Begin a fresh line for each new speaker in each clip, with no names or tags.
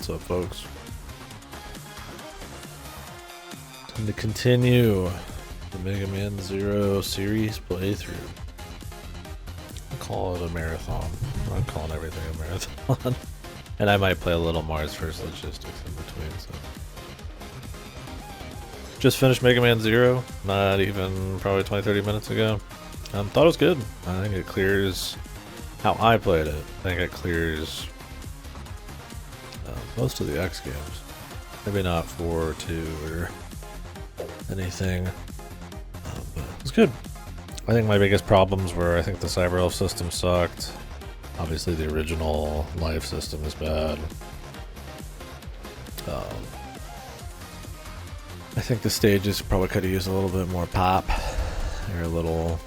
What's up, folks? Time to continue the Mega Man Zero series playthrough. I'll call it a marathon. I'm calling everything a marathon. And I might play a little Mars vs. Logistics in between, so. Just finished Mega Man Zero, not even probably 20-30 minutes ago. Thought it was good. I think it clears how I played it. I think it clears most of the X games. Maybe not 4 or 2 or anything, but it's good. I think my biggest problems were I think the Cyber Elf system sucked. Obviously the original life system is bad. I think the stages probably could have used a little bit more pop. They're a little...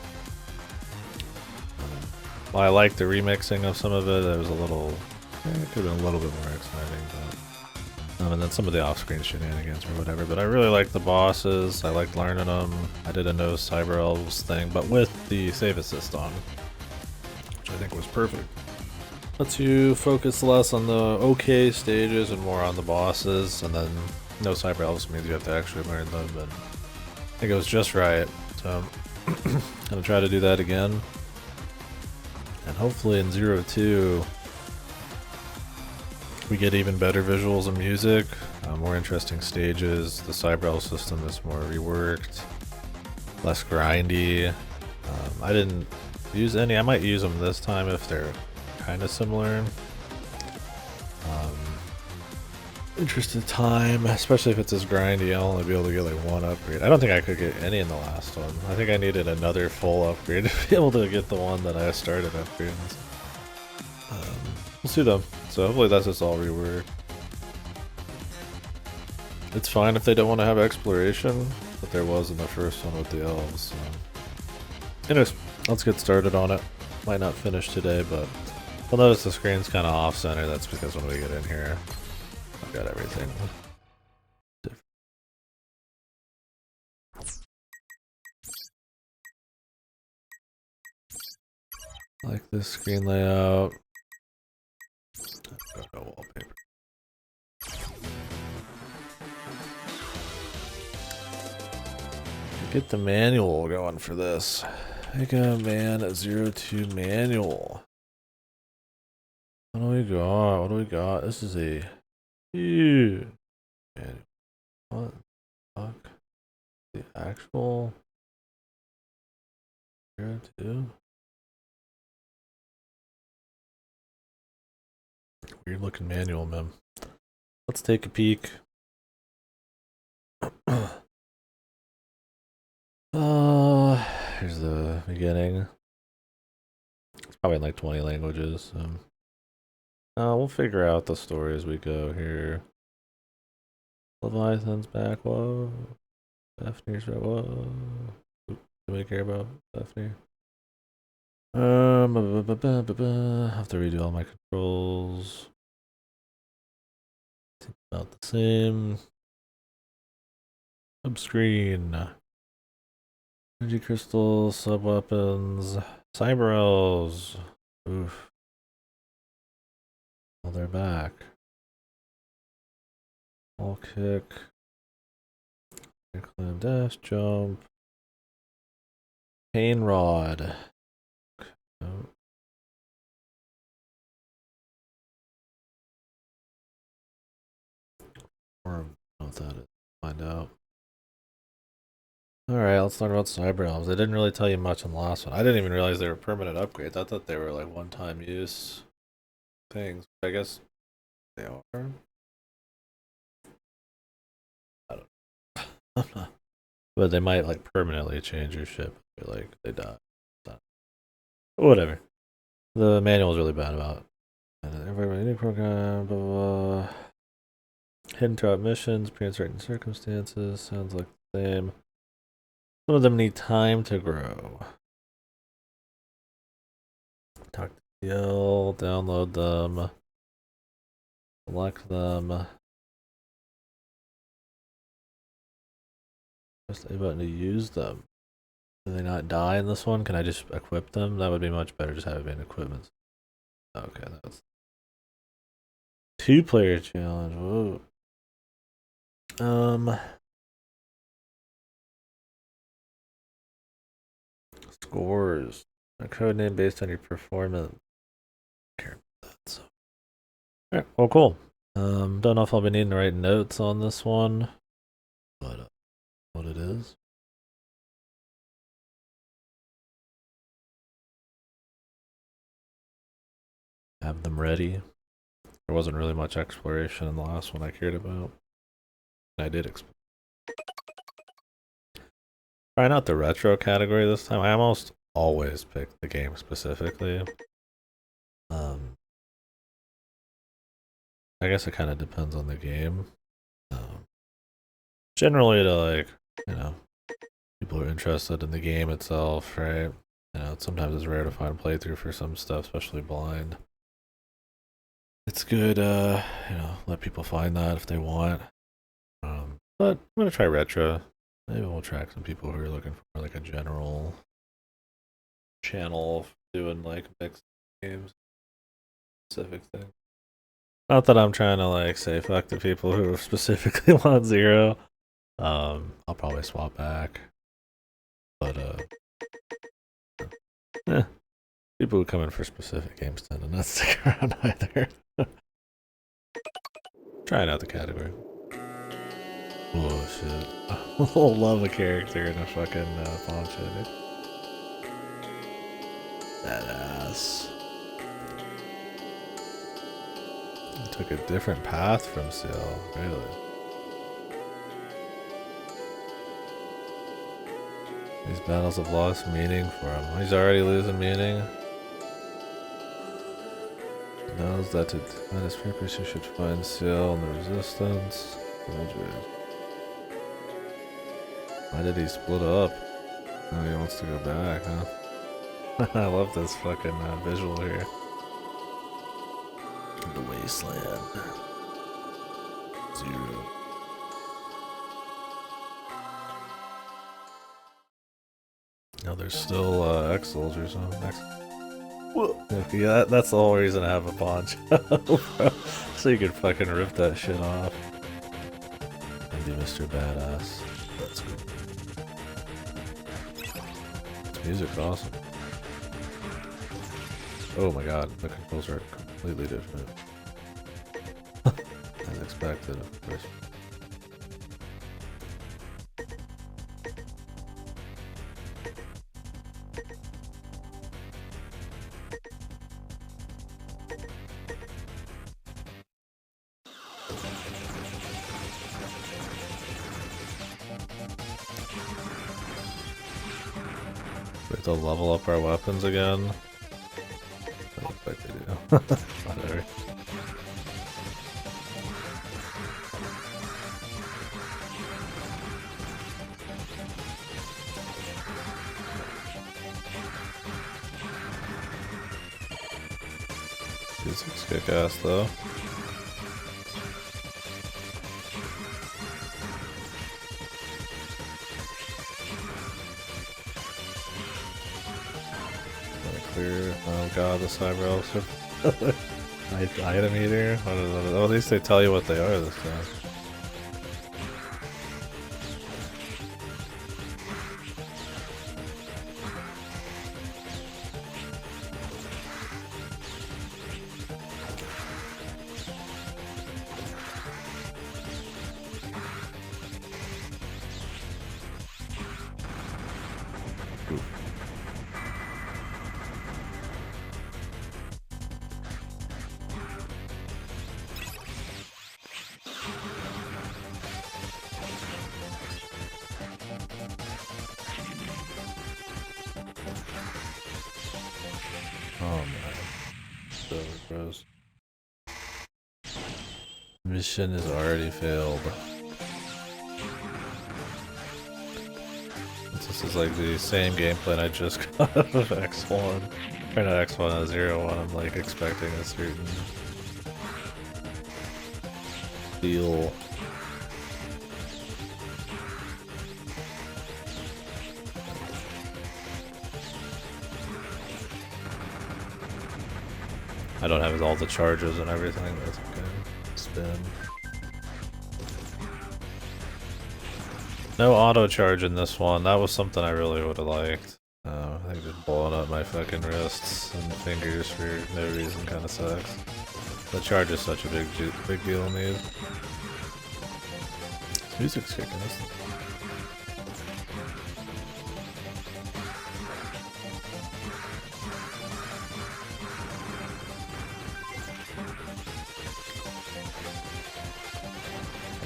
While I liked the remixing of some of it, it was a little... it could have been a little bit more exciting, but... and then some of the off-screen shenanigans or whatever, but I really liked the bosses, I liked learning them. I did a no Cyber Elves thing, but with the save assist on, which I think was perfect. Lets you focus less on the okay stages and more on the bosses, and then no Cyber Elves means you have to actually learn them, and I think it was just right. So I'm gonna try to do that again, and hopefully in Zero 2 we get even better visuals and music, more interesting stages. The Cyber Elf system is more reworked, less grindy. I didn't use any. I might use them this time if they're kind of similar. Interested time, especially if it's as grindy, I'll only be able to get like one upgrade. I don't think I could get any in the last one. I think I needed another full upgrade to be able to get the one that I started upgrading. We'll see though. So hopefully that's just all reworked. It's fine if they don't want to have exploration, but there was in the first one with the elves. So. Anyways, let's get started on it. Might not finish today, but you'll notice the screen's kind of off-center. That's because when we get in here, I've got everything. I like this screen layout. I've got no wallpaper. Get the manual going for this. Mega Man 02 manual. What do we got? What do we got? This is a huge manual. What the fuck? The actual 02? Weird looking manual, man. Let's take a peek. Here's the beginning. It's probably in like 20 languages. We'll figure out the story as we go here. Leviathan's back. Whoa. Daphne's right. Whoa. Do we care about Daphne? Have to redo all my controls. About the same. Subscreen. Energy crystals, sub weapons, cyber elves. Oof. Oh, they're back. Wall kick. Climb, dash, jump. Pain rod. Oh. I don't know what that is. Find out. Alright, let's learn about cyber elves. They didn't really tell you much on the last one. I didn't even realize they were permanent upgrades. I thought they were like one-time use things. I guess they are. I don't know. But they might like permanently change your ship. Like they die. Whatever. The manual is really bad about it. Everybody new program, blah, blah, blah. Hidden throughout missions, appear in certain circumstances. Sounds like the same. Some of them need time to grow. Talk to KDkill, download them, select them. Press the A button to use them. Do they not die in this one? Can I just equip them? That would be much better, just have it be an equipment. Okay, that's 2-player challenge. Whoa. Scores. A code name based on your performance. So. Alright, well, cool. Don't know if I'll be needing to write notes on this one, but what it is. Have them ready. There wasn't really much exploration in the last one I cared about. I did explore. Trying out the retro category this time. I almost always pick the game specifically. I guess it kind of depends on the game. Generally to like, you know, people who are interested in the game itself, right? You know, sometimes it's rare to find a playthrough for some stuff, especially blind. It's good, you know, let people find that if they want. But I'm gonna try retro. Maybe we'll track some people who are looking for like a general channel doing like mixed games, specific thing. Not that I'm trying to like say fuck the people who specifically want Zero. I'll probably swap back. But people who come in for specific games tend to not stick around either. Trying out the category. Oh shit. I'll love a character in a fucking poncho, dude. Badass. Took a different path from Seal, really. These battles have lost meaning for him. He's already losing meaning. He knows that to find his purpose, you should find Seal and the resistance. Why did he split up? Oh, he wants to go back, huh? I love this fucking visual here. The wasteland. Zero. No, there's still ex-soldiers on next. Yeah, that's the whole reason I have a poncho. So you can fucking rip that shit off. And be Mr. Badass. That's cool. This music's awesome. Oh my god, the controls are completely different. As expected, of course. We have to level up our weapons again. That looks like they do. Whatever. Music's kick-ass though. Clear. Oh god, the cyber elves are item eater. What is it? Oh, at least they tell you what they are this time. Oh man, so gross. Mission is already failed. This is like the same gameplay I just got of X1. Or not X1, Zero-1. I'm like expecting a certain feel. I don't have all the charges and everything, that's okay. spin. No auto charge in this one. That was something I really would have liked. I think just blowing up my fucking wrists and fingers for no reason kind of sucks. The charge is such a big deal in these. This music's kicking us.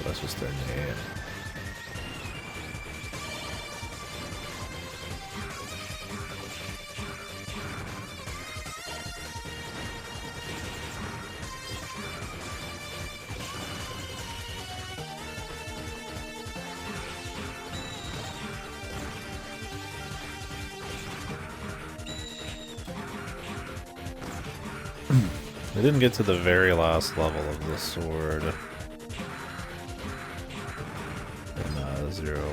That's just their name. We didn't get to the very last level of the sword. In 0-1.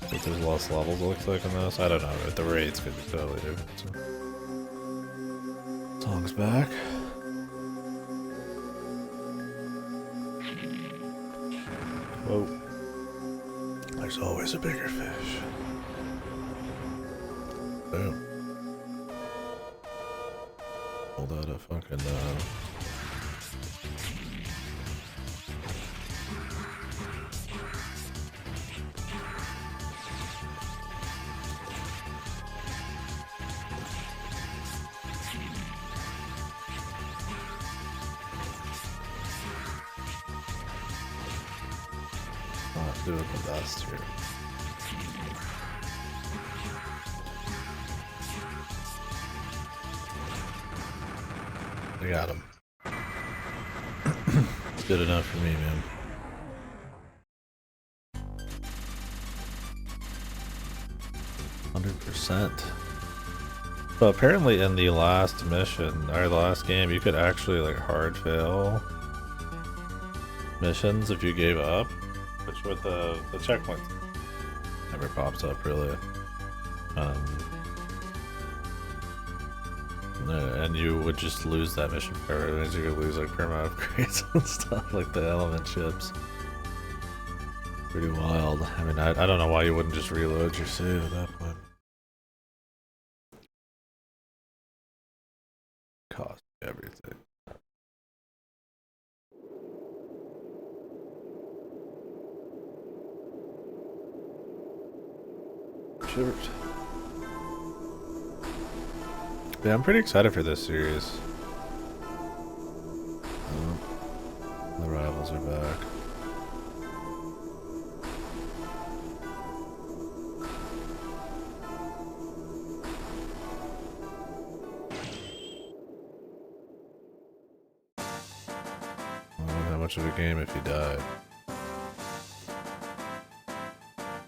I think there's less levels it looks like in this. I don't know, but the rates could be totally different. So. Song's back. Whoa. There's always a bigger fish. Boom. Hold out a fucking not doing the best here. I got him. It's good enough for me, man. But apparently in the last mission, or the last game, you could actually like hard fail missions if you gave up. Which with the checkpoint never pops up really. And you would just lose that mission forever. It means you could lose like perma upgrades and stuff, like the element chips. Pretty wild. I mean, I don't know why you wouldn't just reload your save at that point. Cost everything. Shivered. Yeah, I'm pretty excited for this series. The rivals are back. Not that much of a game if you died.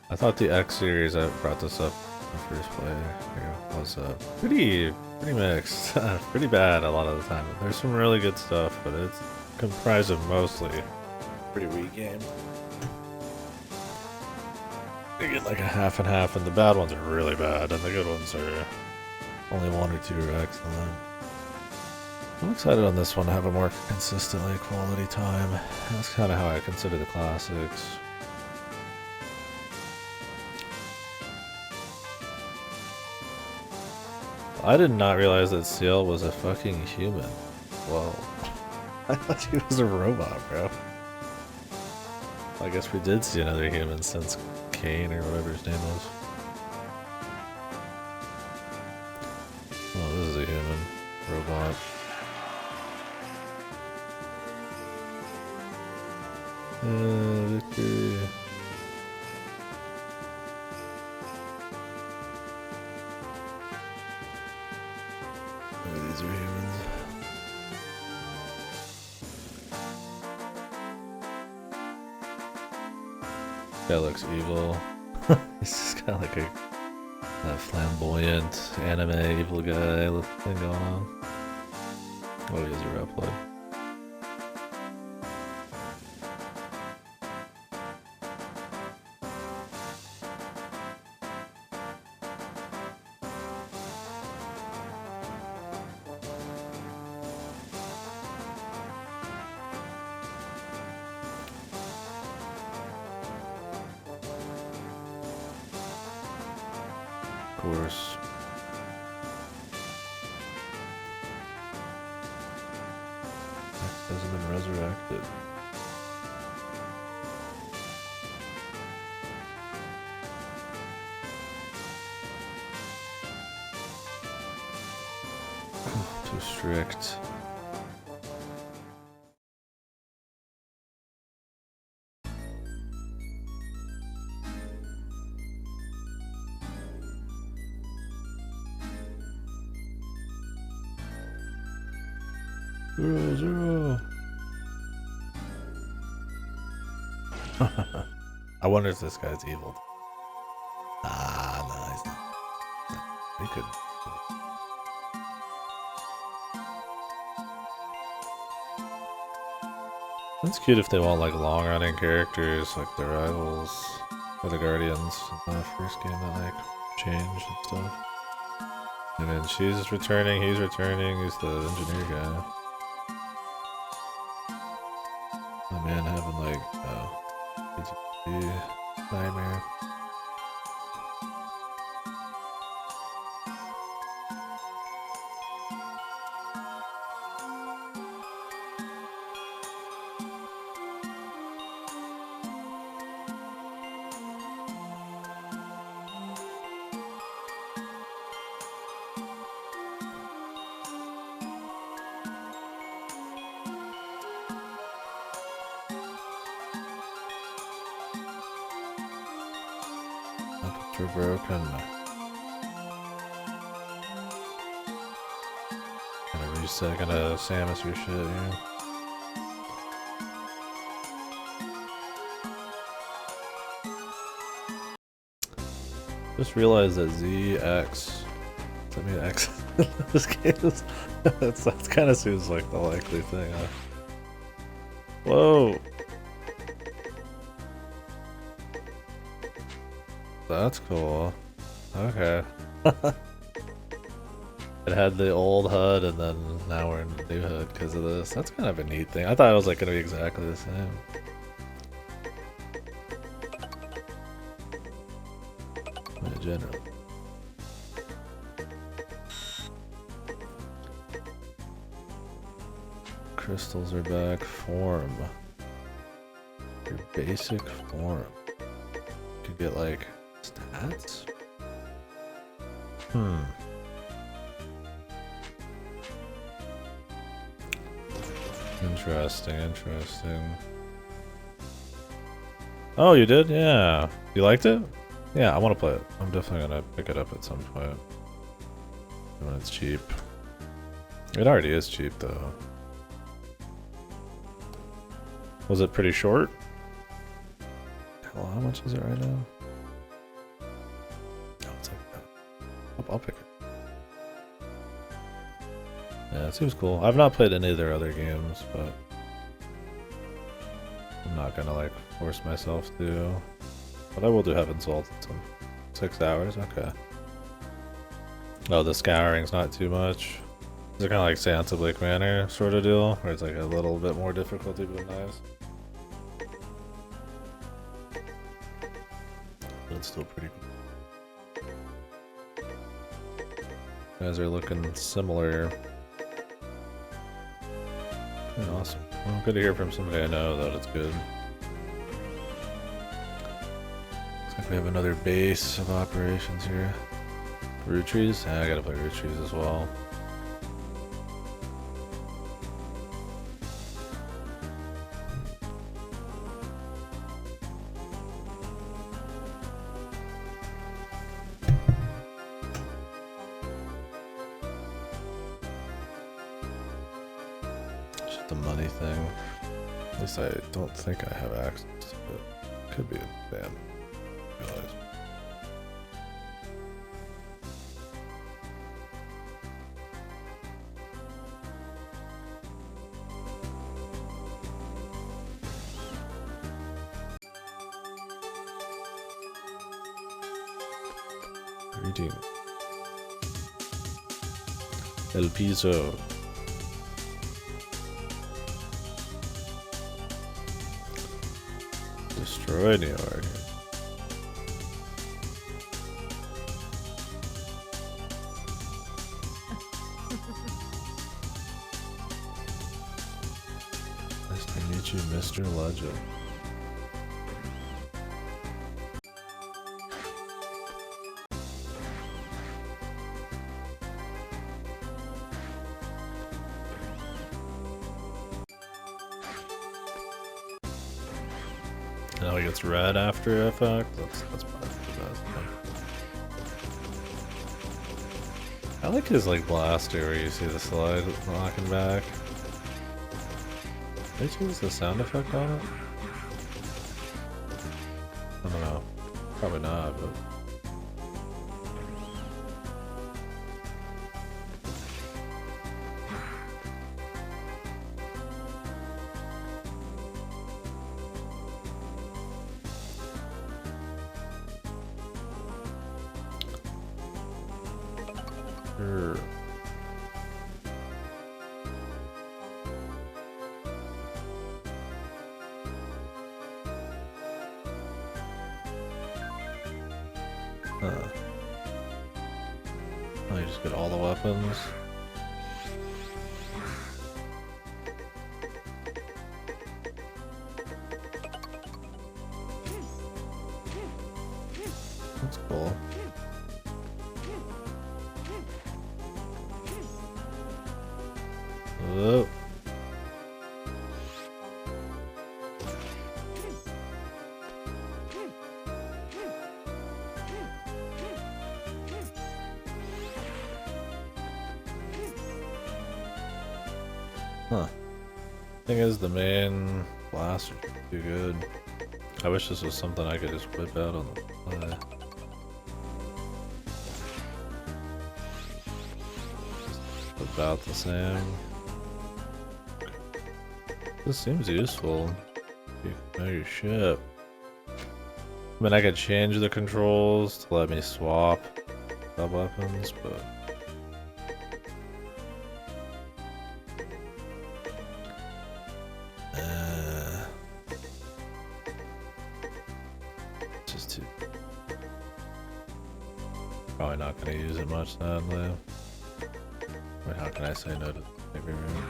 I thought the X series, I brought this up in the first play here, was pretty mixed. Pretty bad a lot of the time. There's some really good stuff, but it's comprised of mostly pretty weak game. You get like a half and half, and the bad ones are really bad, and the good ones are only 1 or 2 are excellent. I'm excited on this one to have a more consistently quality time. That's kind of how I consider the classics. I did not realize that Seal was a fucking human. Whoa. I thought he was a robot, bro. I guess we did see another human since Kane or whatever his name was. Oh, this is a human robot. Victory. These are humans. Guy looks evil. He's just got like a flamboyant anime evil guy thing going on. Oh, he has a repload. course. Next hasn't been resurrected. Too strict. Zero. I wonder if this guy's evil. Ah, no, he's not. He could. It's cute if they want like long-running characters, like the rivals or the Guardians in the first game that like change and stuff. And then she's returning, he's returning, he's the engineer guy. My man having like PTSD nightmare. We're broken. Gonna reset, gonna Samus your shit here. Just realized that ZX. I mean X this game is that kind of seems like the likely thing, huh? Whoa! That's cool. Okay. It had the old HUD and then now we're in the new HUD because of this. That's kind of a neat thing. I thought it was like gonna be exactly the same. In general. Crystals are back. Form. Your basic form. You could get like stats? Interesting, interesting. Oh, you did? Yeah. You liked it? Yeah, I want to play it. I'm definitely gonna pick it up at some point. When it's cheap. It already is cheap though. Was it pretty short? Hell, how much is it right now? Oh, it's like that. I'll pick it. Yeah, it seems cool. I've not played any of their other games, but I'm not gonna like force myself to. But I will do Heaven's Salt in some 6 hours. Okay. Oh, the scouring's not too much. Is it kind of like Santa Blake Manor sort of deal, where it's like a little bit more difficulty, but nice. But it's still pretty cool. You guys are looking similar. Yeah, awesome. Well, good to hear from somebody I know that it's good. Looks like we have another base of operations here. Root trees? Yeah, I gotta play root trees as well. The money thing. At least I don't think I have access to it. Could be a spam. Realize. Reading. El Piso. Destroy New York. I meet you, Mr. Legend. Now he gets red after effect. That's probably the best one. I like his like blaster where you see the slide locking back. Did they choose the sound effect on it? I don't know. Probably not, but. Sure. Oh, you just get all the weapons. That's cool. Whoa. Huh. Thing is, the main blaster is too good. I wish this was something I could just whip out on the fly. About the same. This seems useful. You know your ship. I mean, I could change the controls to let me swap sub weapons, but. Just too. Probably not gonna use it much, sadly. Wait, how can I say no to maybe room?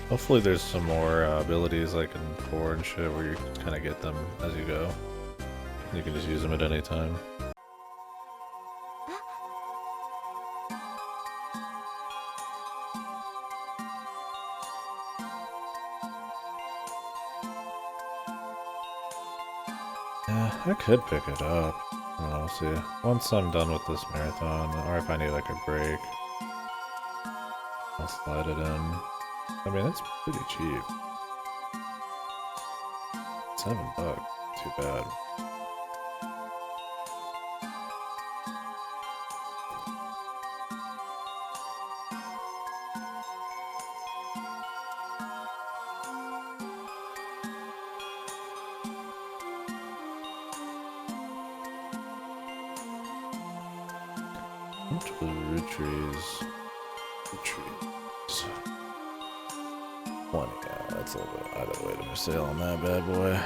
Hopefully there's some more abilities like in 4 and shit where you kind of get them as you go. You can just use them at any time. Yeah, I could pick it up. I'll see. Once I'm done with this marathon, or if I need like a break, I'll slide it in. I mean, it's pretty cheap. $7, too bad. Retrees. 20, yeah, that's a little bit out of the way to sale on that bad boy.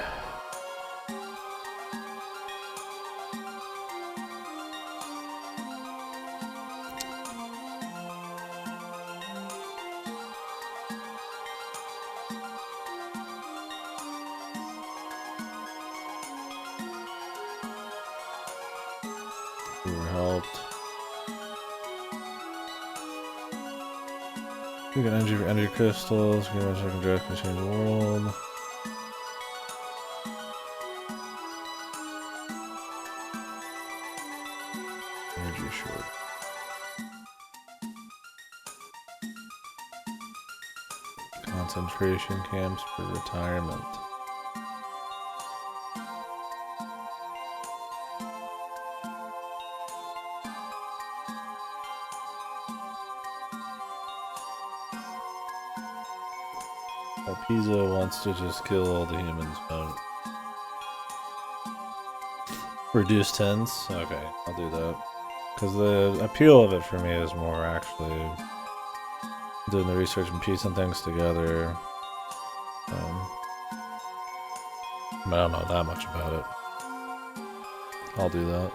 We were helped. You get energy for energy crystals, you can directly change the world. Energy short. Concentration camps for retirement. Pizza wants to just kill all the humans, but reduce tens? Okay, I'll do that. Because the appeal of it for me is more actually doing the research and piecing things together. I don't know that much about it. I'll do that.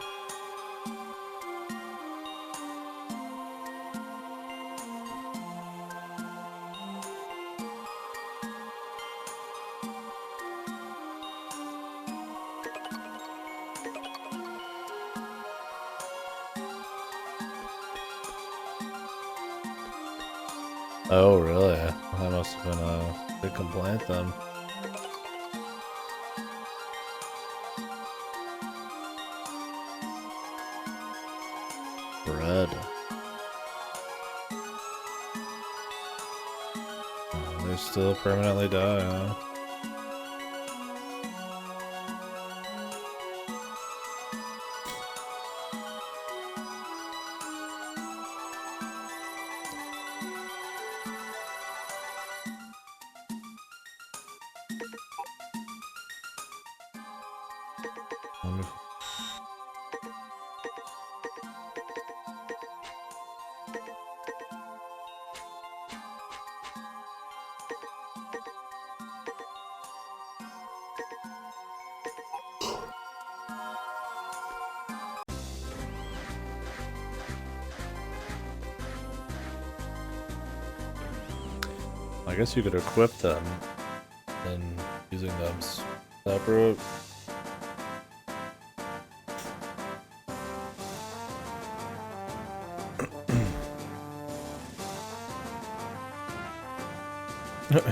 Oh, really? That must have been a big complaint then. Bread. Oh, they still permanently die, huh? Wonderful. I guess you could equip them and using them separate.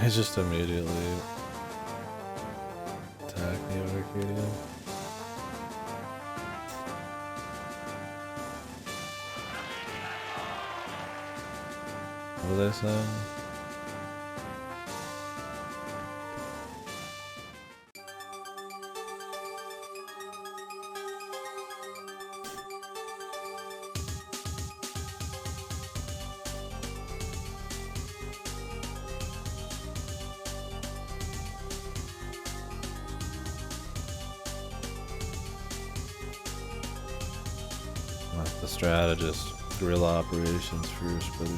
He's just immediately attack the other KDkill. What were they saying? The strategist, guerrilla operations first, buddy.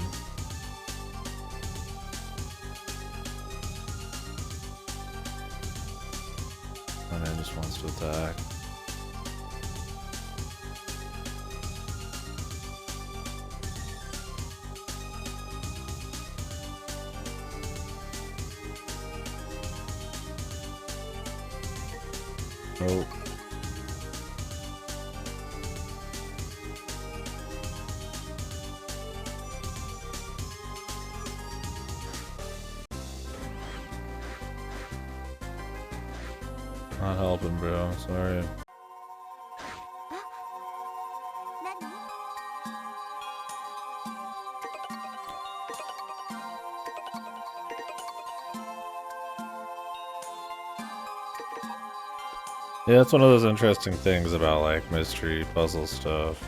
My man just wants to attack. Oh. Not helping, bro. Sorry. Yeah, it's one of those interesting things about like mystery puzzle stuff.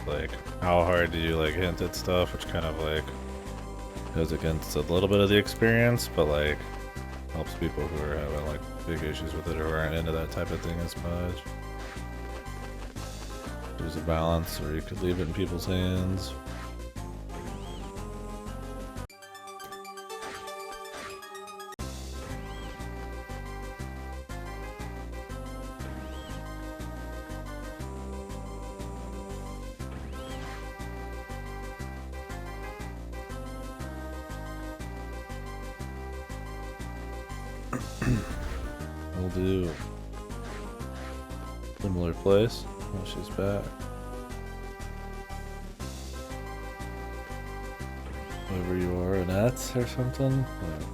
Like, how hard do you like hint at stuff, which kind of like goes against a little bit of the experience, but like helps people who are having like big issues with it or aren't into that type of thing as much. There's a balance, or you could leave it in people's hands. We'll do similar place. Oh, she's back. Whoever you are, Annette or something?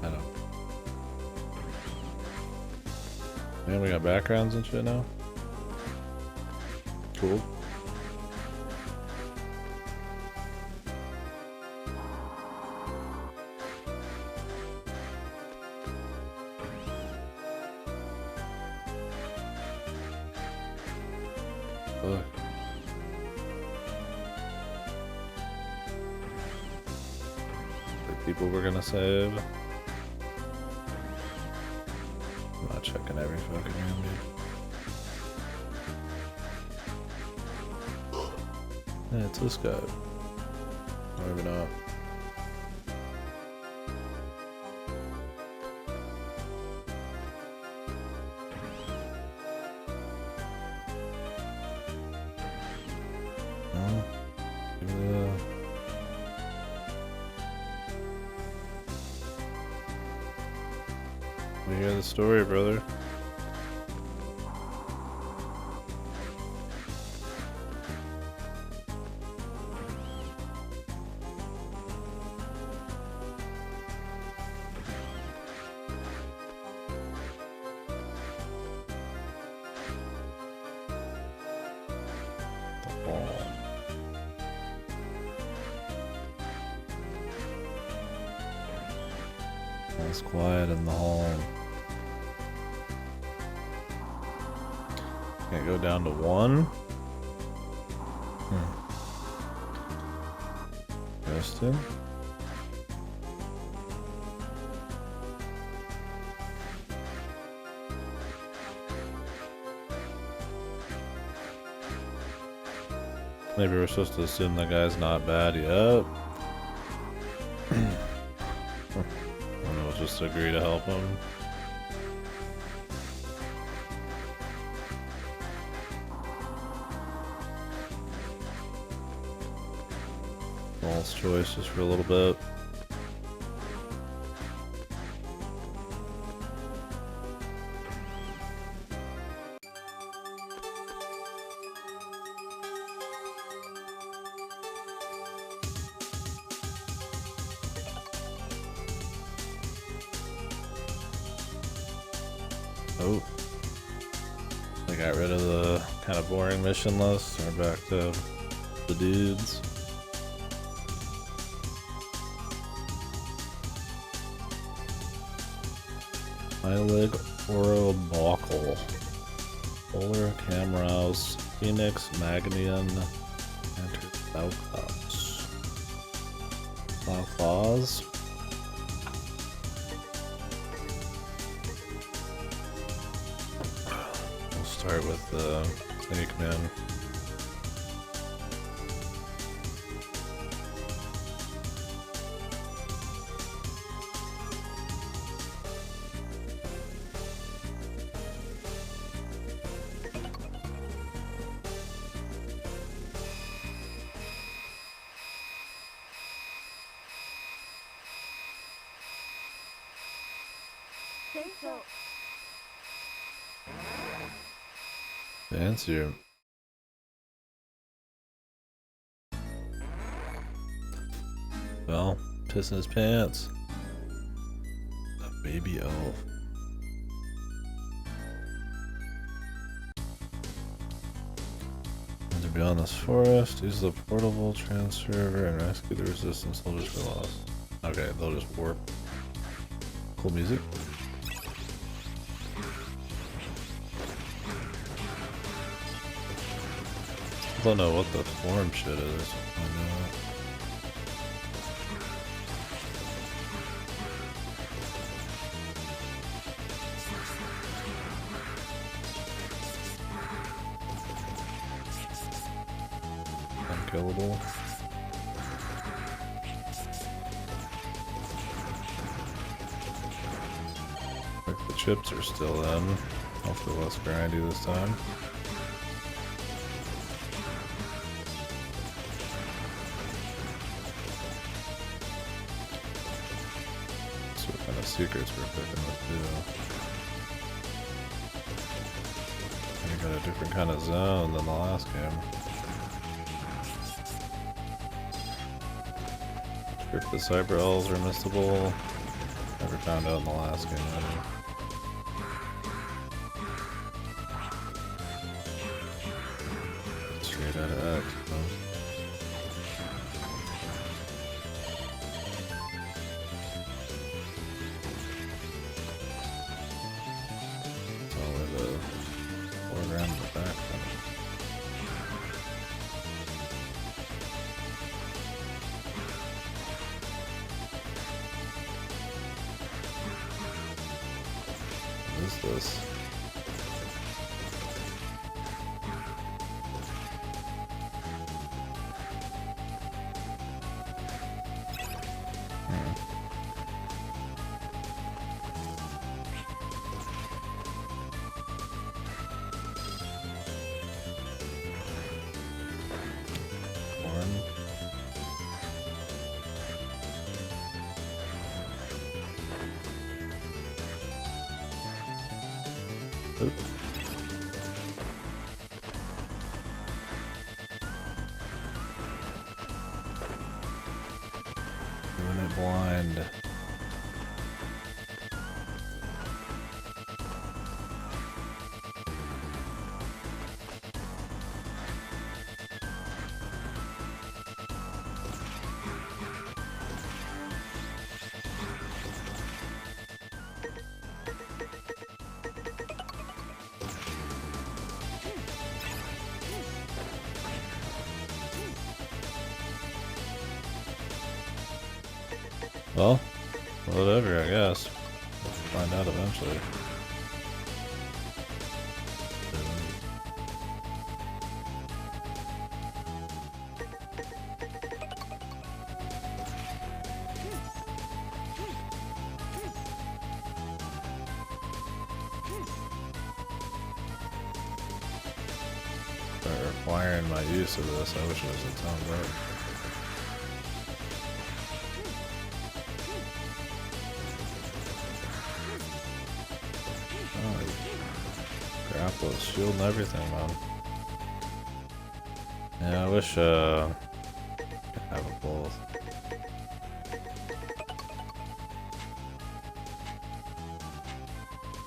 I don't. Man, we got backgrounds and shit now. Cool. Fuck. The people we're gonna save. I'm not checking every fucking room, dude. Yeah, it's this guy. Or maybe not. We hear the story, brother. All's quiet in the hall. Can't go down to 1. Interesting. Maybe we're supposed to assume the guy's not bad yet. And we'll just agree to help him. False choice just for a little bit. Oh, I got rid of the kind of boring mission list. We're back to the dudes. Eyelig Orobacal, Polar Camrouse, Phoenix Magnian, Enter Sauclaus. Sauclaus? We'll start with the Snake Man. Fancier. Well, pissing his pants. A baby elf. Enter beyond this forest, use the portable transfer and rescue the resistance soldiers for lost. Okay, they'll just warp. Cool music. I don't know what the form shit is. I know. Unkillable. Like the chips are still in. Hopefully less grindy this time. Secrets we're picking up too. And you got a different kind of zone than the last game. If the cyber elves are missable, never found out in the last game either. Straight out of X, though. This. Oop. Doing it blind. Well, whatever, I guess. We'll find out eventually. Start requiring my use of this. I wish it was a ton better. Grapple is shield and everything, man. Yeah, I wish I could have them both.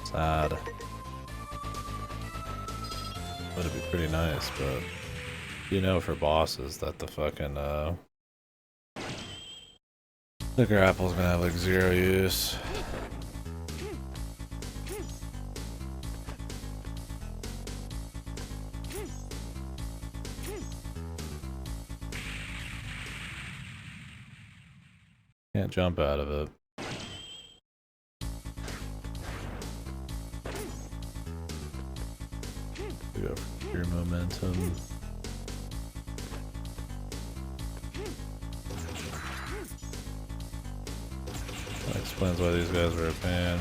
Sad. Would be pretty nice, but you know, for bosses that the fucking the grapple's gonna have like 0 use. Can't jump out of it. We go for pure momentum. That explains why these guys were a pain.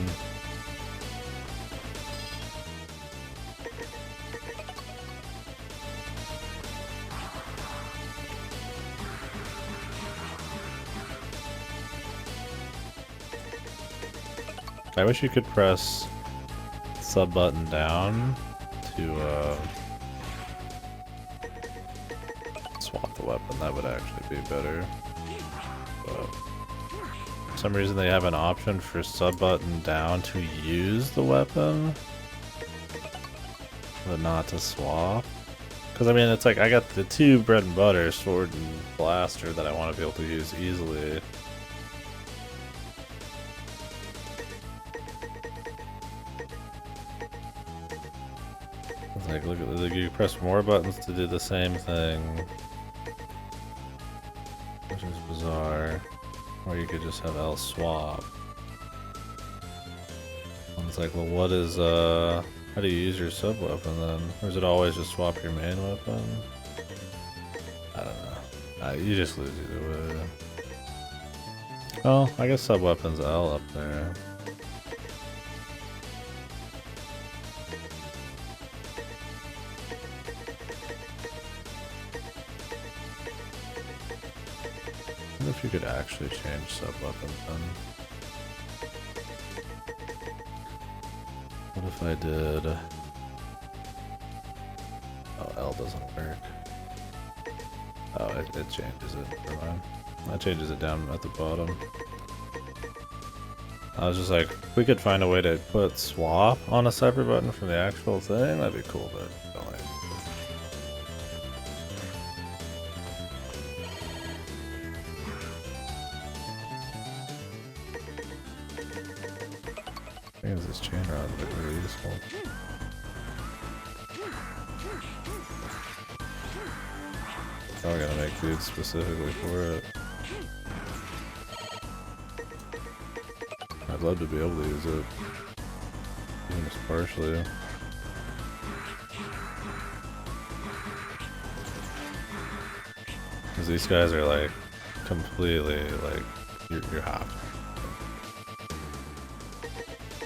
I wish you could press sub button down to swap the weapon. That would actually be better. But for some reason they have an option for sub button down to use the weapon, but not to swap. Because I mean, it's like I got the 2 bread and butter, sword and blaster, that I want to be able to use easily. Like, look at this, you press more buttons to do the same thing, which is bizarre. Or you could just have L swap. And it's like, well, what is, how do you use your sub weapon then? Or is it always just swap your main weapon? I don't know. You just lose either way. Oh, I guess sub weapon's L up there. I wonder if you could actually change sub-weapon then. What if I did... Oh, L doesn't work. Oh, it changes it. Never mind. That changes it down at the bottom. I was just like, if we could find a way to put swap on a separate button from the actual thing, that'd be cool, but don't like. I think this chain rod would be really useful. Probably gotta make food specifically for it. I'd love to be able to use it, even just partially. Because these guys are like completely like you're half.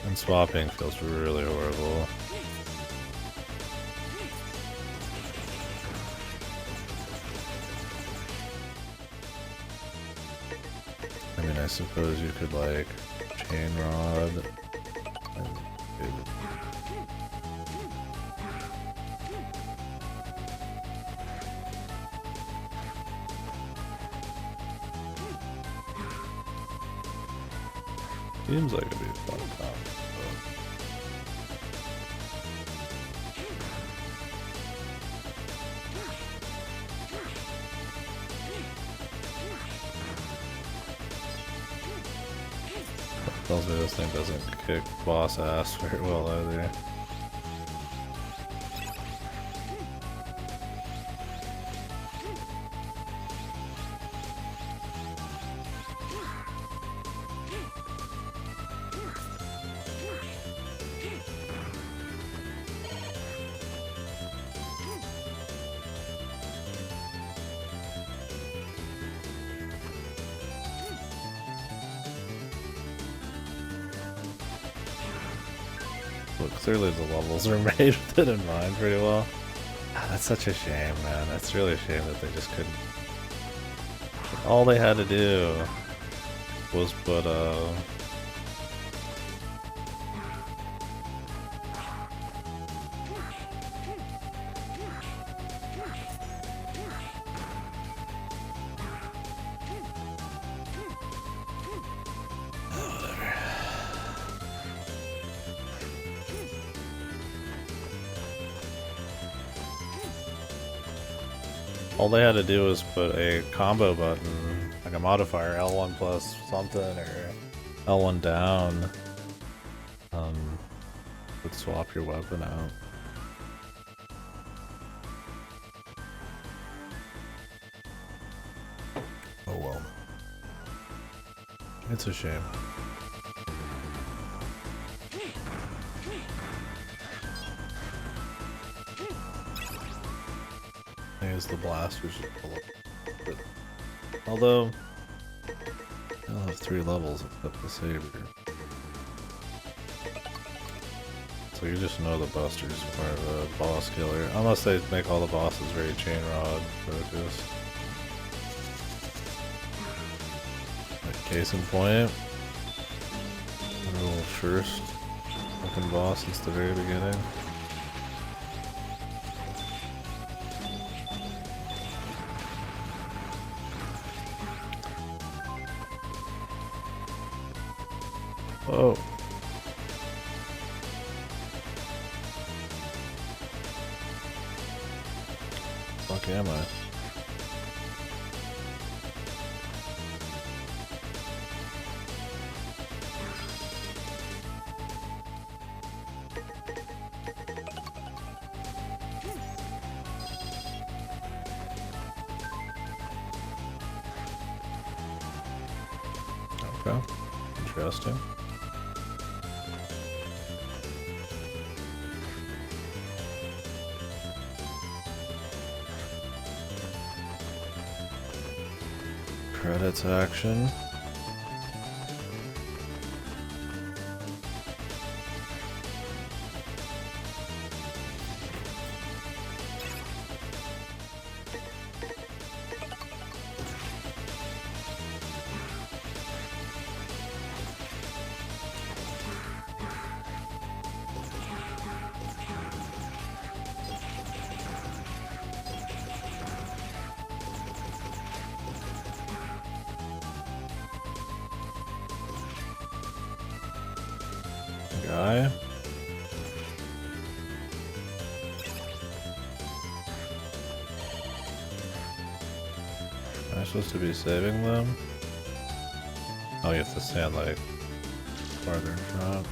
And swapping feels really horrible. I mean, I suppose you could like chain rod and seems like it'd be a fun combo. Tells me this thing doesn't kick boss ass very well either. Well, clearly the levels are made with it in mind pretty well. Ah, that's such a shame, man. That's really a shame that they just couldn't. All they had to do was put all they had to do was put a combo button, like a modifier, L1 plus something, or L1 down. Would swap your weapon out. Oh well. It's a shame. I guess the blasters should pull up. Although, they'll have 3 levels except the saber. So you just know the Buster's part of a boss killer. Unless they make all the bosses very chain rod focused. Like case in point. The little first fucking boss since the very beginning. Oh. Fuck am I? Okay. Interesting. Credits action. Guy. Am I supposed to be saving them? Oh, you have to stand like farther in front.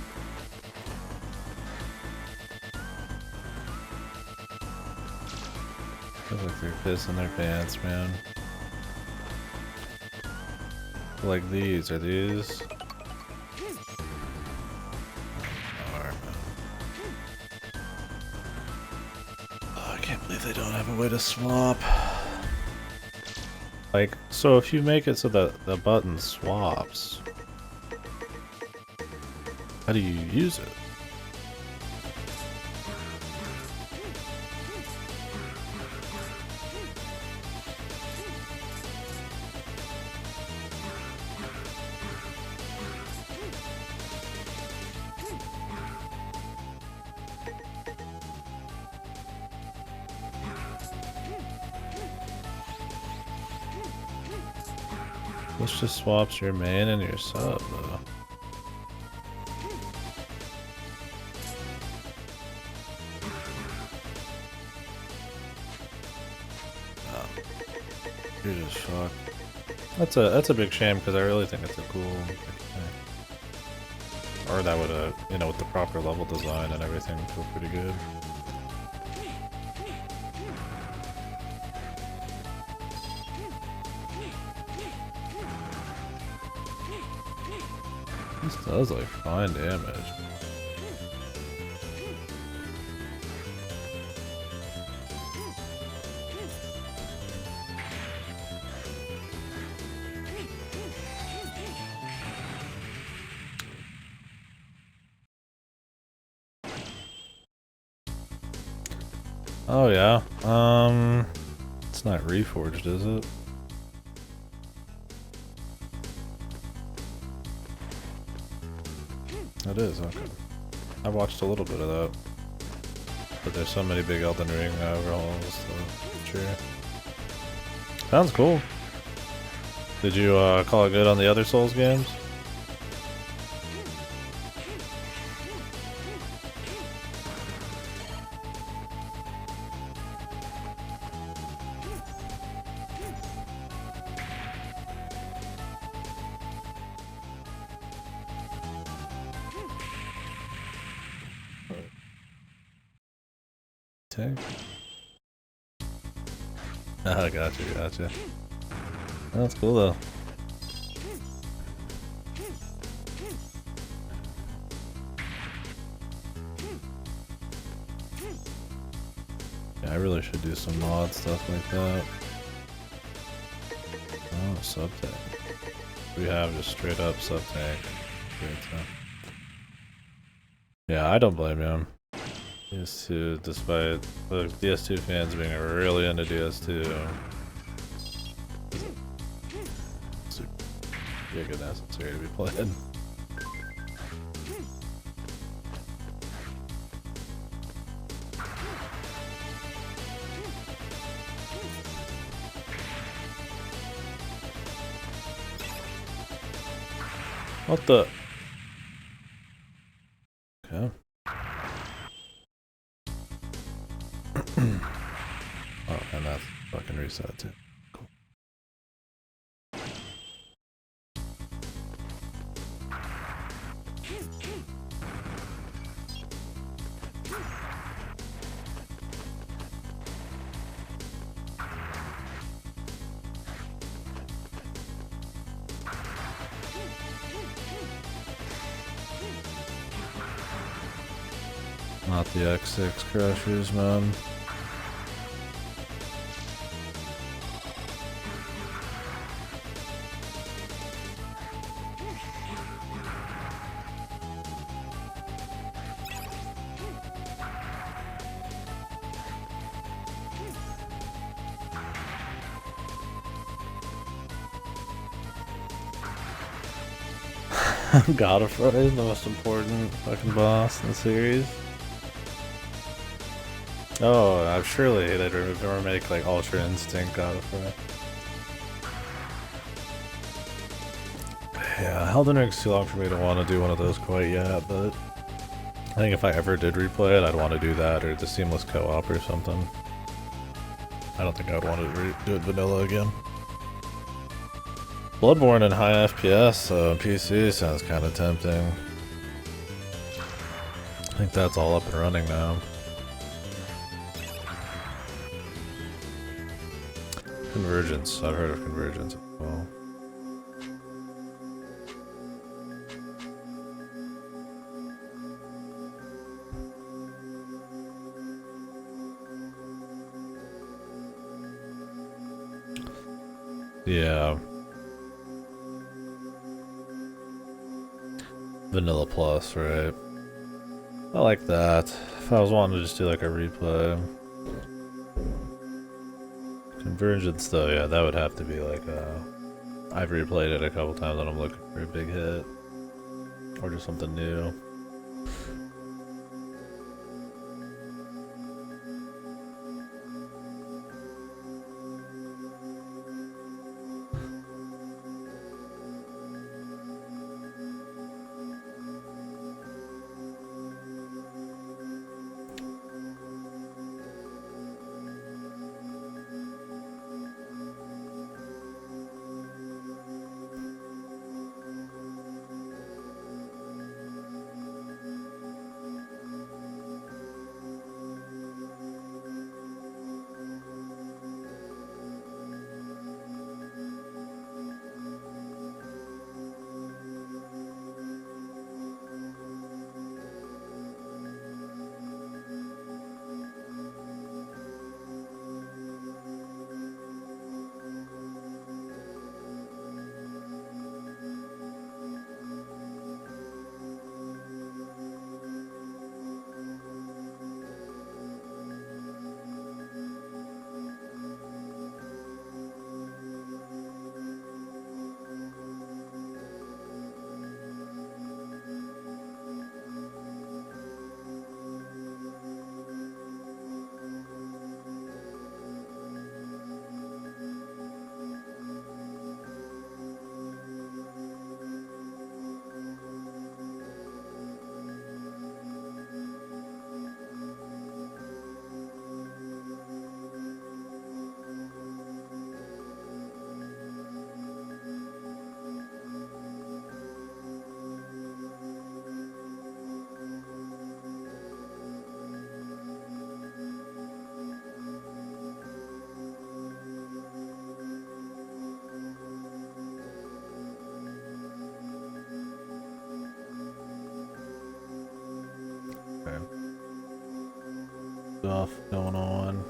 Looks like they're pissing their pants, man. Like these, are these? They don't have a way to swap. Like, so if you make it so that the button swaps, how do you use it? This just swaps your main and your sub, though. Oh. You're just shocked. That's a big shame because I really think it's a cool thing. Or that would you know, with the proper level design and everything, feel pretty good. This does like fine damage. Oh yeah. It's not reforged, is it? It is, okay. I watched a little bit of that. But there's so many big Elden Ring overhauls, so sure. Sounds cool. Did you call it good on the other Souls games? Take. Ah, gotcha, gotcha. That's cool though. Yeah, I really should do some mod stuff like that. Oh, sub-tank. We have just straight up sub-tank. Yeah, I don't blame you. DS2, despite the DS2 fans being really into DS2. Yeah, good necessary to be played. What the? Okay. Oh, and that's fucking reset too. Cool. Not the X6 crushers, man. God of War is the most important fucking boss in the series. Oh, I'm surely they'd remake like Ultra Instinct God of War. Yeah, Elden Ring's too long for me to want to do one of those quite yet, but I think if I ever did replay it, I'd want to do that or the seamless co-op or something. I don't think I would want to do it vanilla again. Bloodborne in high FPS on PC sounds kind of tempting. I think that's all up and running now. Convergence, I've heard of Convergence as well. Yeah. Vanilla Plus, right? I like that. If I was wanting to just do like a replay. Convergence though, yeah, that would have to be like I've replayed it a couple times and I'm looking for a big hit. Or just something new. stuff going on.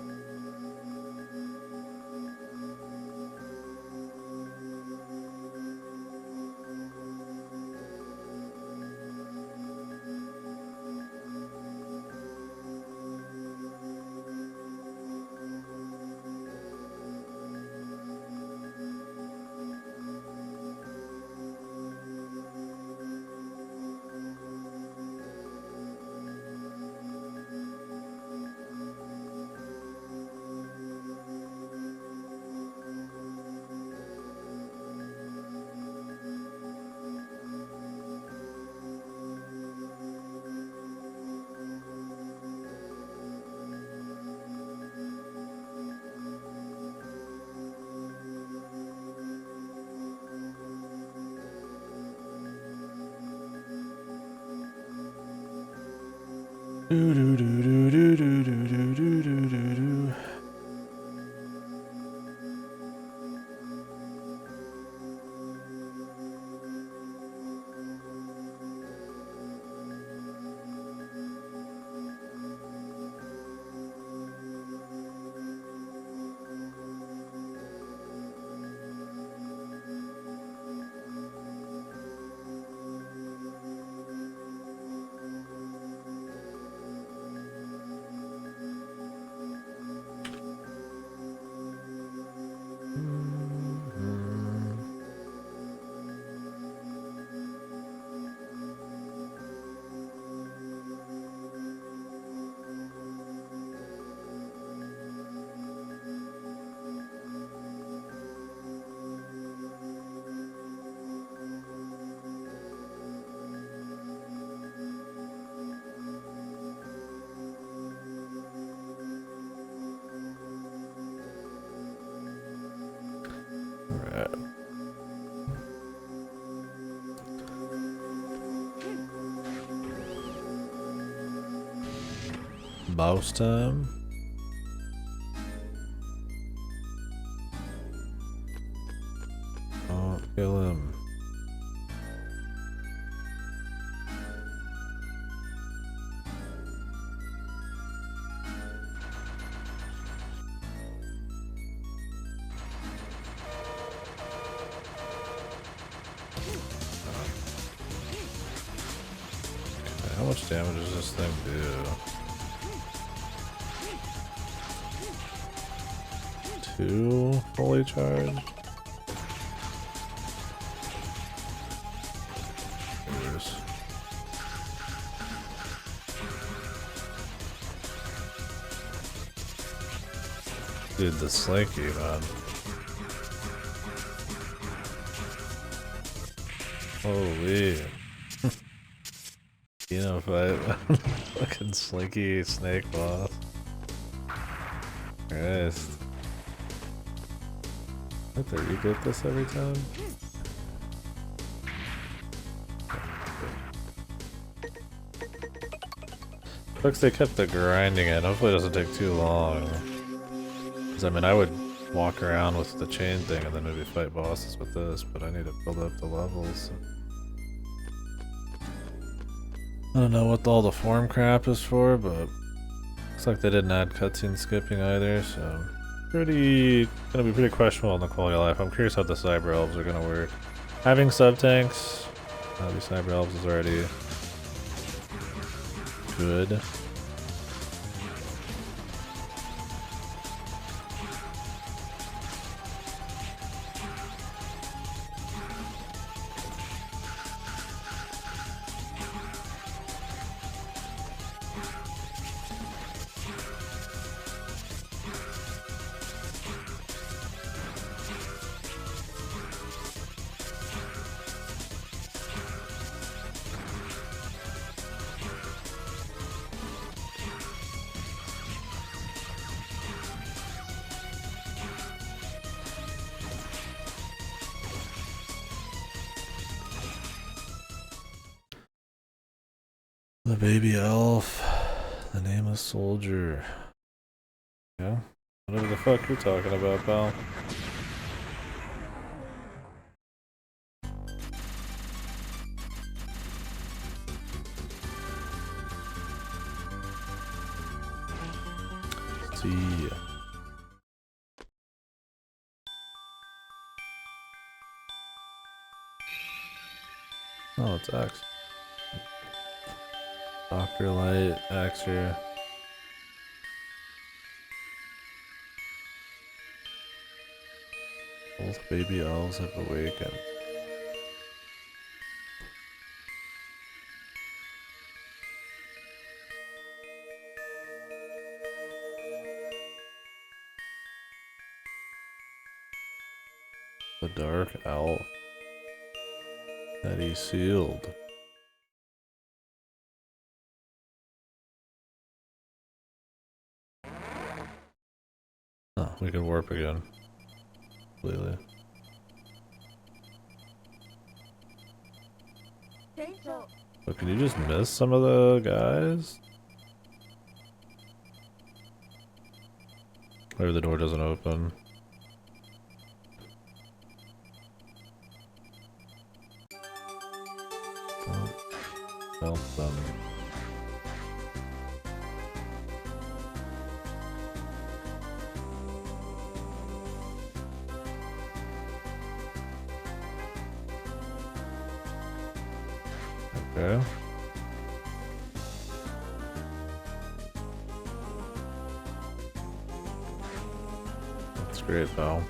Mouse time. Oh, kill him. Okay, how much damage does this thing do? 2 fully charged. Here's. Dude, the slinky, man. Holy. You know, fight. Fucking slinky snake boss. Christ. I thought you get this every time. Looks they kept the grinding in. Hopefully it doesn't take too long. Cause I mean I would walk around with the chain thing and then maybe fight bosses with this, but I need to build up the levels. So. I don't know what all the form crap is for, but looks like they didn't add cutscene skipping either, so gonna be pretty questionable on the quality of life. I'm curious how the cyber elves are gonna work. Having sub tanks, these cyber elves is already good. The baby elf, the nameless soldier. Yeah, whatever the fuck you're talking about, pal. See. Oh, it's X. Dr. Light, X here. Both baby elves have awakened. The dark elf that he sealed. Oh, we can warp again. Completely. But can you just miss some of the guys? Maybe the door doesn't open. Oh, help them. Okay. That's great though.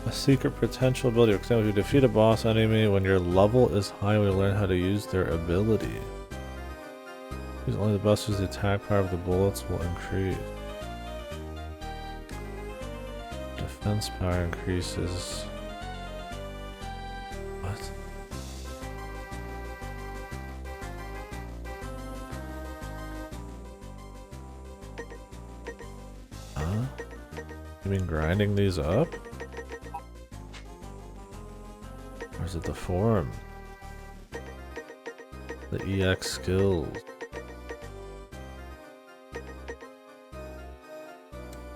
A secret potential ability. For example, if you defeat a boss enemy when your level is high, we learn how to use their ability. Use only the busters, the attack power of the bullets will increase. Defense power increases. What? Huh? You mean grinding these up? Or is it the form? The EX skills.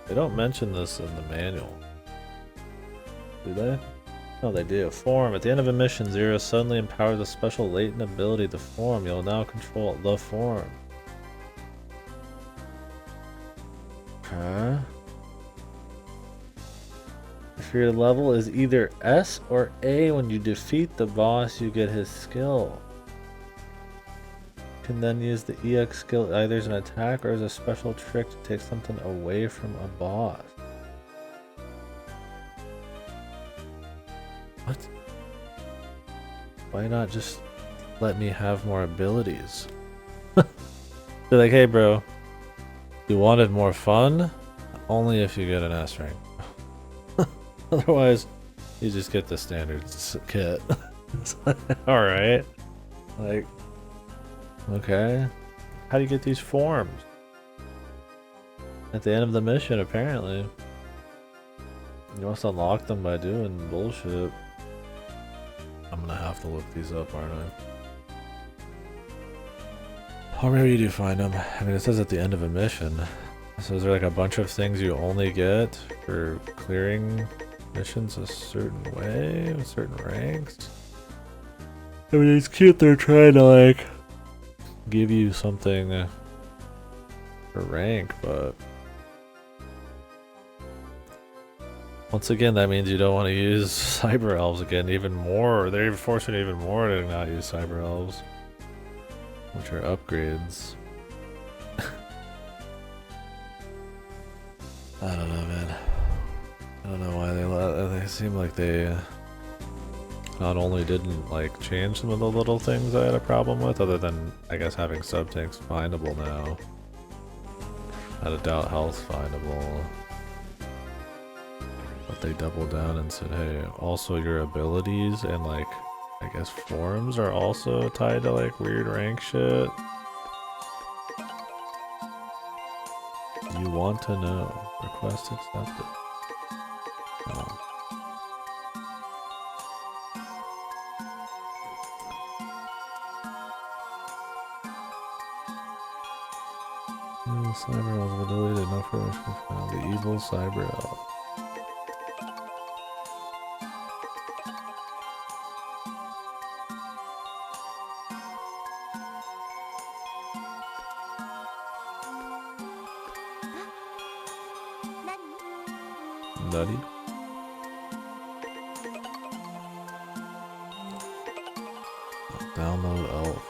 They don't mention this in the manual. Do they? No, they do. Form. At the end of a mission, Zero suddenly empowers a special latent ability, the form. You'll now control the form. Huh? If your level is either S or A, when you defeat the boss, you get his skill. You can then use the EX skill either as an attack or as a special trick to take something away from a boss. What? Why not just let me have more abilities? They're like, hey bro, you wanted more fun? Only if you get an S rank. Otherwise, you just get the standard kit. Alright. Like, okay. How do you get these forms? At the end of the mission, apparently. You must unlock them by doing bullshit. I'm gonna have to look these up, aren't I? How rare do you find them? I mean, it says at the end of a mission. So is there like a bunch of things you only get for clearing missions a certain way, with certain ranks? I mean, it's cute they're trying to like give you something for rank, but once again, that means you don't want to use cyber elves again even more. They're even forcing even more to not use cyber elves, which are upgrades. I don't know, man. I don't know why they seem like they not only didn't like change some of the little things I had a problem with, other than I guess having sub-tanks findable now. I doubt health findable. But they doubled down and said, hey, also your abilities and like, I guess forms are also tied to like weird rank shit. You want to know. Request accepted. Oh. Evil Cyber was deleted, no further found. The evil Cyber. Nutty. Download elf.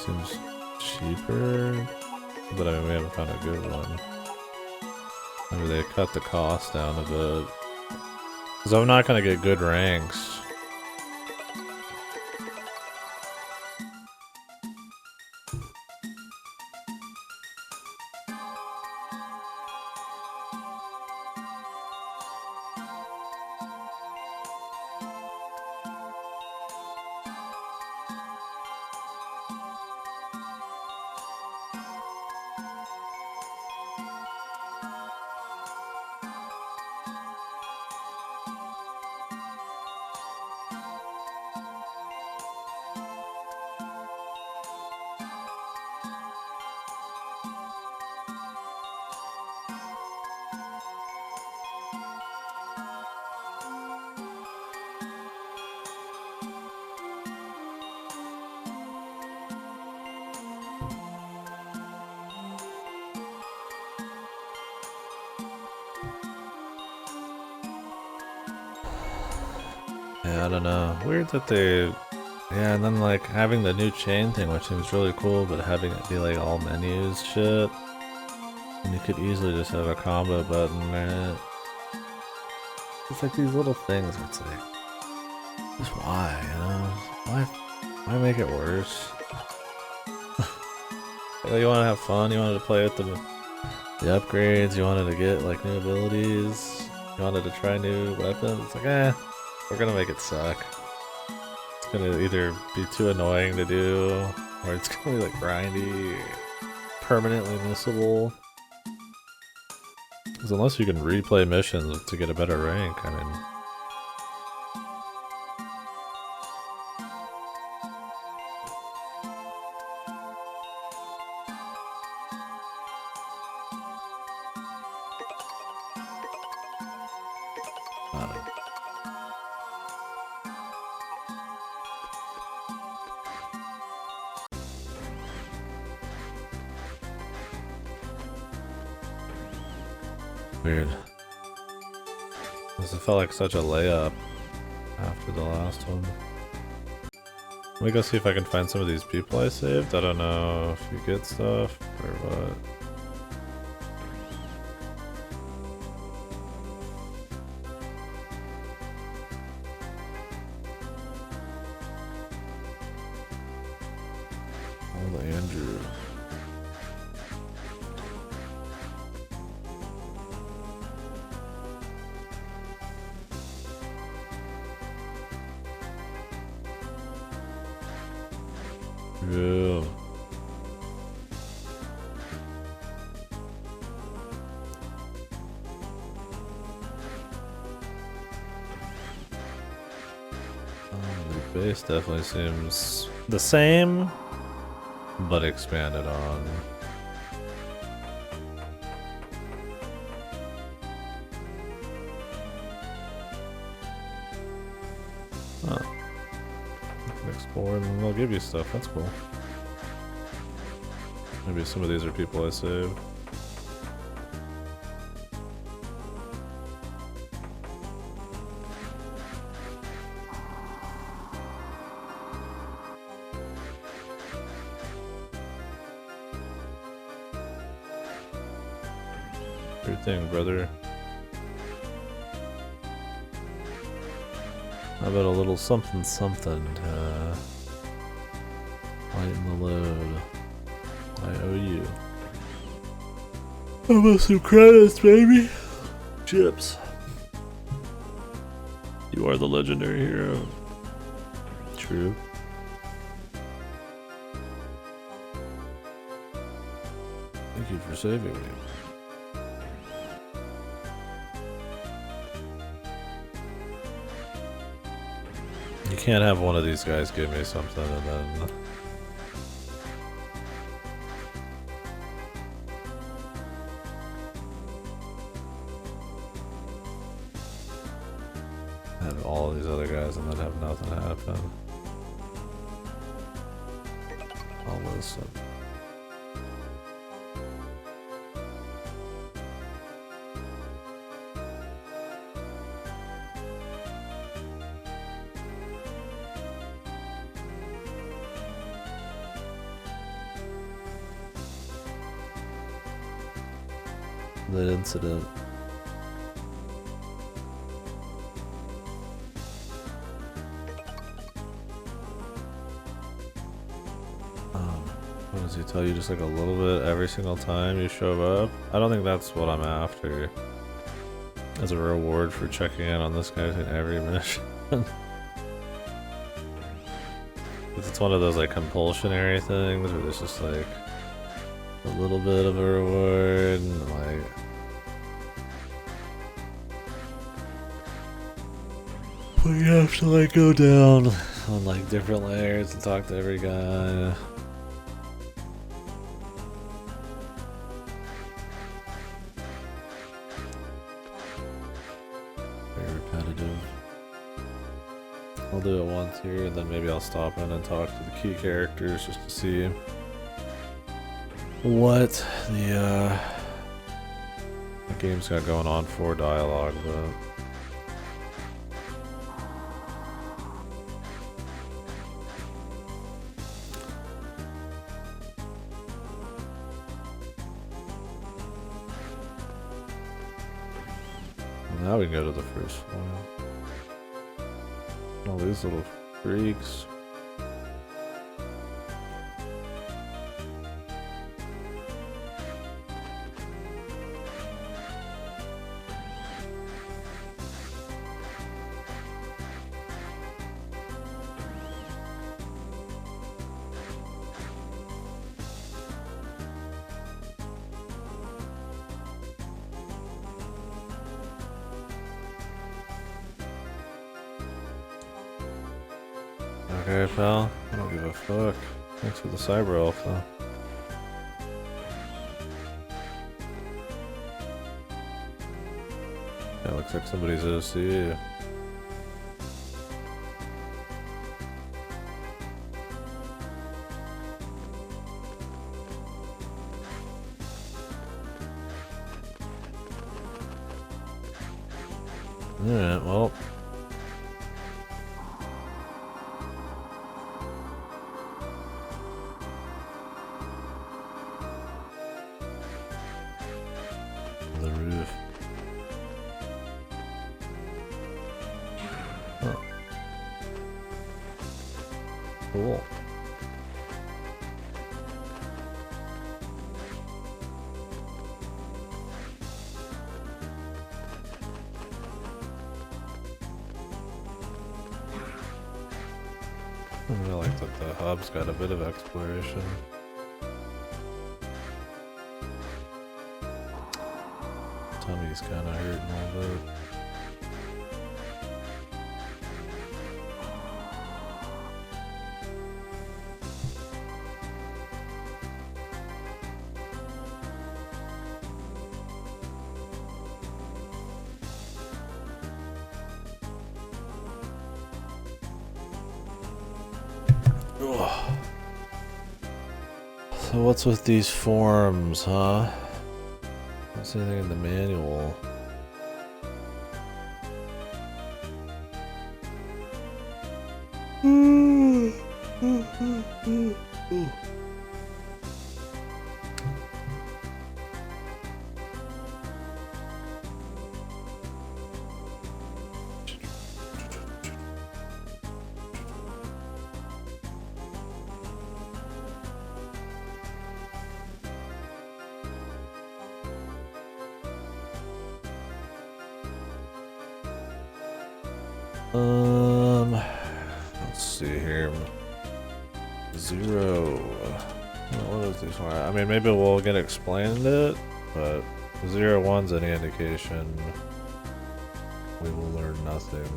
Seems cheaper, but I mean we haven't found a good one. Maybe they cut the cost down a bit. Because I'm not gonna get good ranks. Yeah, I don't know. Weird that they... Yeah, and then like having the new chain thing, which seems really cool, but having it be like all menus shit. And you could easily just have a combo button there. It's like these little things, it's like... Just why, you know? Why make it worse? You want to have fun, you wanted to play with the upgrades, you wanted to get like new abilities, you wanted to try new weapons, it's like we're gonna make it suck. It's gonna either be too annoying to do, or it's gonna be like grindy, permanently missable. Because unless you can replay missions to get a better rank, I mean... Weird. This felt like such a layup after the last one. Let me go see if I can find some of these people I saved. I don't know if you get stuff or what. Old Andrew. Yeah. The base definitely seems the same, but expanded on. Oh. You can explore and they'll give you stuff, that's cool. Maybe some of these are people I saved. Your thing, brother. How about a little something something to lighten the load? I owe you. How about some credits, baby? Chips. You are the legendary hero. True. Thank you for saving me. You can't have one of these guys give me something and then... have all these other guys and then have nothing happen. I'll listen. The incident. What does he tell you? Just like a little bit every single time you show up? I don't think that's what I'm after. As a reward for checking in on this guy in every mission. It's one of those like compulsionary things where there's just like a little bit of a reward and like but you have to like go down on like different layers and talk to every guy. Very repetitive. I'll do it once here and then maybe I'll stop in and talk to the key characters just to see what the game's got going on for dialogue, but now we can go to the first one. All these little freaks. Okay, pal. I don't give a fuck. Thanks for the cyber elf, though. Yeah, looks like somebody's OC. Alright, well. The roof. Oh. Cool. I really like that the hub's got a bit of exploration. Tummy's kinda hurting a little bit. Ugh. So what's with these forms, huh? I don't see anything in the manual. Let's see here. Zero. What is this one? I mean, maybe we'll get explained it, but 0-1's any indication, we will learn nothing.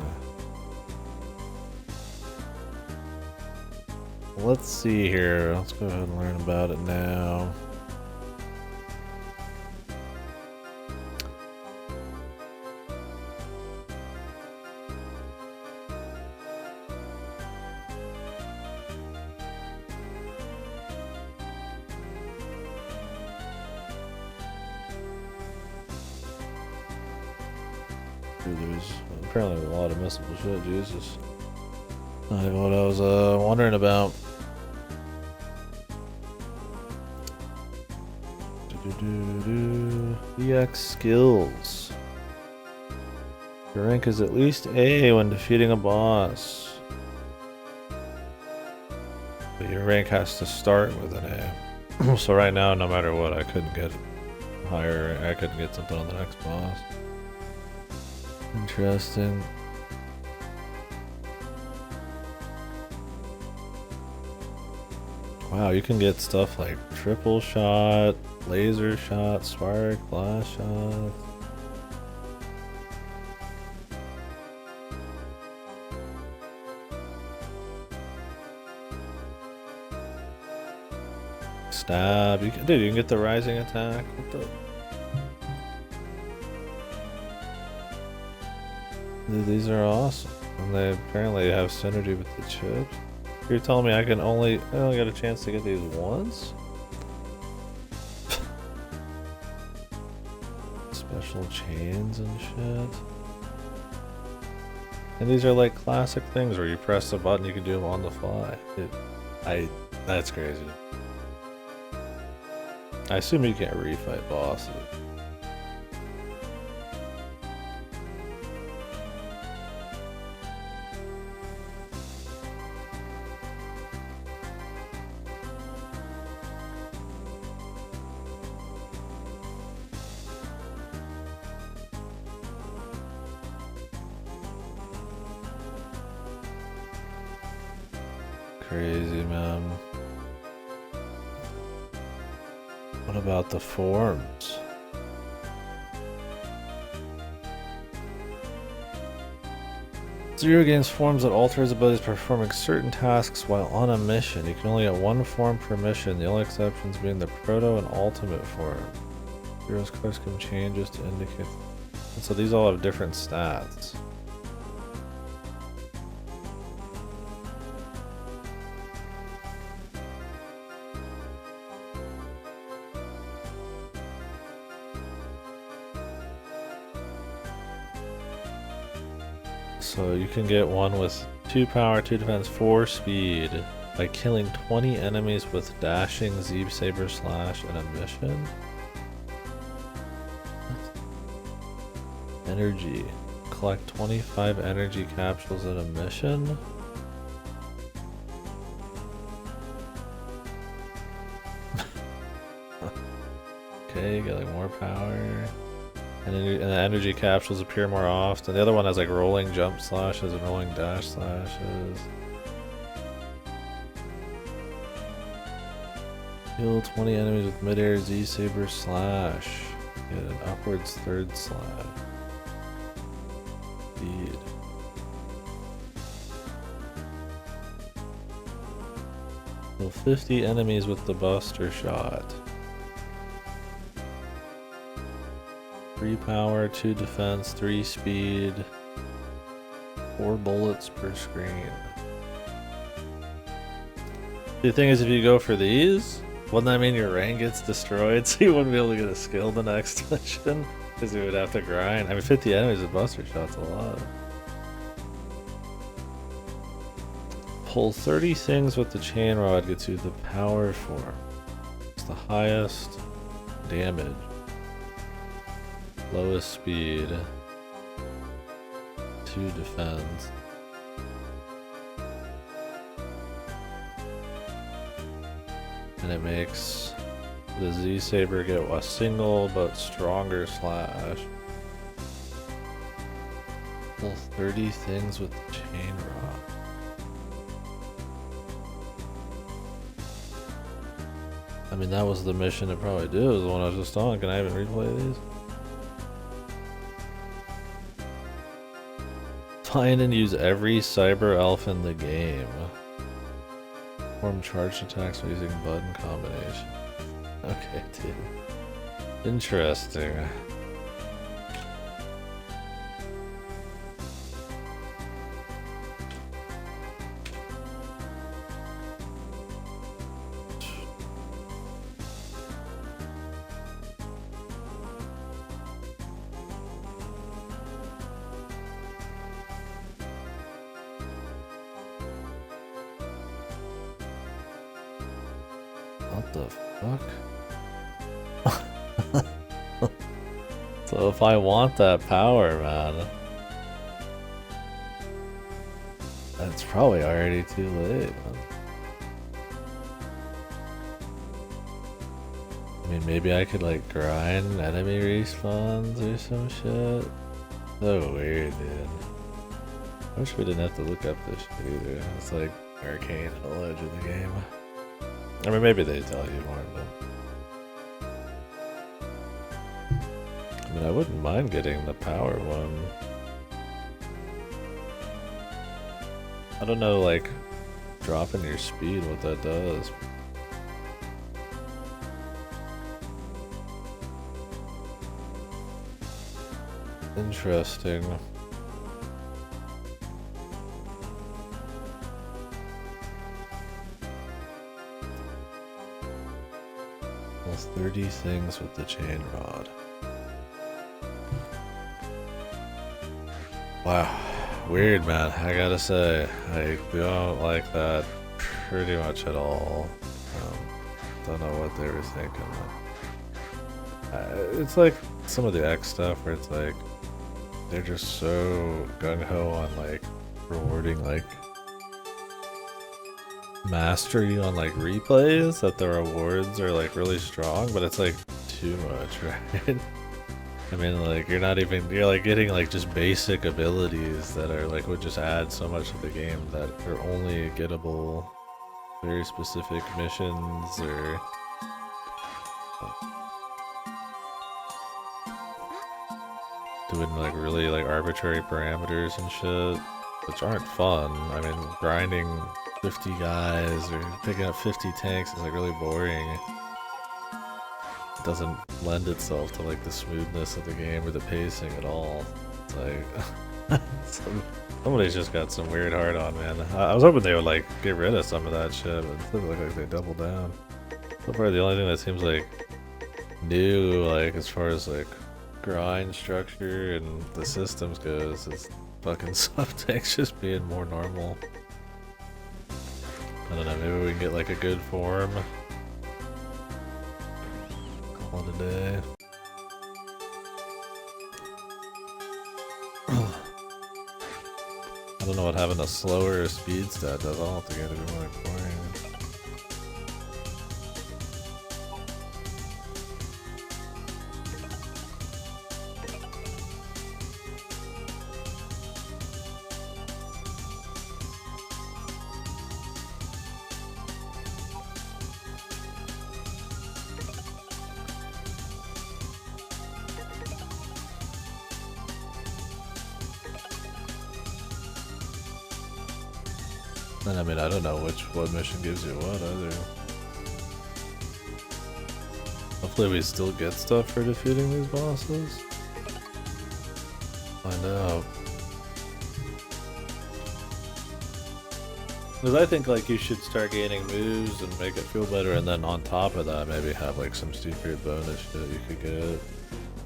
Let's see here. Let's go ahead and learn about it now. There's apparently a lot of missable shit, Jesus. Not even what I was wondering about. EX skills. Your rank is at least A when defeating a boss. But your rank has to start with an A. So right now, no matter what, I couldn't get higher. I couldn't get something on the next boss. Interesting. Wow, you can get stuff like triple shot, laser shot, spark, blast shot. Stab. You can, dude, you can get the rising attack. What the? Dude, these are awesome. And they apparently have synergy with the chips. You're telling me I only got a chance to get these once? Special chains and shit. And these are like classic things where you press a button, you can do them on the fly. That's crazy. I assume you can't refight bosses. Crazy, man. What about the forms? Zero gains forms that alter his abilities performing certain tasks while on a mission. You can only get one form per mission, the only exceptions being the proto and ultimate form. Zero's custom changes to indicate. And so these all have different stats. So you can get one with 2 power, 2 defense, 4 speed by killing 20 enemies with dashing, Z Saber Slash, and a mission. Energy. Collect 25 energy capsules in a mission. Okay, get like more power. And the energy capsules appear more often. The other one has like rolling jump slashes and rolling dash slashes. Kill 20 enemies with mid-air Z Saber Slash. Get an upwards third slash. Speed. Kill 50 enemies with the Buster Shot. 3 power, 2 defense, 3 speed, 4 bullets per screen. The thing is, if you go for these, wouldn't that mean your rank gets destroyed, so you wouldn't be able to get a skill the next mission? Because you would have to grind. I mean, 50 enemies with Buster Shot's a lot. Pull 30 things with the chain rod gets you the power form. It's the highest damage. Lowest speed, 2 defense. And it makes the Z Saber get a single but stronger slash. Kill 30 things with the chain rod. I mean, that was the mission to probably do. It was the one I was just on. Can I even replay these? Find and use every cyber elf in the game. Perform charged attacks using button combination. Okay, dude. Interesting. What the fuck? So if I want that power, man, it's probably already too late, man. I mean, maybe I could like grind enemy respawns or some shit. So weird, dude. I wish we didn't have to look up this shit either. It's like arcane knowledge of the game. I mean, maybe they tell you more, but I mean, I wouldn't mind getting the power one. I don't know, like, dropping your speed, what that does. Interesting. Well, 30 things with the chain rod. Wow, weird, man. I gotta say, I don't like that pretty much at all. Don't know what they were thinking. It's like some of the X stuff where it's like they're just so gung-ho on like rewarding like mastery on like replays that the rewards are like really strong, but it's like too much, right? I mean, like you're like getting like just basic abilities that are like would just add so much to the game that are only gettable very specific missions or doing like really like arbitrary parameters and shit, which aren't fun. I mean, grinding 50 guys or picking up 50 tanks is like really boring. It doesn't lend itself to like the smoothness of the game or the pacing at all. It's like somebody's just got some weird hard on, man. I was hoping they would like get rid of some of that shit, but it doesn't look like they doubled down. So far, the only thing that seems like new, like as far as like grind structure and the systems goes, is fucking sub tanks just being more normal. I don't know, maybe we can get like a good form. Call it a day. I don't know what having a slower speed stat does. I'll have to get it more boring. And I mean, I don't know what mission gives you what either. Hopefully we still get stuff for defeating these bosses. Find out. Because I think like you should start gaining moves and make it feel better, and then on top of that maybe have like some secret bonus shit you could get.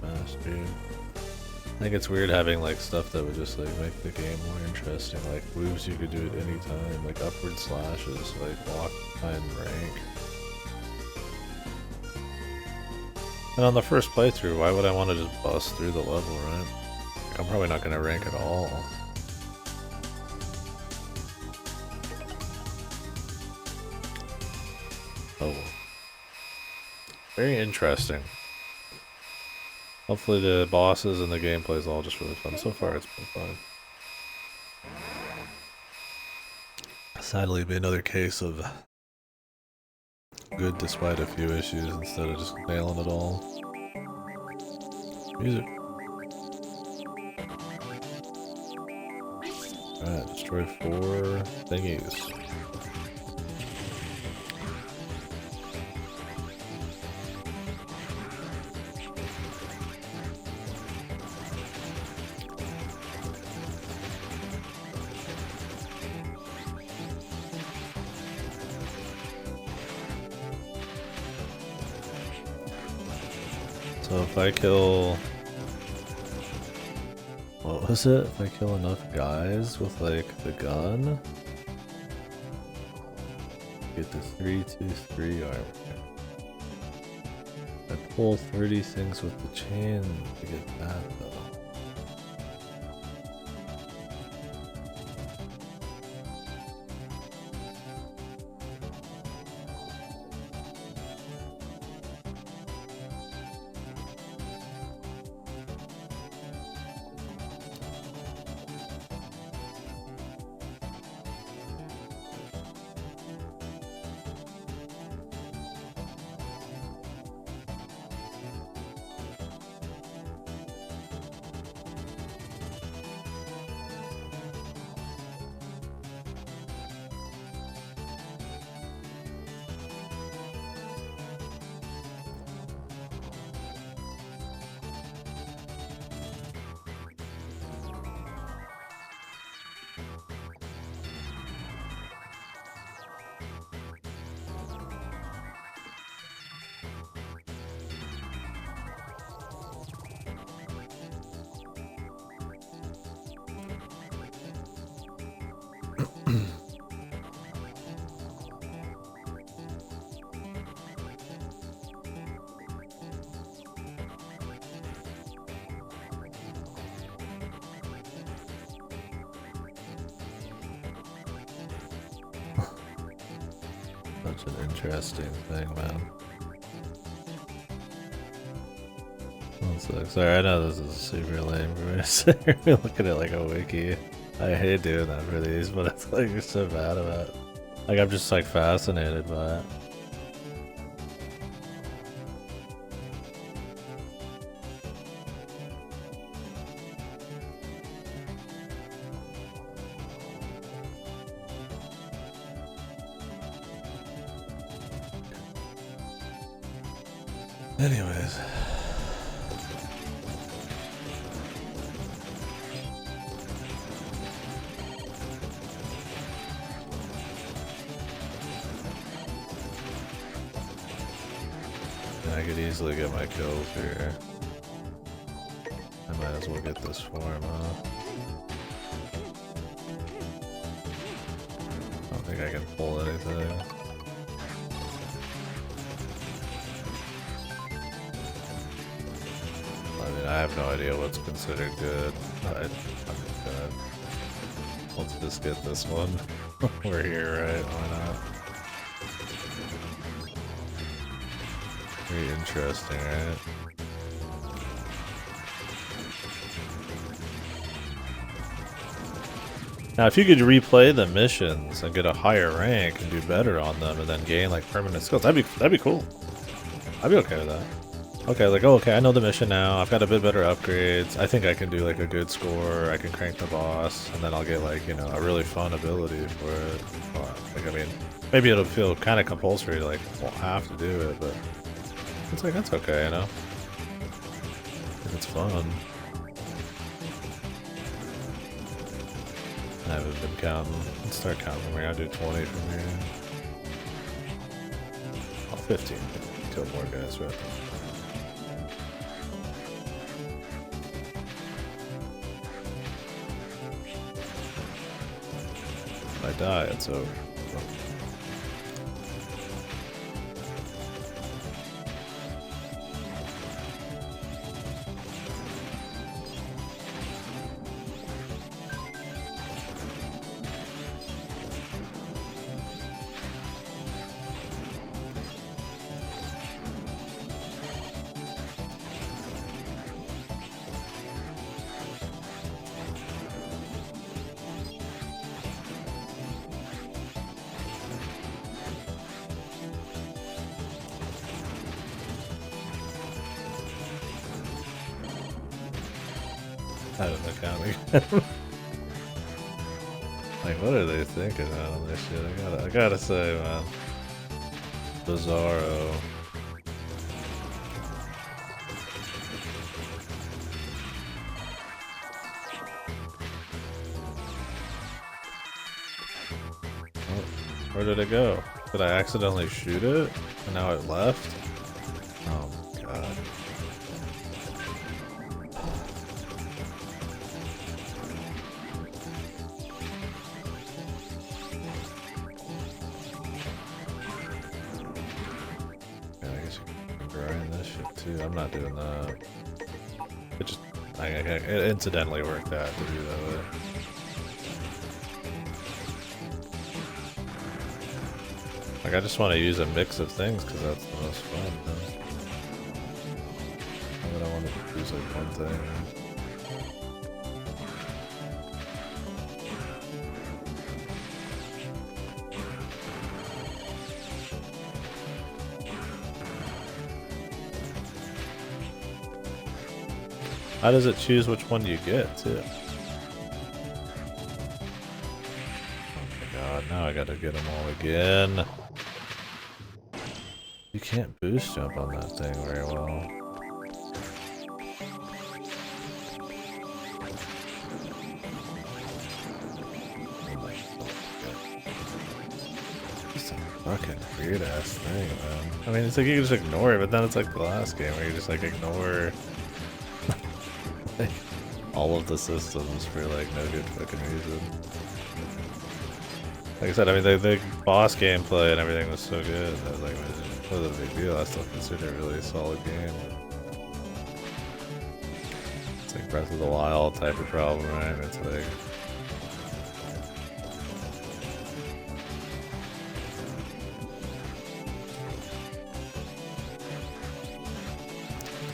Mastery. I think it's weird having like stuff that would just like make the game more interesting, like moves you could do at any time, like upward slashes, like walk behind rank. And on the first playthrough, why would I want to just bust through the level, right? Like, I'm probably not going to rank at all. Oh. Very interesting. Hopefully the bosses and the gameplay is all just really fun. So far it's been fun. Sadly, be another case of good despite a few issues instead of just nailing it all. Music. Alright, destroy 4 thingies. So if I kill... What was it? If I kill enough guys with like the gun, get the 3-2-3 armor. I pull 30 things with the chain to get that though. Such an interesting thing, man. One sec. Sorry, I know this is super lame for me to sit here and look at it like a wiki. I hate doing that for these, but it's like you're so bad about it. Like I'm just like fascinated by it. Anyways. I could easily get my kills here. I might as well get this form, huh? I don't think I can pull anything. I have no idea what's considered good. I'm just gonna... Let's just get this one. We're here, right? Why not? Very interesting, right? Now, if you could replay the missions and get a higher rank and do better on them and then gain like permanent skills, that'd be cool. I'd be okay with that. Okay, like, oh, okay, I know the mission now. I've got a bit better upgrades. I think I can do, like, a good score. I can crank the boss, and then I'll get, like, you know, a really fun ability for it. Well, like, I mean, maybe it'll feel kind of compulsory to, like, won't have to do it, but it's like, that's okay, you know? It's fun. I haven't been counting. Let's start counting from here. I'll do 20 from here. Oh, 15. Kill more guys, right? If I die, it's over. out of the account again. Like, what are they thinking on this shit? I gotta say, man. Bizarro. Where did it go? Did I accidentally shoot it? And now it left? Oh my god. Yeah, I guess you can grind this shit too. I'm not doing that. It just... it incidentally worked out to do that way. Like, I just want to use a mix of things because that's the most fun, man. I don't want to use like one thing. How does it choose which one you get, too? Oh my god, now I gotta get them all again. You can't boost jump on that thing very well. It's a fucking weird ass thing, man. I mean, it's like you can just ignore it, but then it's like the last game where you just like ignore like, all of the systems for like no good fucking reason. Like I said, I mean, the boss gameplay and everything was so good. I was like, it wasn't a big deal. I still consider it a really solid game. It's like Breath of the Wild type of problem, right? It's like...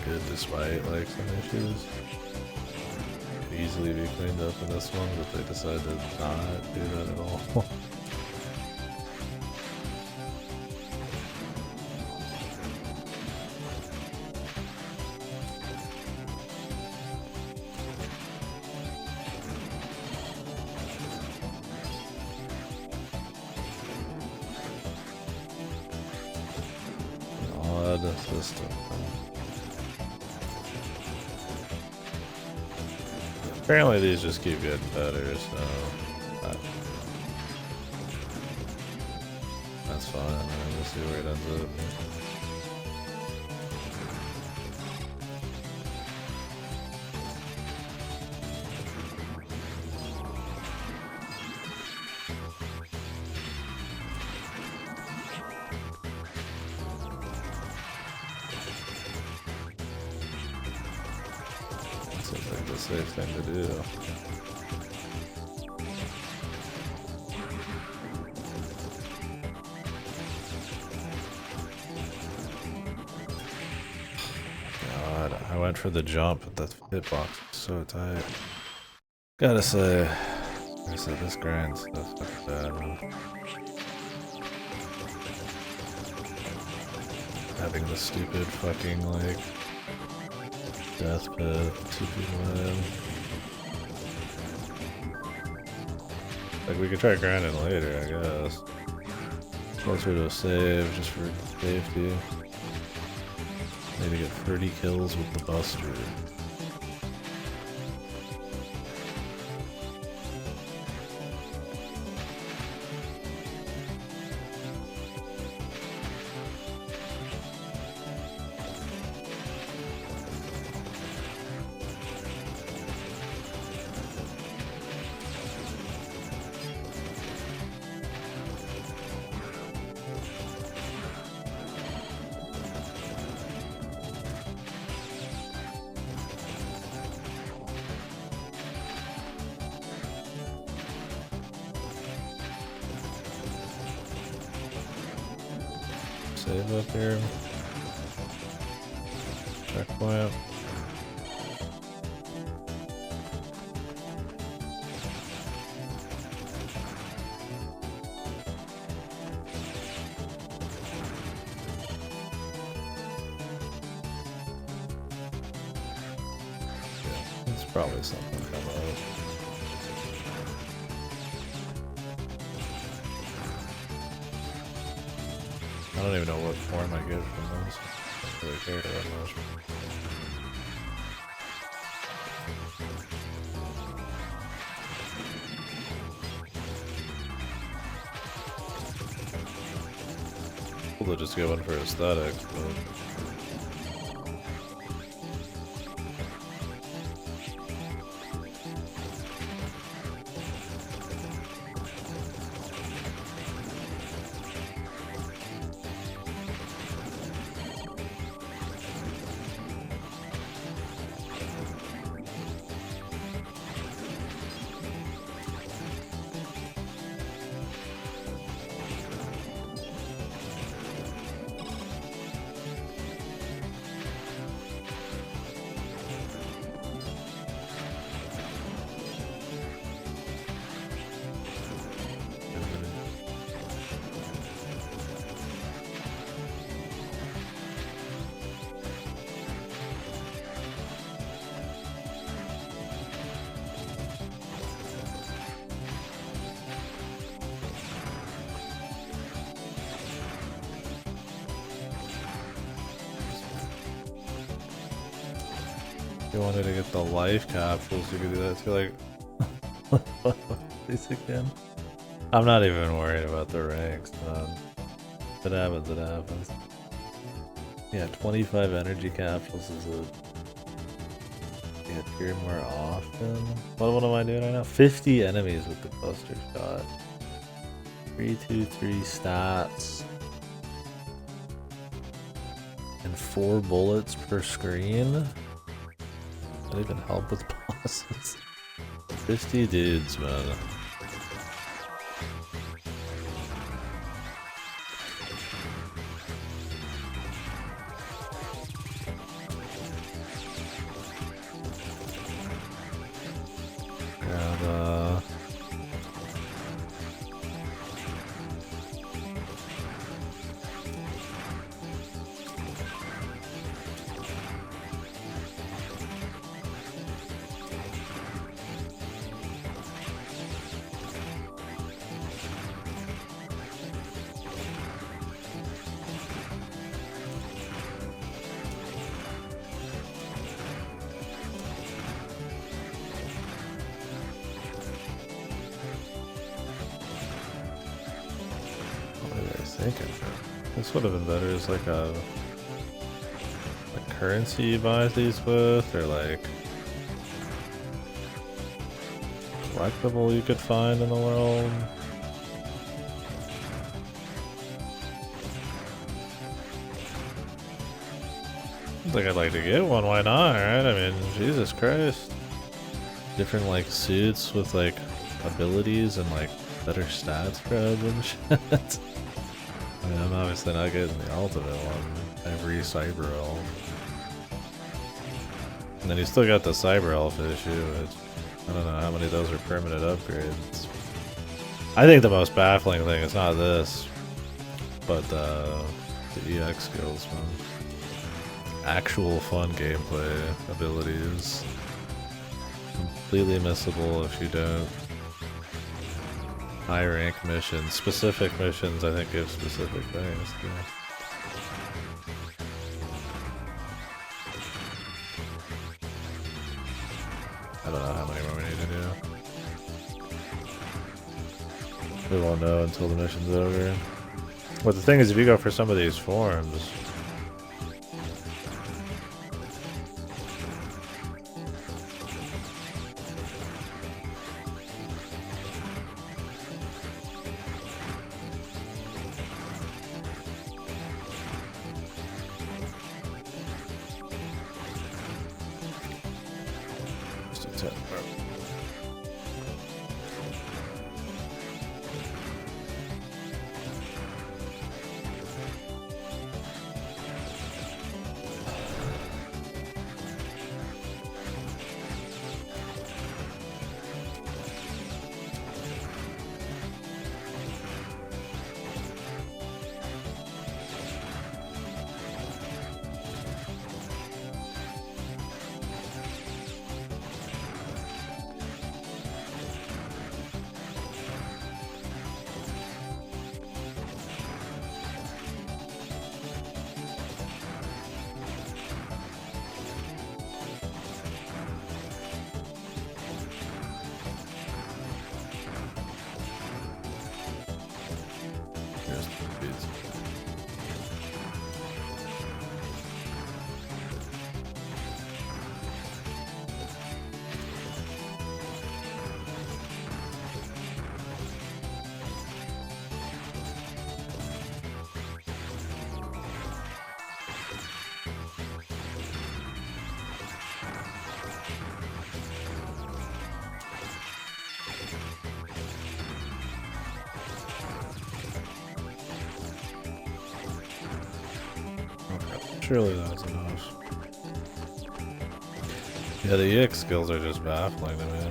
good despite like some issues. Could easily be cleaned up in this one, but they decided to not do that at all. Odd system. Apparently these just keep getting better, so that's fine. We'll see where it ends up. Seems like the safe thing to do. God, I went for the jump, but the hitbox is so tight. Gotta say, this grind stuff is bad, man. Having the stupid fucking, like, death pit, 2 people in. Like, we could try grinding later, I guess. Closer to a save, just for safety. Need to get 30 kills with the Buster. Save up here. Checkpoint. Probably something come up. I don't even know what form I get from this. I don't really care that much. Cool to just go in for aesthetics, but... If you wanted to get the life capsules, you could do that too, like... This again? I'm not even worried about the ranks, man. If it happens, it happens. Yeah, 25 energy capsules is a... Yeah, appear more often. What am I doing right now? 50 enemies with the cluster shot. 323 stats. And 4 bullets per screen. That even help with bosses. 50 dudes, man. And, this would have been better as like a currency you buy these with, or like collectible you could find in the world. I think I'd like to get one, why not, right? I mean, Jesus Christ. Different like suits with like abilities and like better stat spreads and shit. I mean, I'm obviously not getting the ultimate one every cyber elf. And then you still got the cyber elf issue, which I don't know how many of those are permanent upgrades. I think the most baffling thing is not this, but the EX skills, man. Actual fun gameplay abilities. Completely missable if you don't. High rank missions. Specific missions I think give specific things too. I don't know how many more we need to do. We won't know until the mission's over. But the thing is, if you go for some of these forms, Surely that's enough. Yeah, the EX skills are just baffling to me.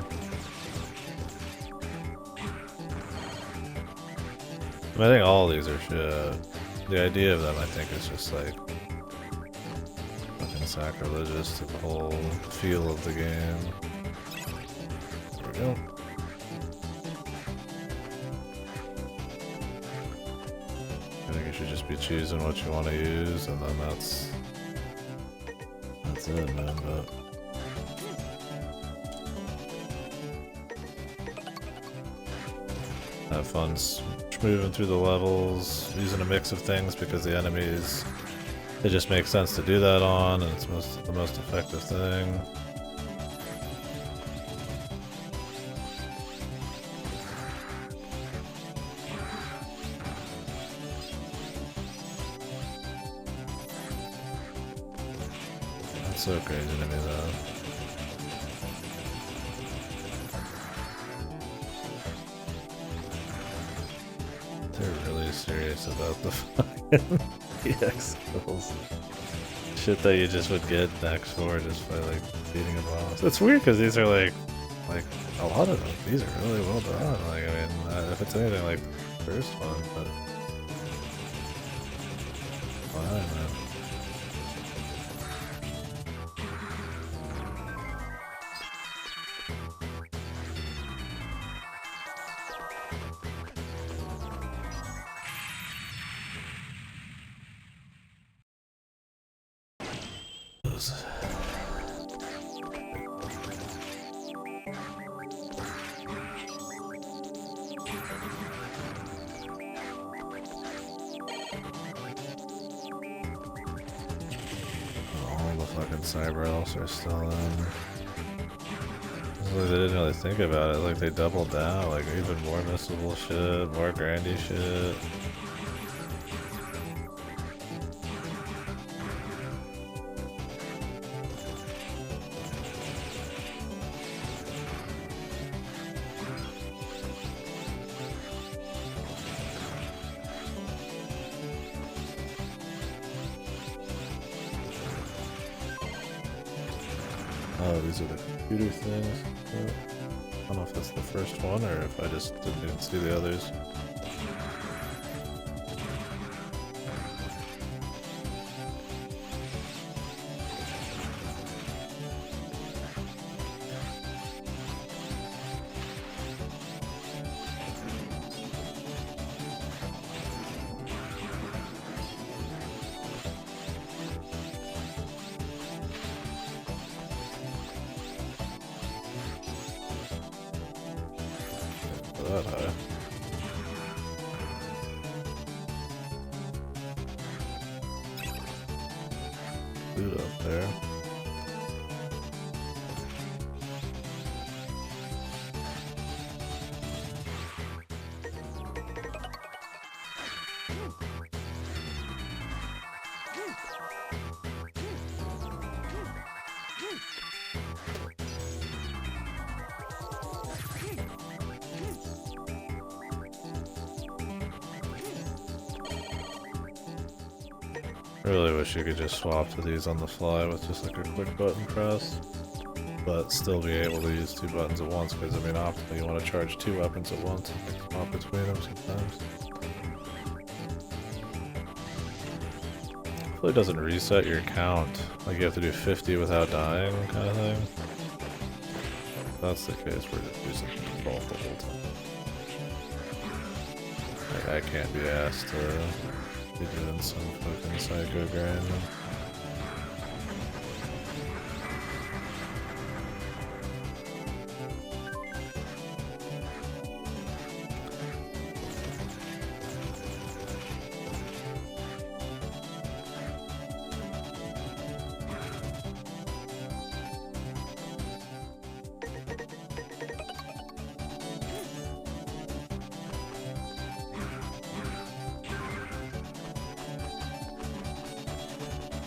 I think all these are shit. The idea of them, I think, is just like fucking sacrilegious to the whole feel of the game. There we go. I think you should just be choosing what you want to use, and then that's it, man. But have fun moving through the levels, using a mix of things because the enemies, it just makes sense to do that on, and it's the most effective thing. That's so crazy to me though. They're really serious about the fucking EX skills. Shit that you just would get next for just by like beating a boss. It's weird because these are like a lot of them. These are really well done. Like, I mean, if it's anything like the first one, but why, man? All the fucking cyber elves are still in. Like they didn't really think about it, like they doubled down, like even more missable shit, more grandy shit. Oh, these are the computer things. I don't know if that's the first one or if I just didn't even see the others. That high. Dude up there. I really wish you could just swap to these on the fly with just like a quick button press, but still be able to use two buttons at once, because I mean optimally you want to charge two weapons at once and like, swap between them sometimes. Hopefully it doesn't reset your count, like you have to do 50 without dying kind of thing. If that's the case, we're just using default the whole time. Like, I can't be asked to be doing some fucking psycho grind.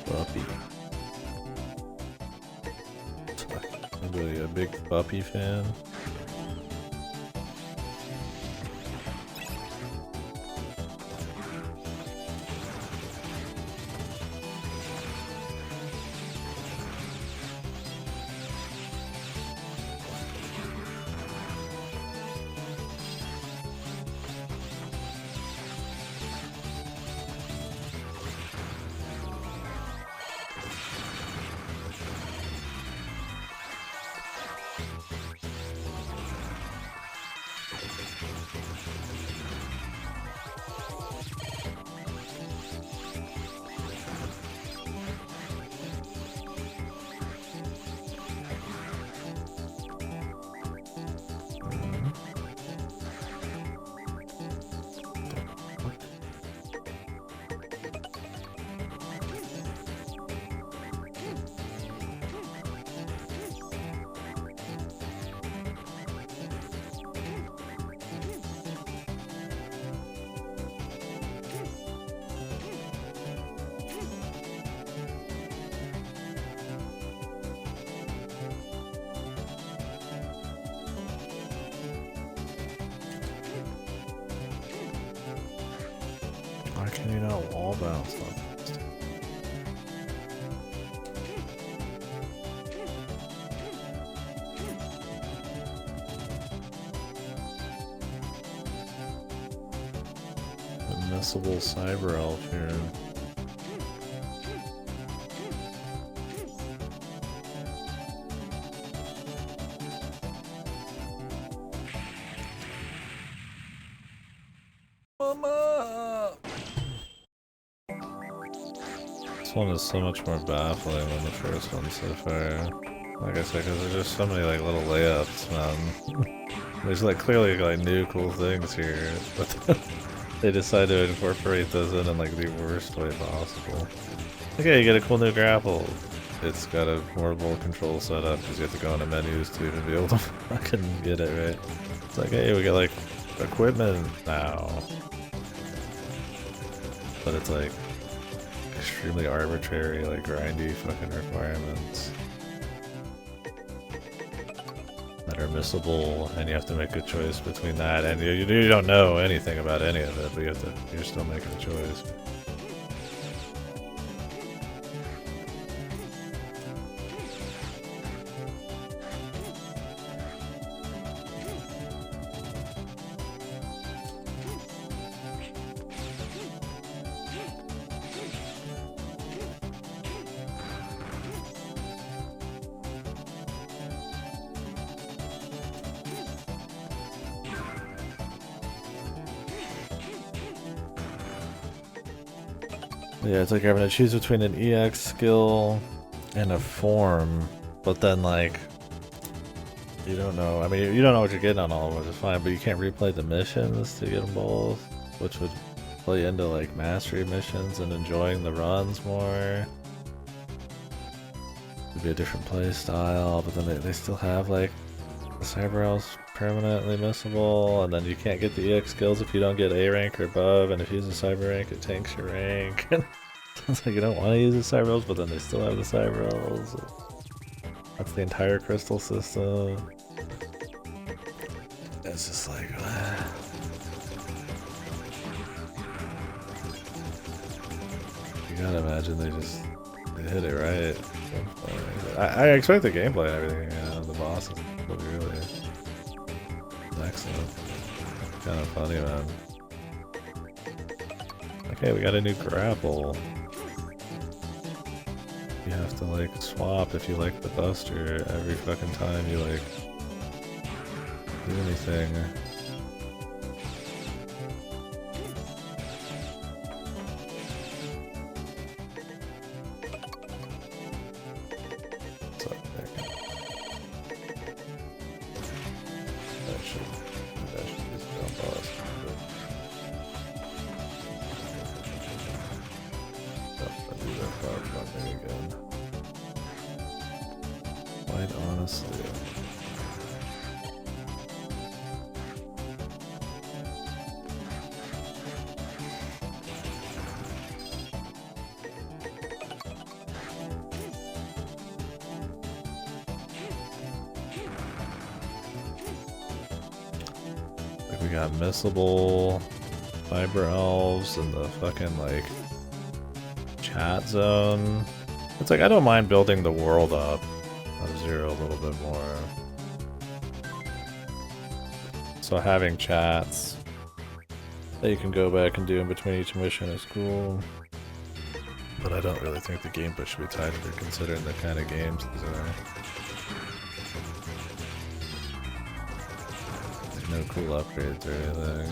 Puppy. Anybody a big puppy fan? Wow, wall bounce. Admissible cyber elf here. Mama! This one is so much more baffling than the first one so far. Like I said, because there's just so many like little layups, man. There's like clearly like new cool things here, but they decide to incorporate those in like the worst way possible. Okay, you get a cool new grapple. It's got a horrible control setup because you have to go into menus to even be able to fucking get it right. It's like, hey, we got like equipment now. But it's like extremely arbitrary, like grindy fucking requirements that are missable, and you have to make a choice between that, and you don't know anything about any of it, but you're still making a choice. Yeah, it's like you're having to choose between an EX skill and a form, but then like you don't know. I mean, you don't know what you're getting on all of them, which is fine, but you can't replay the missions to get them both, which would play into like mastery missions and enjoying the runs more. It'd be a different play style, but then they still have like the cyber elves permanently missable, and then you can't get the EX skills if you don't get A rank or above, and if you use a cyber rank, it tanks your rank. It's like you don't want to use the cyber elves, but then they still have the cyber elves. That's the entire crystal system. It's just like, you gotta imagine they hit it right. I expect the gameplay and everything, you know, the bosses will be really excellent. Kind of funny, man. Okay, we got a new grapple. You have to like swap if you like the buster every fucking time you like do anything. What's up there? That should just jump off. I'll do that power jumping again. Quite honestly. We got missable fiber elves and the fucking like chat zone. It's like I don't mind building the world up of Zero a little bit more. So having chats that you can go back and do in between each mission is cool. But I don't really think the gameplay should be tied to it considering the kind of games these are. No cool upgrades or anything.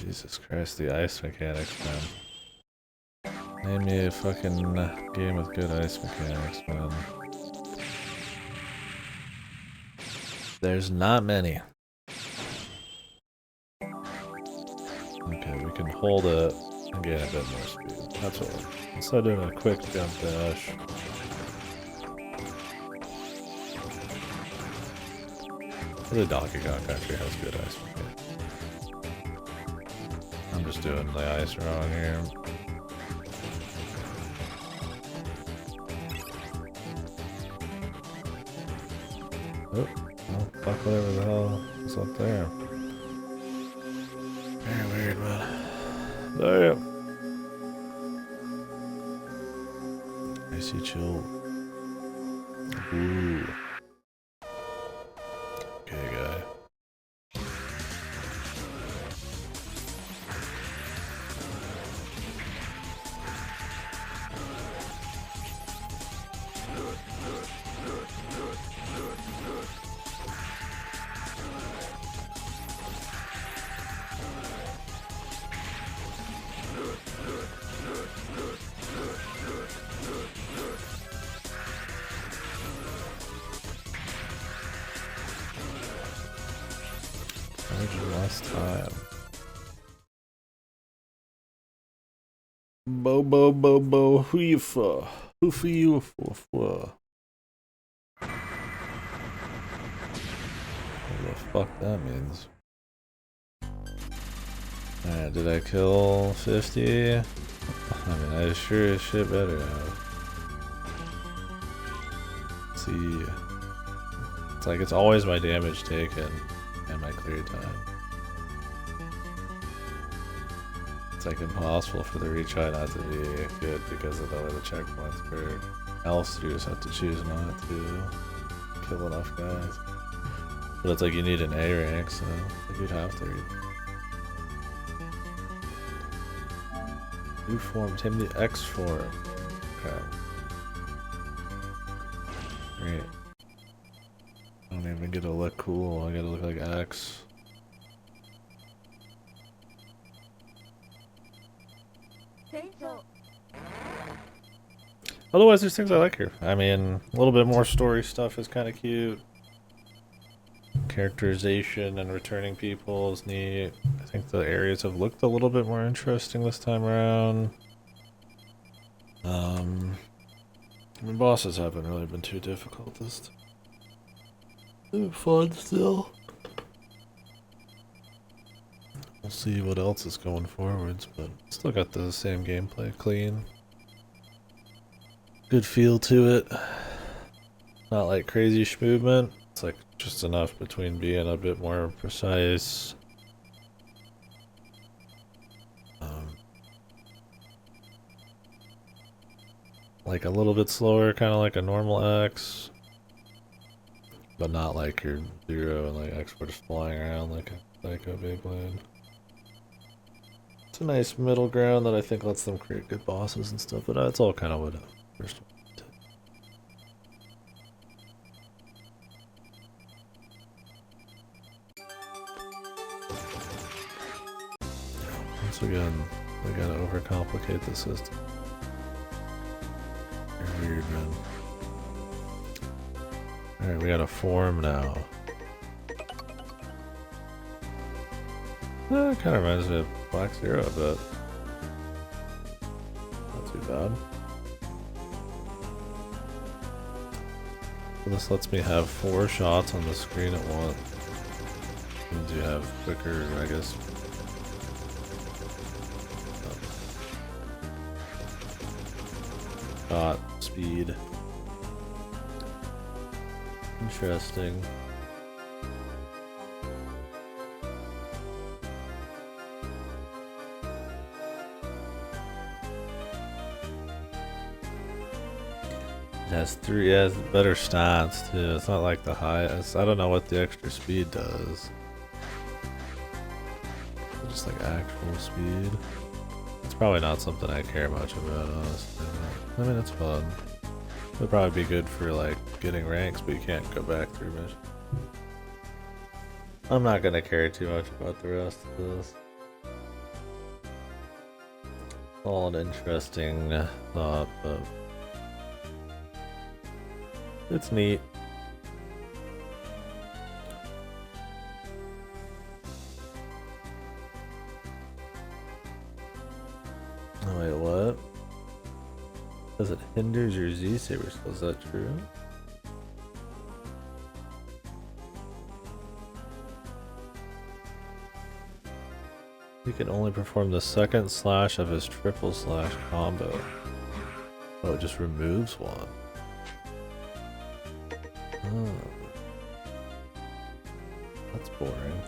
Jesus Christ, the ice mechanics, man. Name me a fucking game with good ice mechanics, man. There's not many. Okay, we can hold it. and gain a bit more speed. That's what instead of doing a quick jump dash. The Donkey Kong Country has good ice mechanics. I'm just doing the ice wrong here. Oh, fuck whatever the hell is up there. Very weird, man. Damn. Icy chill. Ooh. Okay, guy. Last time. Bo who you for? Who for you for? What the fuck that means? Alright, did I kill 50? I mean, I sure as shit better have. Let's see. It's like it's always my damage taken and my clear time. It's like impossible for the retry not to be good because of the way the checkpoints work. Else you just have to choose not to kill enough guys. But it's like you need an A rank, so like you'd have to. New form, tame the X form. Okay. Great. I don't even get to look cool, I gotta look like X. Otherwise, there's things I like here. I mean, a little bit more story stuff is kind of cute. Characterization and returning people is neat. I think the areas have looked a little bit more interesting this time around. I mean, bosses haven't really been too difficult this time. They're fun still. We'll see what else is going forwards, but still got the same gameplay, clean. Good feel to it. Not like crazy movement. It's like just enough between being a bit more precise. Like a little bit slower, kind of like a normal X. But not like your Zero and like X were just flying around like a Psycho Beyblade. It's a nice middle ground that I think lets them create good bosses and stuff, but it's all kind of what first one did. Once again, we gotta overcomplicate the system. You're weird, man. Alright, we got a form now. It kind of reminds me of Black Zero a bit. Not too bad. So this lets me have 4 shots on the screen at once. Means you have quicker, I guess. Shot speed. Interesting. It has 3, it has better stats too. It's not like the highest. I don't know what the extra speed does. Just like actual speed. It's probably not something I care much about, honestly. I mean, it's fun. It'd probably be good for like getting ranks, but you can't go back through missions. I'm not gonna care too much about the rest of this. It's all an interesting thought, but it's neat. Wait, what? Says it hinders your Z-Saber skill, is that true? He can only perform the second slash of his triple slash combo. Oh, it just removes one. Oh. That's boring.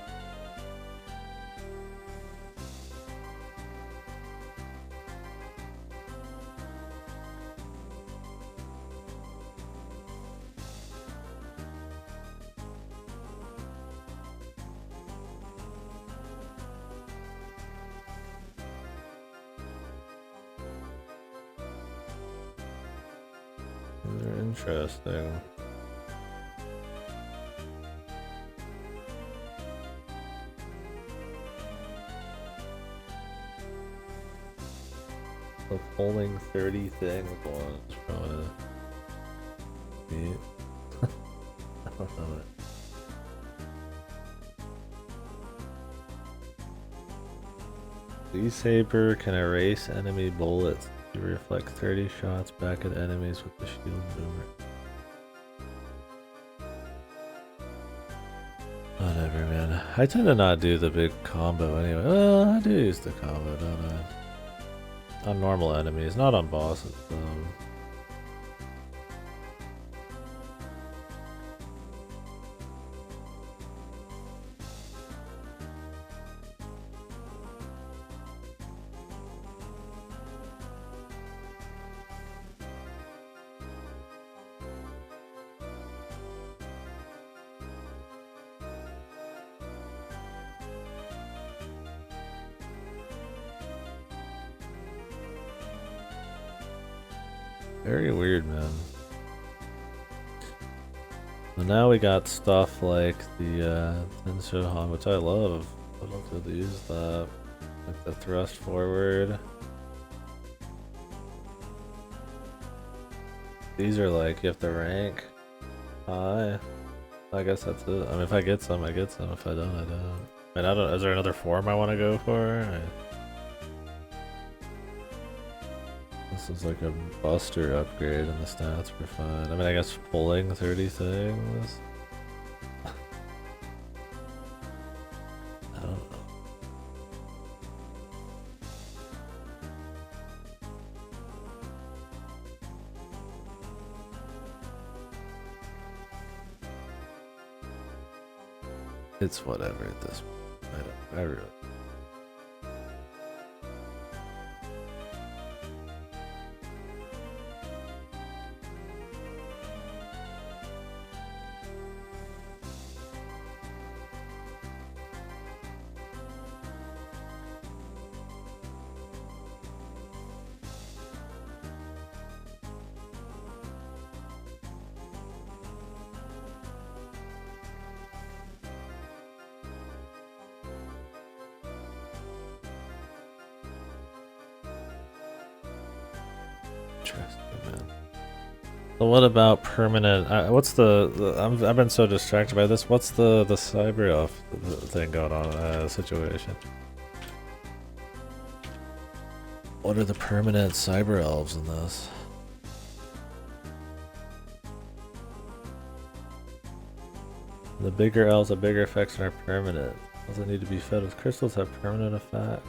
They're interesting. The pulling 30 things was probably neat. I don't know it. Z-Saber can erase enemy bullets. You reflect 30 shots back at enemies with the shield mover. Whatever, man. I tend to not do the big combo anyway. Well, I do use the combo, don't I? On normal enemies, not on bosses, though. Very weird, man. Well, now we got stuff like the Zeroathon, which I love. I'd love to be able to use that. Like the thrust forward. These are like, you have to rank high. I guess that's it. I mean, if I get some, I get some. If I don't, I don't. I mean, I don't. Is there another form I want to go for? This is like a buster upgrade and the stats were fine. I mean, I guess pulling 30 things. I don't know. It's whatever at this point. I really. Man. So what about permanent? What's I've been so distracted by this. What's the cyber elf thing going on? Situation. What are the permanent cyber elves in this? The bigger elves have bigger effects and are permanent. Doesn't need to be fed with crystals. Have permanent effect.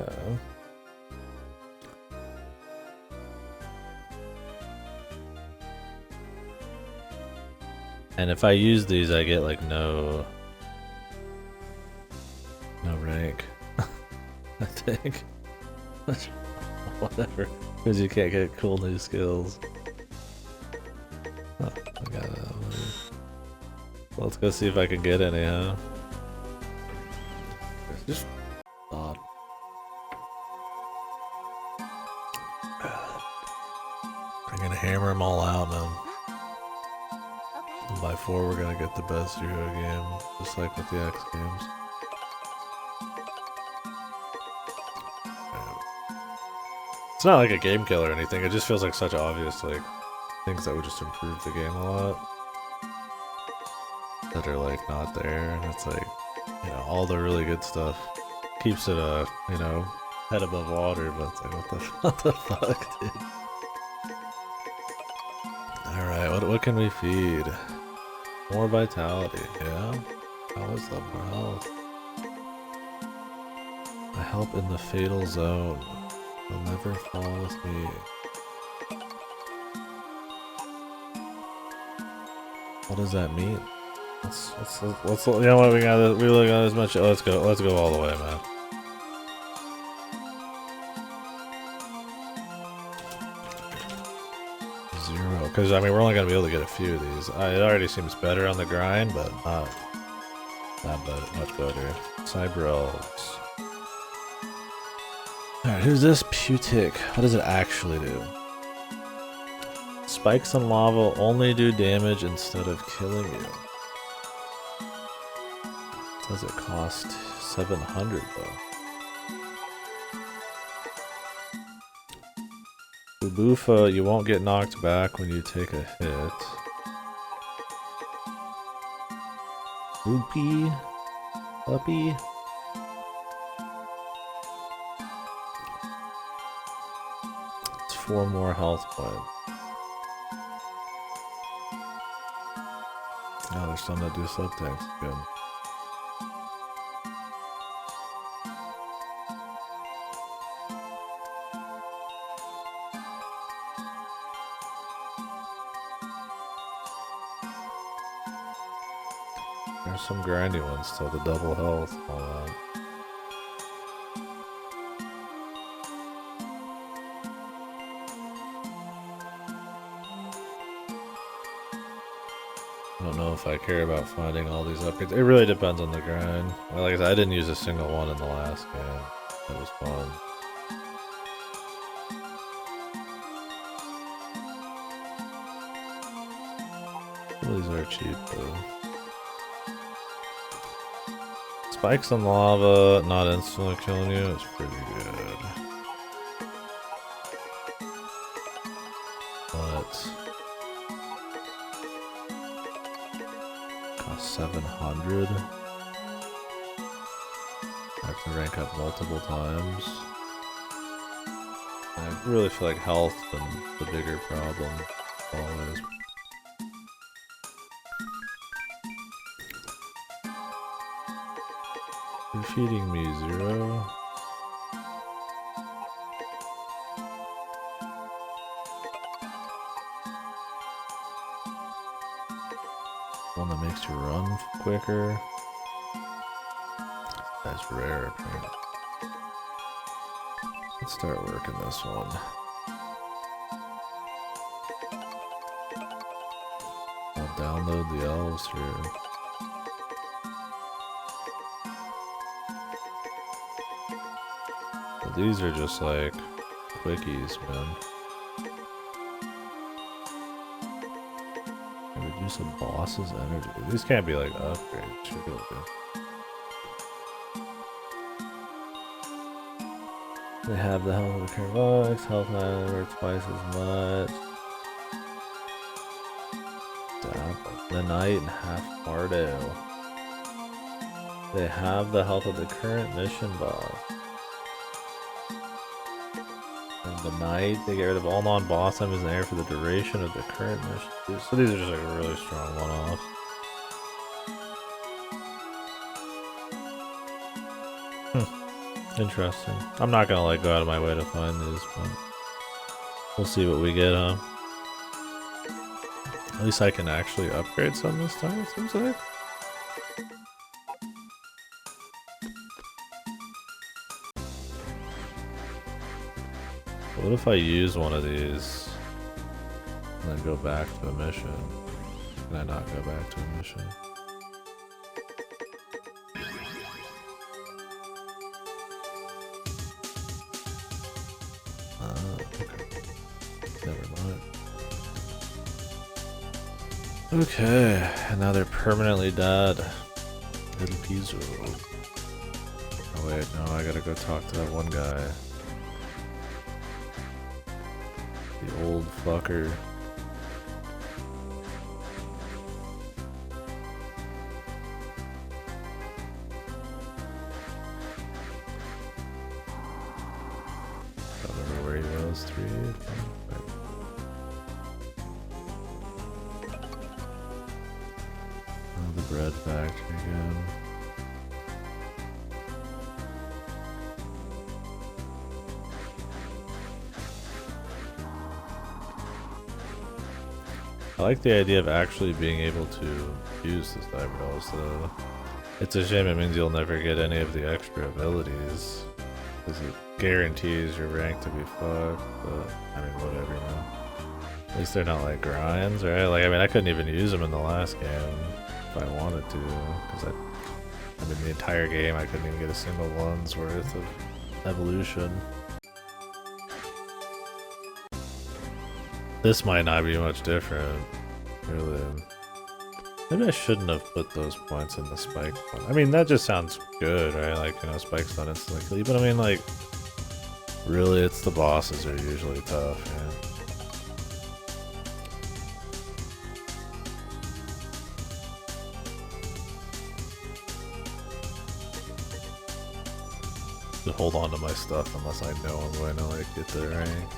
Okay. And if I use these, I get like no rank. I think. Whatever. Because you can't get cool new skills. Oh, I got it. Let's go see if I can get any, huh? Just odd. I'm gonna hammer them all out, man. And by 4, we're gonna get the best Zero game, just like with the X games. It's not like a game killer or anything, it just feels like such obvious, like, things that would just improve the game a lot. That are, like, not there, and it's like, you know, all the really good stuff keeps it, you know, head above water, but it's like, what the fuck, dude? Alright, what can we feed? More vitality, yeah? I always love more health. I help in the fatal zone. They'll never fall with me. What does that mean? Let's you know what, we look at as much. Let's go all the way, man. Zero, because I mean we're only gonna be able to get a few of these. It already seems better on the grind, but not much better. Cyber elves. Alright, who's this? Putic. What does it actually do? Spikes on lava only do damage instead of killing you. Does it cost 700 though? Ubufa, you won't get knocked back when you take a hit. Oopie. Puppy. It's 4 more health points. Oh, there's some that do sub tanks. Good. There's some grindy ones still, the double health, all that. I don't know if I care about finding all these upgrades. It really depends on the grind. Like I said, I didn't use a single one in the last game. It was fun. Some of these are cheap though. Spikes on lava, not instantly killing you, it's pretty good. But cost 700. I have to rank up multiple times. I really feel like health is the bigger problem always. You're feeding me 0. One that makes you run quicker. That's rare, apparently. Let's start working this one. I'll download the elves here. But these are just like quickies, man. Reduce a boss's energy. These can't be like upgrades. Should be okay. They have the health of the current box, health or twice as much. The night and half Bardo. They have the health of the current mission boss. And the night, they get rid of all non-boss enemies in the air for the duration of the current mission. So these are just like a really strong one-offs. Interesting. I'm not gonna like go out of my way to find these, but we'll see what we get, huh? At least I can actually upgrade some this time, it seems like. What if I use one of these and then go back to a mission? Can I not go back to a mission? Okay, and now they're permanently dead. Little Pizzo. Oh wait, no, I gotta go talk to that one guy. The old fucker. Oh, the bread factory again. I like the idea of actually being able to use the cyber though. It's a shame it means you'll never get any of the extra abilities. Because it guarantees your rank to be fucked, but I mean, whatever, man. At least they're not like grinds, right? Like, I mean, I couldn't even use them in the last game if I wanted to, because I mean, the entire game I couldn't even get a single one's worth of evolution. This might not be much different, really. Maybe I shouldn't have put those points in the spike one. I mean, that just sounds good, right? Like, you know, spike's not instantly, but I mean, like, really, it's the bosses are usually tough, yeah. Just hold on to my stuff unless I know I'm going to, like, get the rank.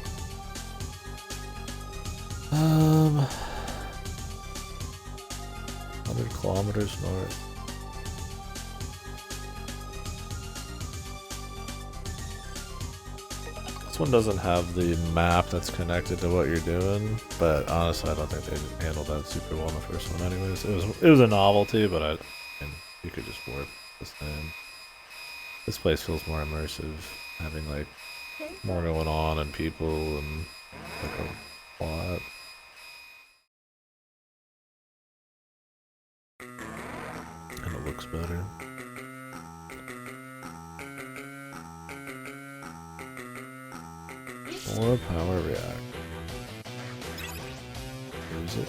100 kilometers north. This one doesn't have the map that's connected to what you're doing, but honestly I don't think they handled that super well in the first one anyways. It was a novelty, but I mean, you could just warp this thing. This place feels more immersive, having like more going on and people and like a plot. And it looks better. Solar power reactor. Use it.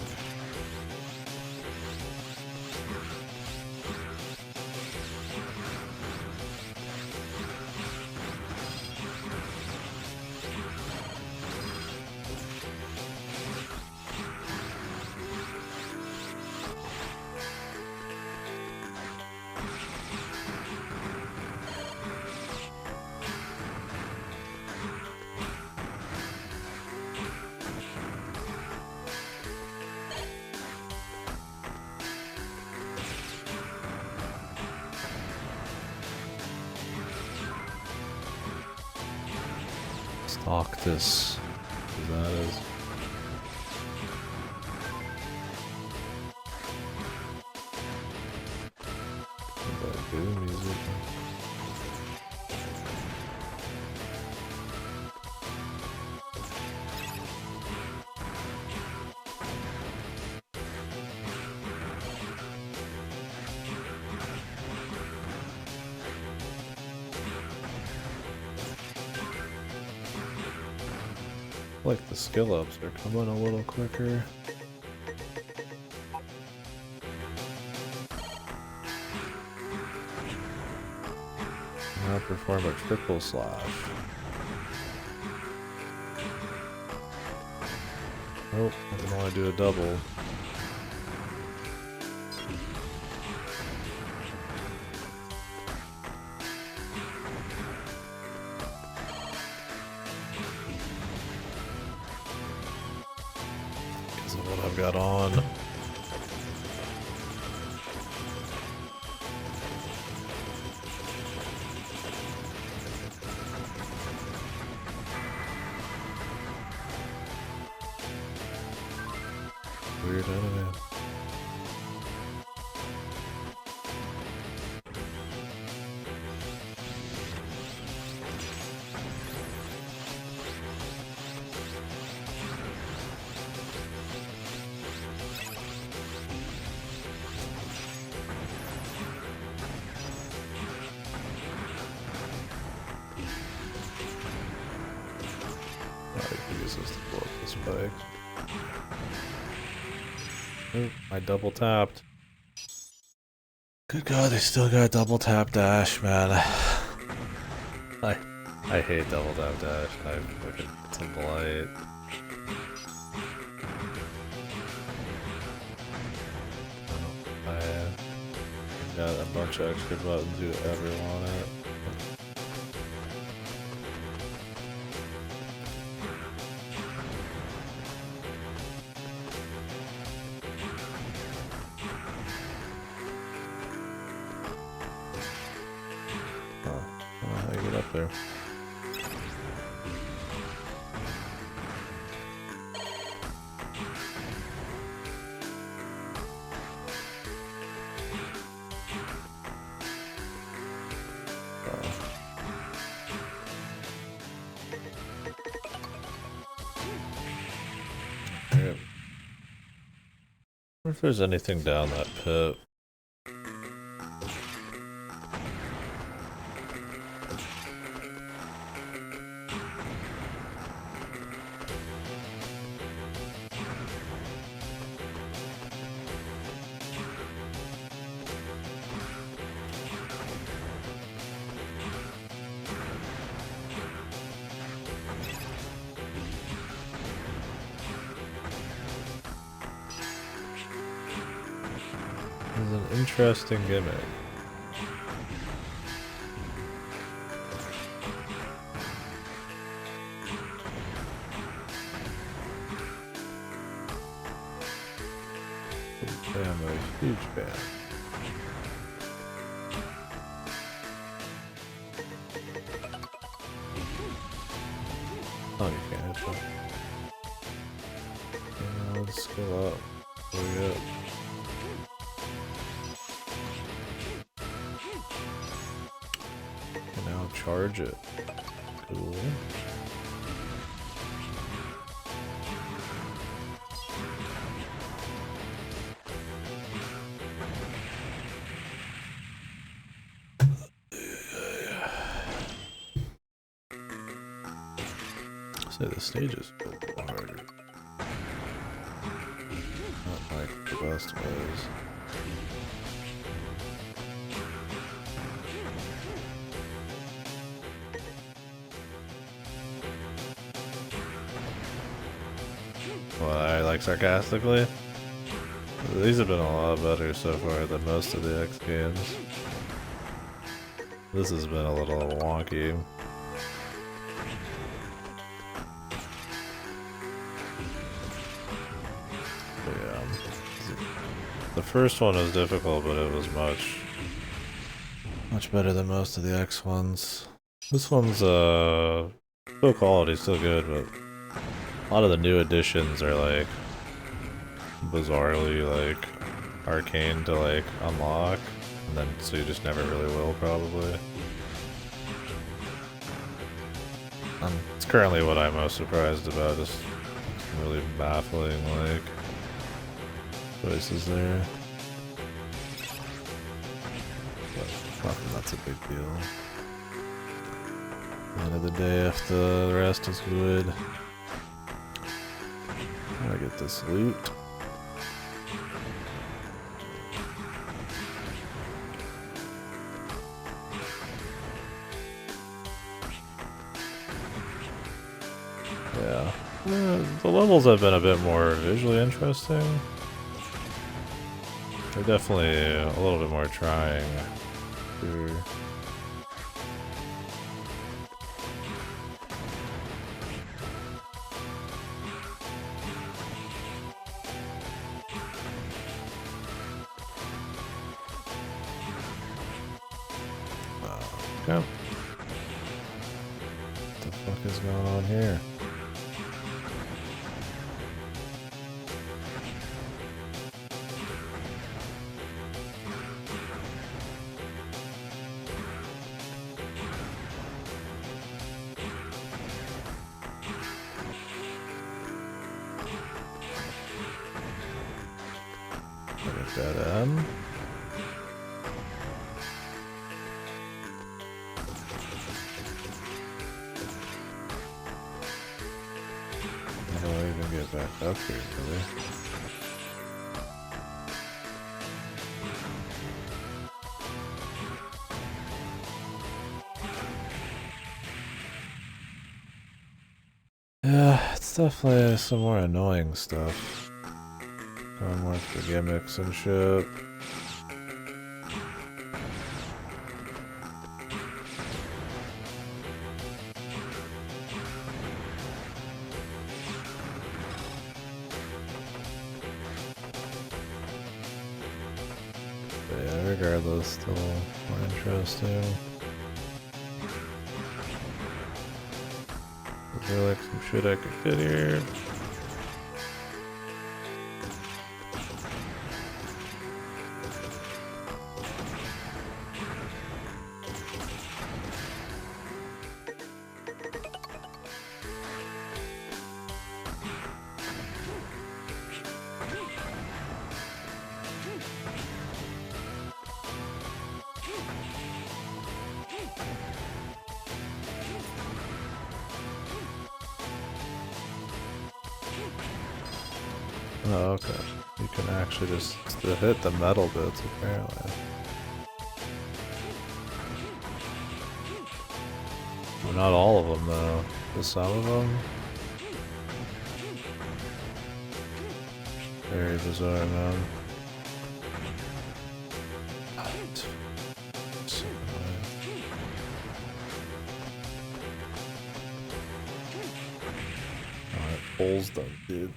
Octus, that is. Good music. Like the skill ups are coming a little quicker. Now perform a triple slash. Nope, I can only do a double. Got on. Weird enemy. Oop, I double tapped. Good God, they still got double tap dash, man. I hate double tap dash. It's a blight. I got a bunch of extra buttons you ever want it. up there. Alright. I wonder if there's anything down that pit. It's an interesting gimmick. Bam, a huge bam. Oh, you can't hit that. Yeah, let's go up. What do we got? Now charge it. Cool. Say the stage is a little harder. Not like the best ways. Well, I like sarcastically. These have been a lot better so far than most of the X games. This has been a little wonky. But yeah. The first one was difficult, but it was much better than most of the X ones. This one's still quality, still good, but a lot of the new additions are like bizarrely like arcane to like unlock, and then so you just never really will probably. It's currently what I'm most surprised about, just really baffling like choices there. But nothing that's a big deal. End of the day, if the rest is good. I get this loot. Yeah. The levels have been a bit more visually interesting. They're definitely a little bit more trying. Okay. What the fuck is going on here? Dead end. How do I even get back up here, really? Yeah, it's definitely some more annoying stuff. Going more for gimmicks and shit. But yeah, regardless, still more interesting. feel like some shit I could get here. Oh, okay. You can actually just hit the metal bits, apparently. Well, not all of them, though. Just some of them. Very bizarre, man. So annoying. Oh, it pulls them, dude.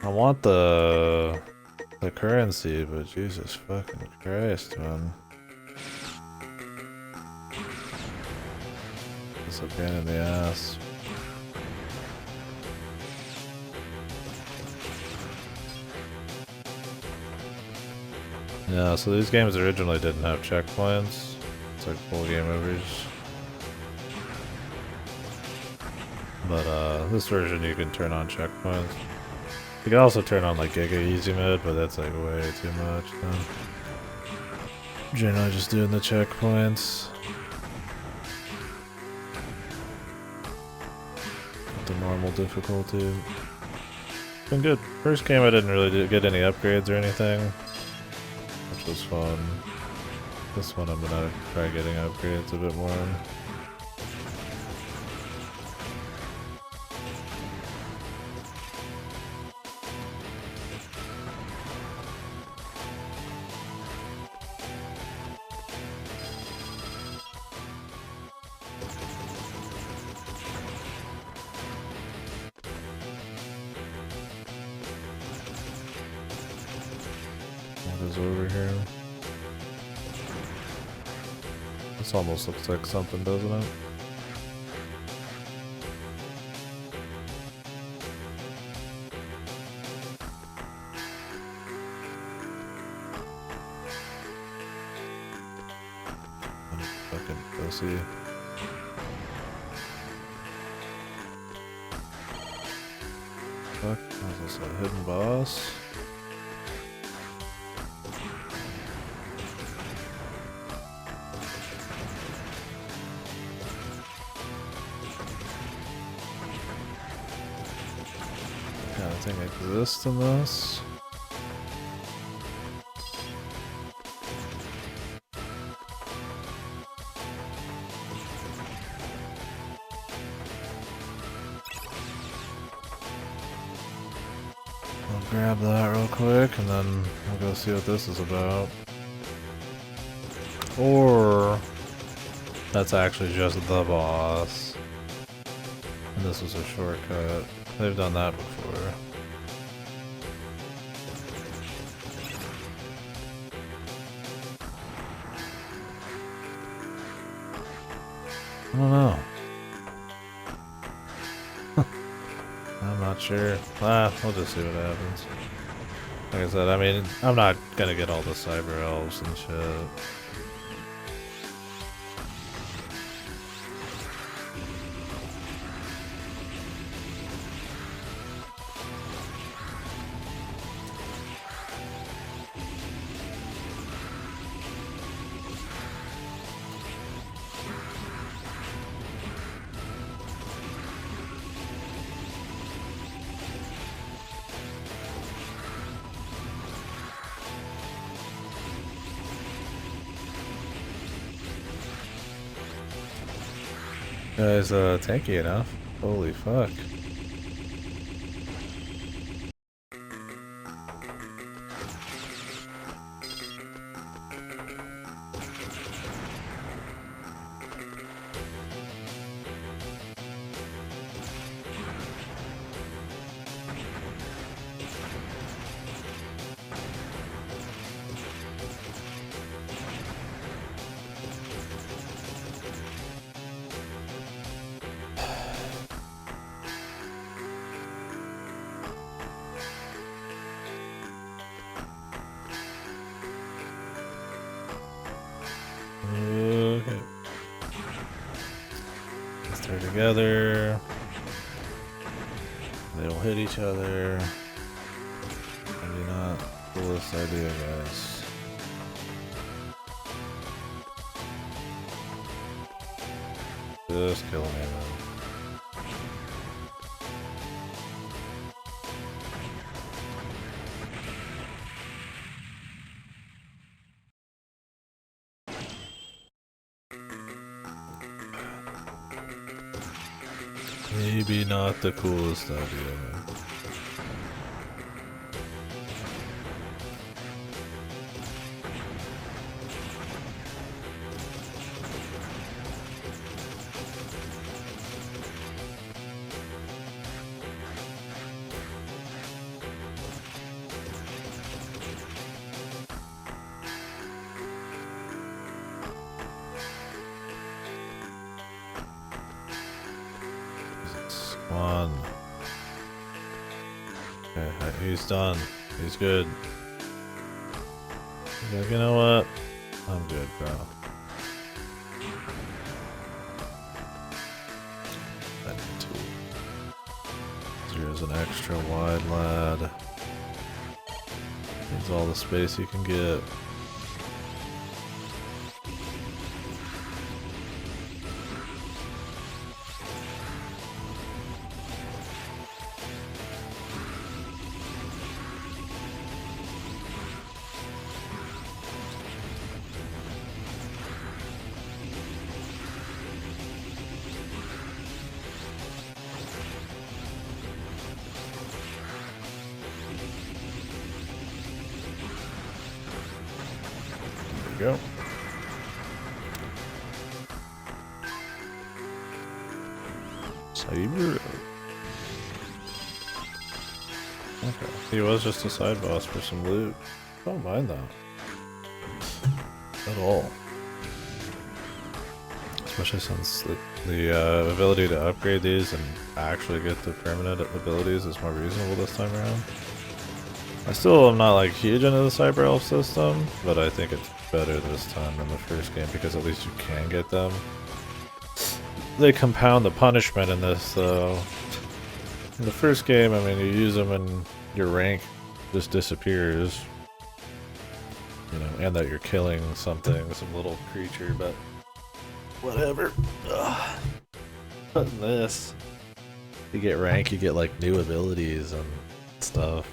I want the currency, but Jesus fucking Christ, man. It's a pain in the ass. Yeah, so these games originally didn't have checkpoints. It's like full game overs. But this version you can turn on checkpoints. You can also turn on like Giga Easy Mode, but that's like way too much then. Generally just doing the checkpoints. With the normal difficulty. Been good. First game I didn't really get any upgrades or anything, which was fun. This one I'm gonna try getting upgrades a bit more. What is over here? This almost looks like something, doesn't it? Fucking pussy. Fuck, is this a hidden boss? Anything exists in this? I'll grab that real quick and then we'll go see what this is about. Or that's actually just the boss. And this was a shortcut. They've done that before. I don't know. I'm not sure. We'll just see what happens. Like I said, I mean, I'm not gonna get all the cyber elves and shit. Guys, tanky enough. Holy fuck. They're together. They will hit each other. Maybe not the coolest idea, guys. Just kill me, man. Maybe not the coolest idea. Come on. Okay, he's done. He's good. He's like, you know what? I'm good, bro. I need to. Here's an extra wide lad. Needs all the space he can get. Go. Saber. Okay. He was just a side boss for some loot. Don't mind that. At all. Especially since the ability to upgrade these and actually get the permanent abilities is more reasonable this time around. I still am not like huge into the Cyber Elf system, but I think it's better this time than the first game because at least you can get them. They compound the punishment in this though. In the first game, I mean, you use them and your rank just disappears. You know, and that you're killing something, some little creature, but whatever. Ugh. But in this, you get rank, you get like new abilities and stuff.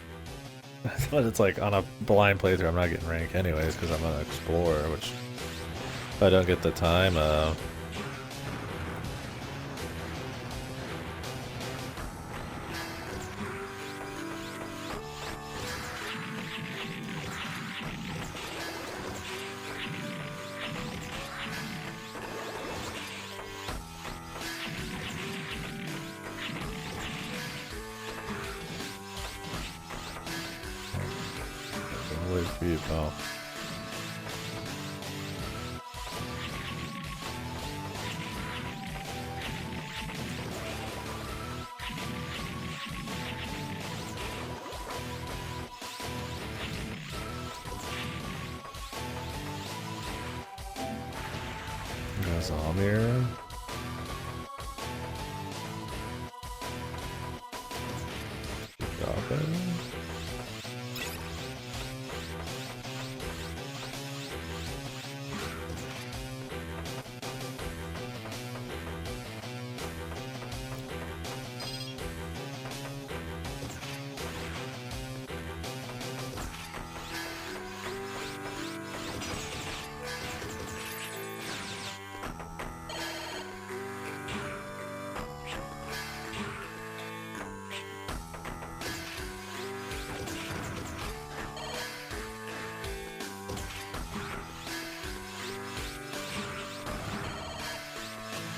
But it's like on a blind playthrough, I'm not getting rank anyways because I'm an explorer, which if I don't get the time, wait for you, pal. Got Zomir. Got it.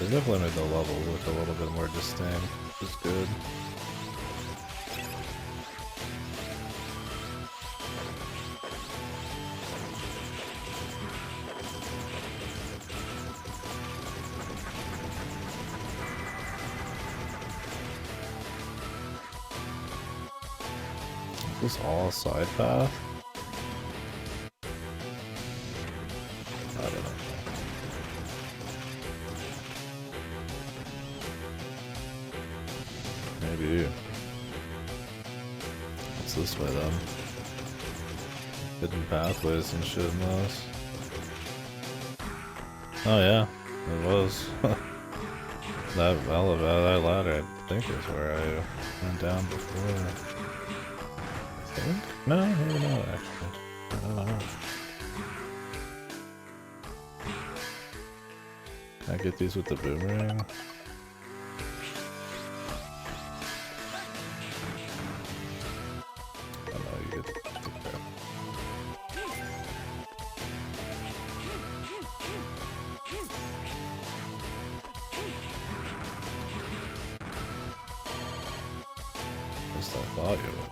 They definitely made the level look a little bit more distinct, which is good. Is this all side path? I don't know. Maybe. What's this way then? Hidden pathways and shit in this. Oh yeah, it was. That elevator, that ladder, I think is where I went down before. I think? No, maybe not actually. I don't know. Can I get these with the boomerang? Oh no, you get the crap. At least I thought you would.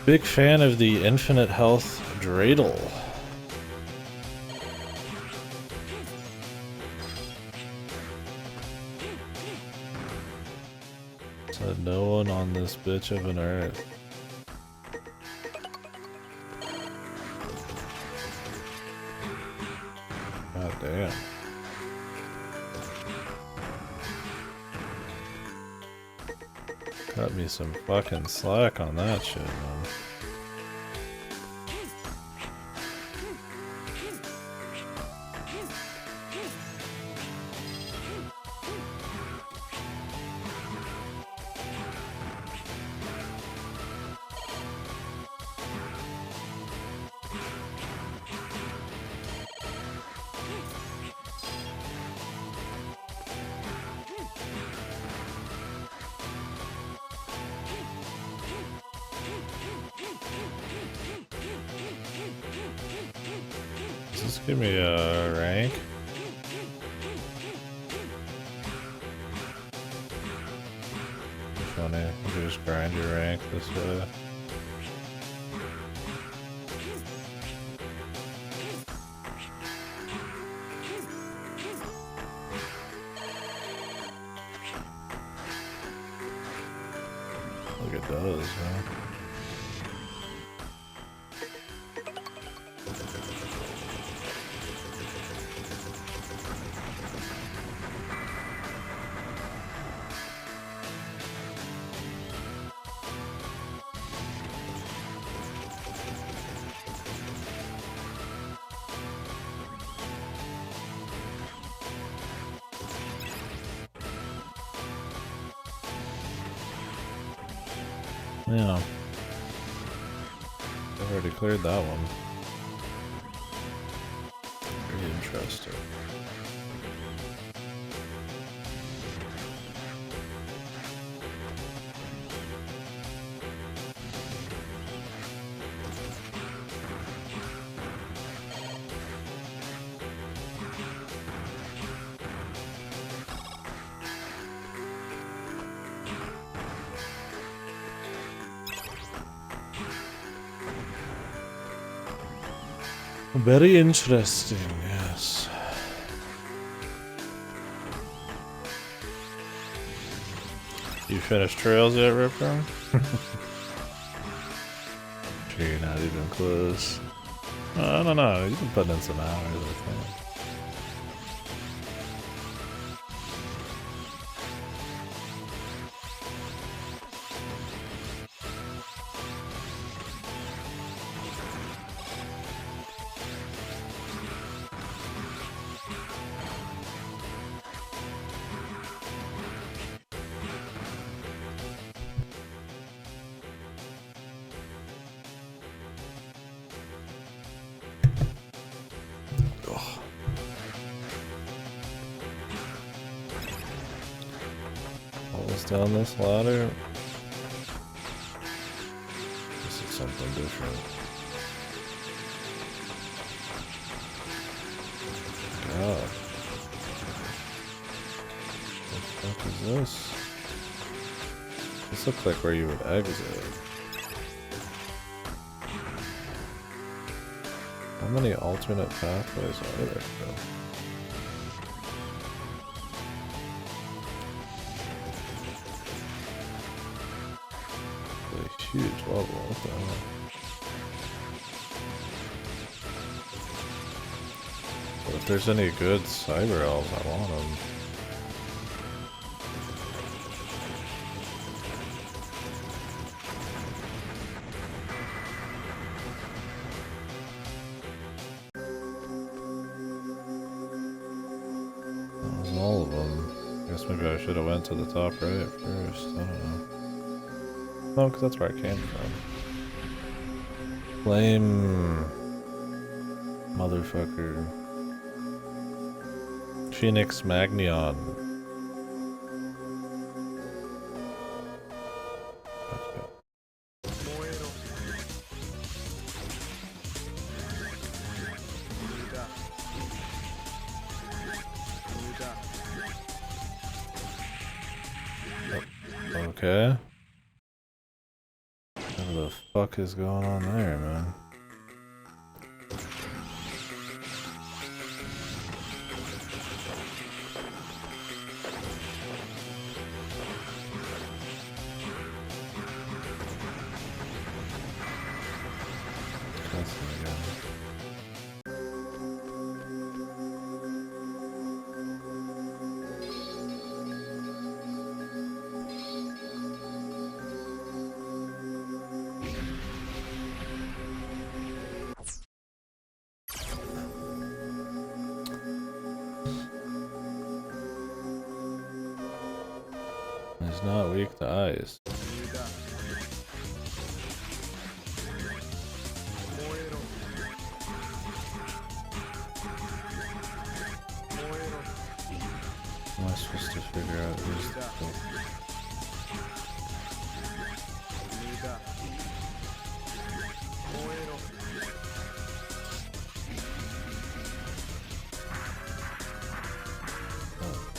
Big fan of the infinite health dreidel. Said no one on this bitch of an earth. God damn. Cut me some fucking slack on that shit, man. Does this give me a rank? Funny, you just grind your rank this way. Look, it does, huh? Yeah. I've already cleared that one. Very interesting. Very interesting, yes. You finished Trails yet, Ripper? Sure, you're not even close. I don't know, you've been putting in some hours, I think. Down this ladder. This is something different. God. What the fuck is this? This looks like where you would exit. How many alternate pathways are there, though? Huge level, what the hell? If there's any good cyber elves, I want them. That was all of them. I guess maybe I should have went to the top right first. I don't know. No, because that's where I came from. Flame. Motherfucker. Phoenix Magnion. Okay. What the fuck is going on there, man? He's not weak to ice. Am I supposed to figure out who's the...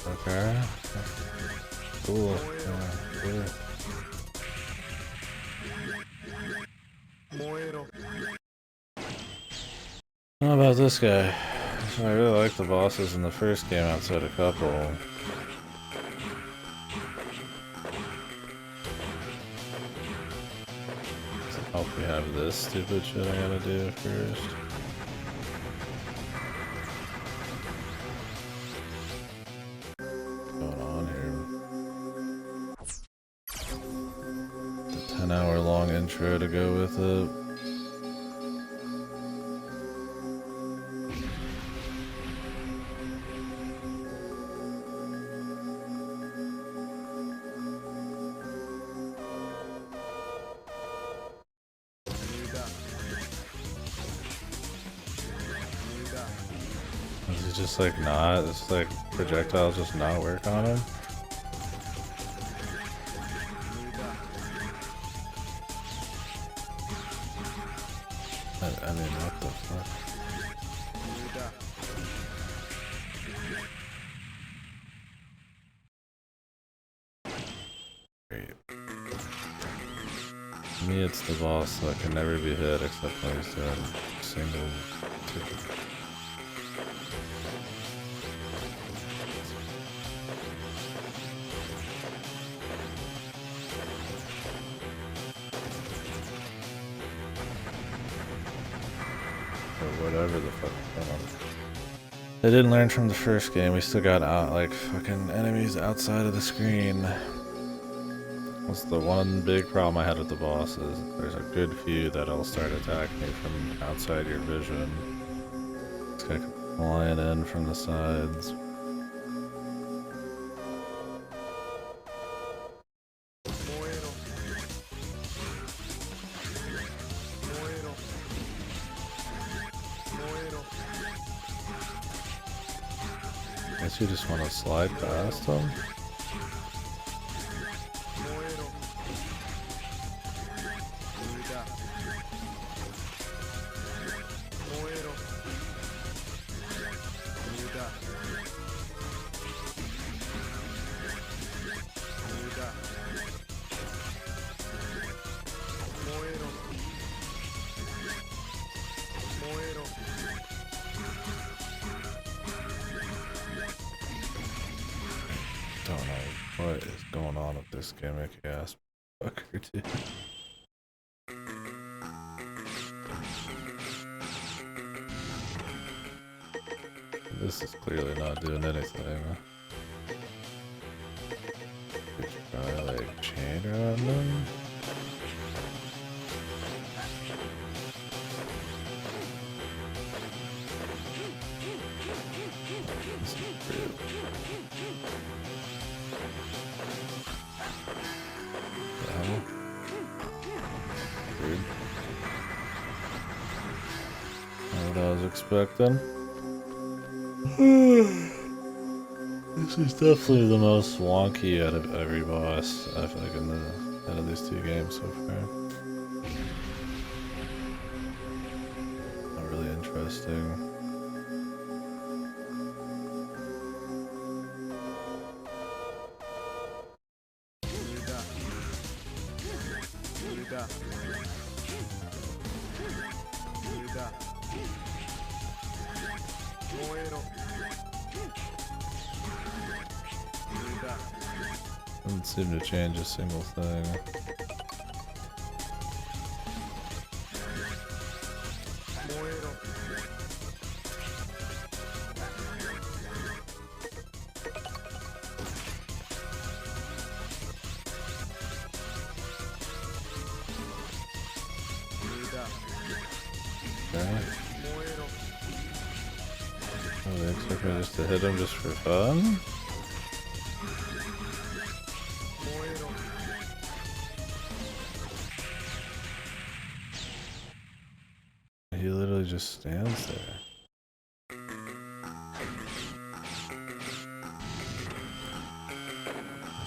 Okay. Cool. Cool. How about this guy? I really like the bosses in the first game outside a couple. I hope we have this stupid shit I gotta do first. What's going on here? The 10-hour long intro to go with it. Is it just like not? It's like projectiles just not work on him? I mean, what the fuck? Great. To me, it's the boss that can never be hit except when he's doing single ticket. Whatever the fuck. They didn't learn from the first game. We still got like fucking enemies outside of the screen. That's the one big problem I had with the bosses. There's a good few that'll start attacking you from outside your vision. It's gonna come flying in from the sides. Guess you just want to slide past them? Don't know what is going on with this gimmicky ass fucker, dude. This is clearly not doing anything. Probably like chain around them. This is weird. Weird. Not what I was expecting. This is definitely the most wonky out of every boss, I feel like, out of these two games so far. Not really interesting. Doesn't seem to change a single thing. Okay. Oh, they expect me just to hit him just for fun? He literally just stands there.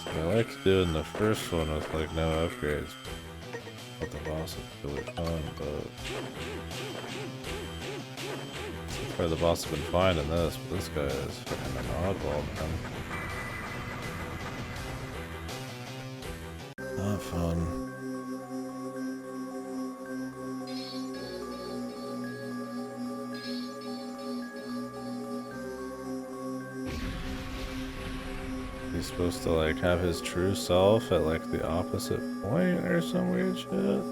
So I liked doing the first one with like no upgrades. But the boss is really fun, but so far the boss has been fine in this, but this guy is fucking an oddball, man. Not fun. He's supposed to like have his true self at like the opposite point or some weird shit.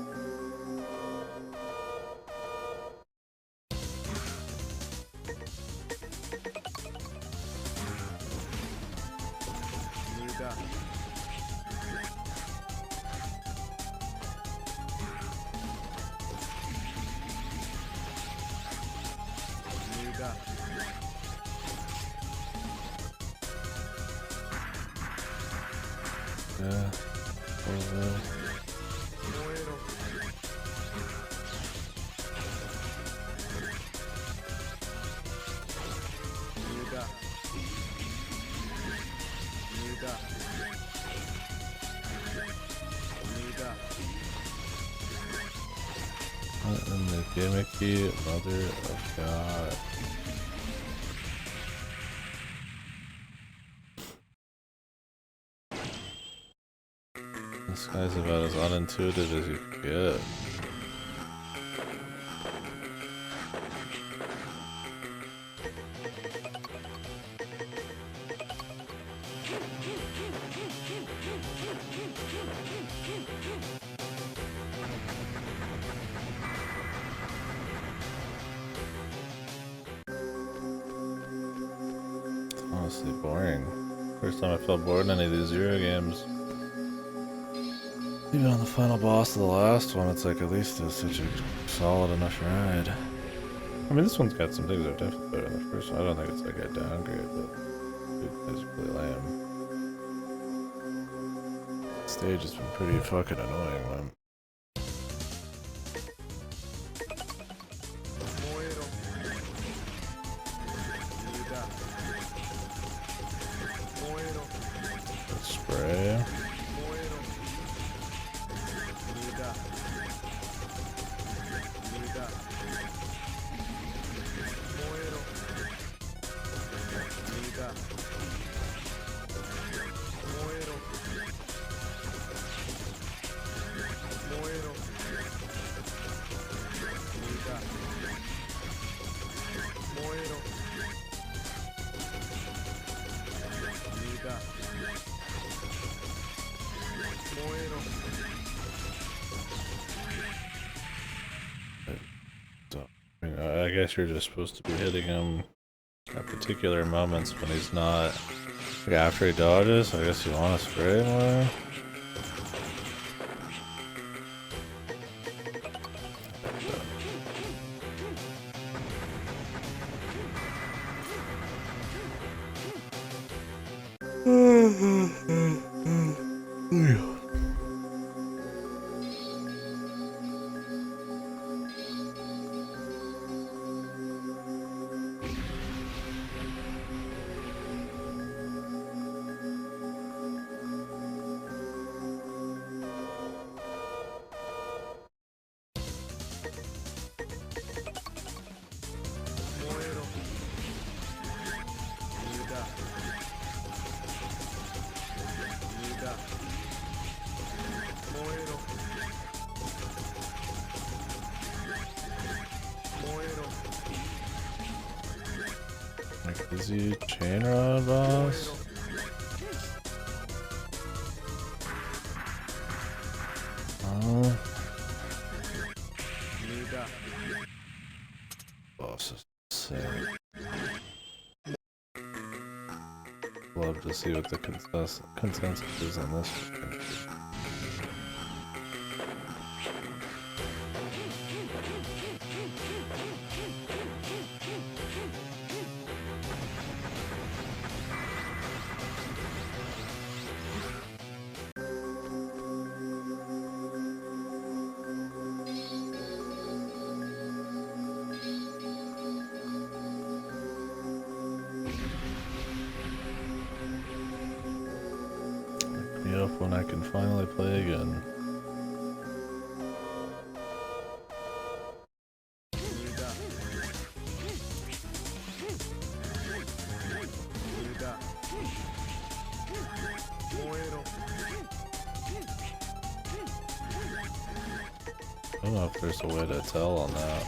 Yeah. What in the gimmicky mother of God? This guy's about as unintuitive as you could get. It's honestly boring. First time I felt bored in any of these Zero games. Even on the final boss of the last one, it's like at least it's such a solid enough ride. I mean, this one's got some things that are definitely better than the first one. I don't think it's like a downgrade, but it's really lame. The stage has been pretty fucking annoying, man. Let's spray. I guess you're just supposed to be hitting him At particular moments when he's not. Like after he dodges, I guess you want to spray more. Like, is he chain rod boss? Boss is insane. Love to see what the consensus is on this one. Up when I can finally play again. I don't know if there's a way to tell on that.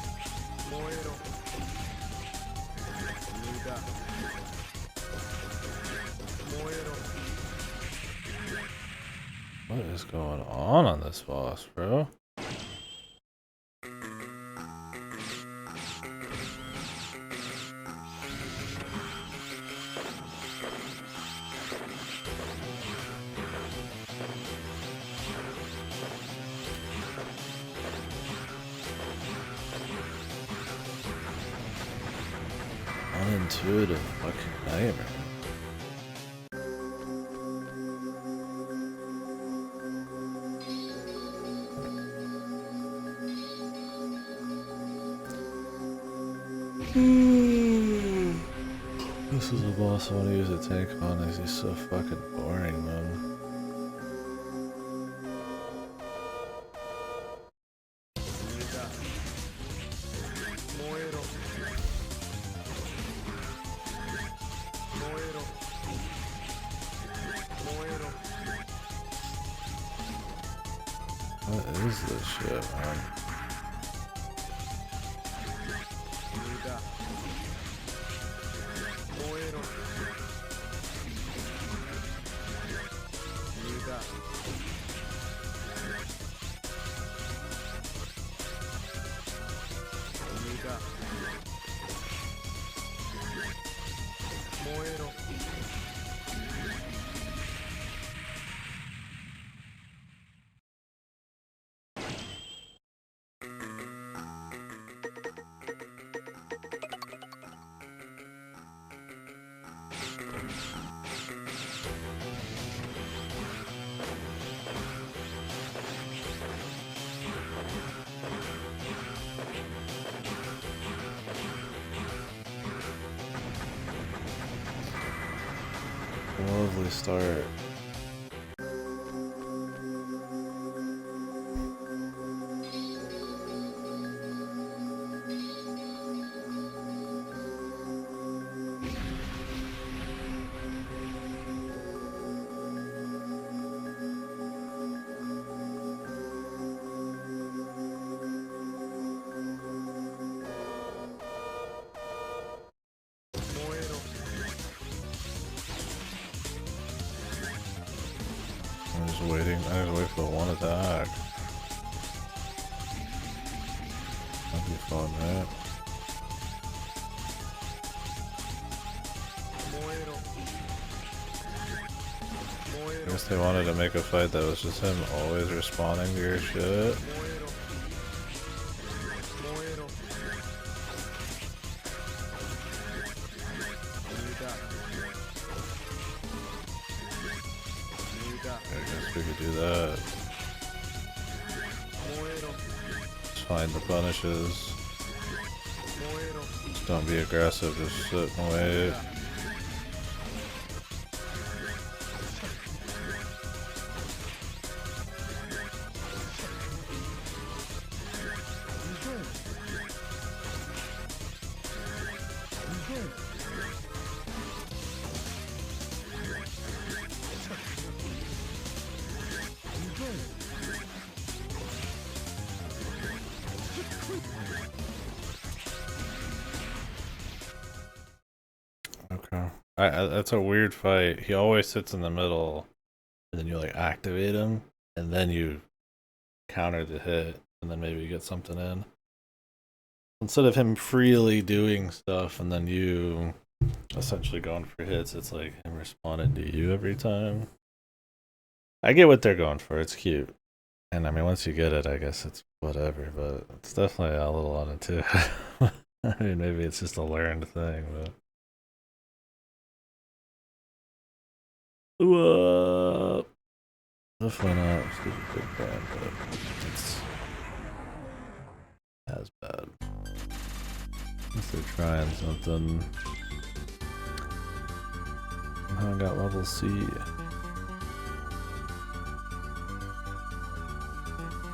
What is going on this boss, bro? Unintuitive fucking nightmare. This is a boss I want to use a tank on, as he's so fucking boring, man. What is this shit, man? Lovely start. I'm just waiting. I just wait for the one attack. That'd be fun, right? guess they wanted to make a fight that was just him always responding to your shit. I guess we could do that. Just find the punishes. Just don't be aggressive, just sit and wait. Okay. That's a weird fight. He always sits in the middle, and then you like activate him, and then you counter the hit, and then maybe you get something in. Instead of him freely doing stuff, and then you essentially going for hits, it's like him responding to you every time. I get what they're going for. It's cute. And I mean, once you get it, I guess it's whatever, but it's definitely a little on it too. I mean, maybe it's just a learned thing, but. Whoa. Definitely not a stupid big fan, but it's as bad. Unless they're trying something. I got level C.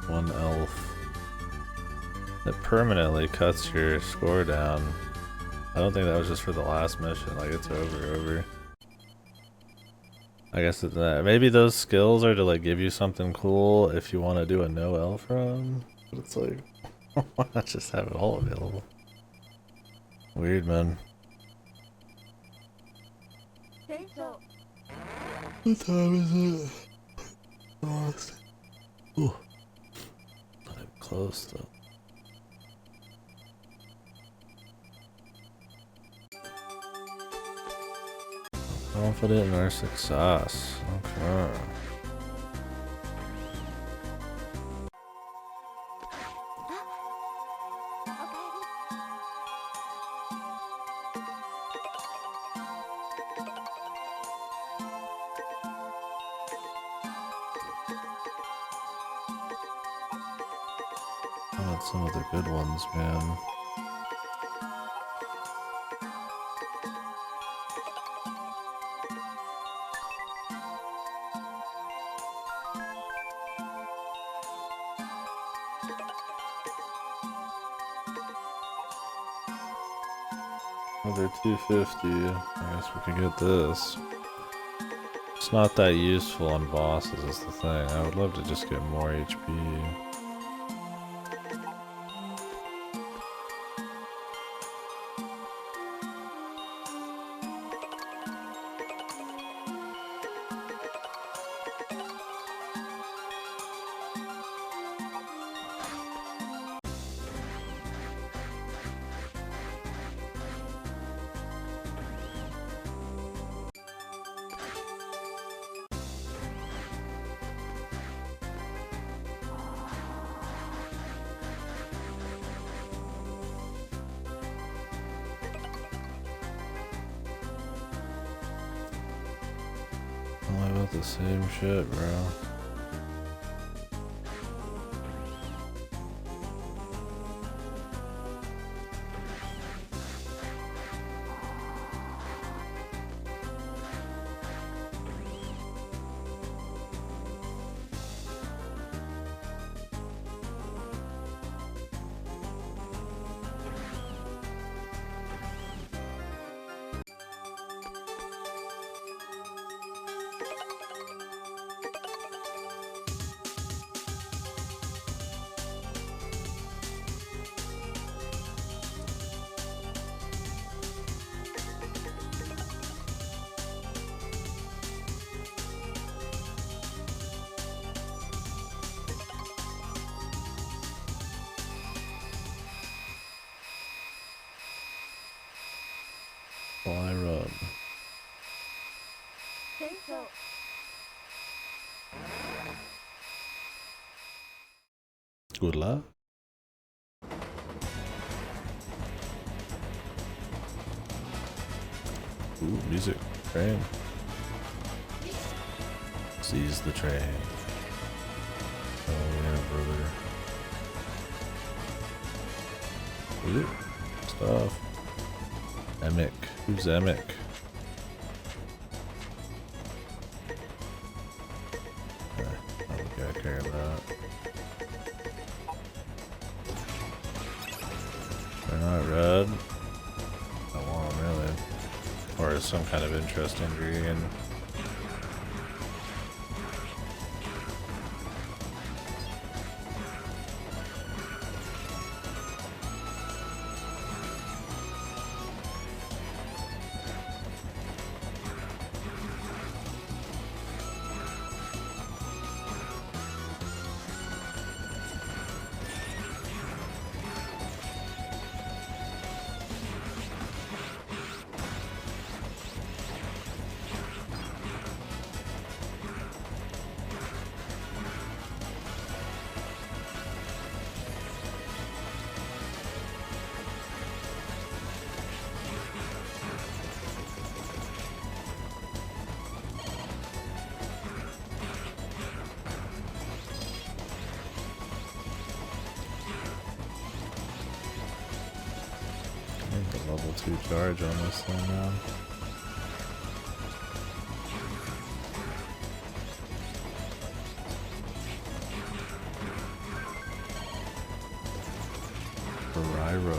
One elf. That permanently cuts your score down. I don't think that was just for the last mission, like it's over. I guess maybe those skills are to like give you something cool if you want to do a no elf run. But it's like, why not just have it all available? Weird, man. What time is it? Ooh. Not even close though. Confident in our success. Okay. I had some of the good ones, man. Another 250. I guess we could get this. It's not that useful on bosses is the thing. I would love to just get more HP. All about the same shit, bro. Fly run. Good luck. Ooh, music. Train. Seize the train. Oh yeah, brother. Ooh, stuff. Emic. Who's Emic? Okay, I don't think I care about. They're not red. I want them really. Or some kind of interesting green. Level 2 charge on this thing now. Ferriro.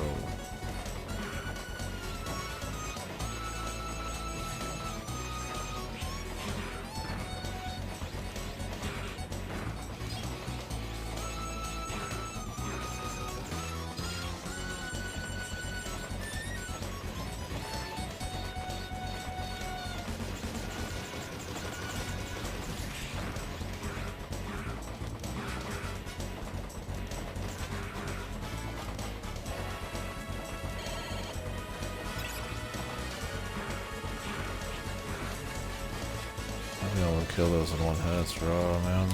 I'll be able to kill those in one hit, it's raw, man.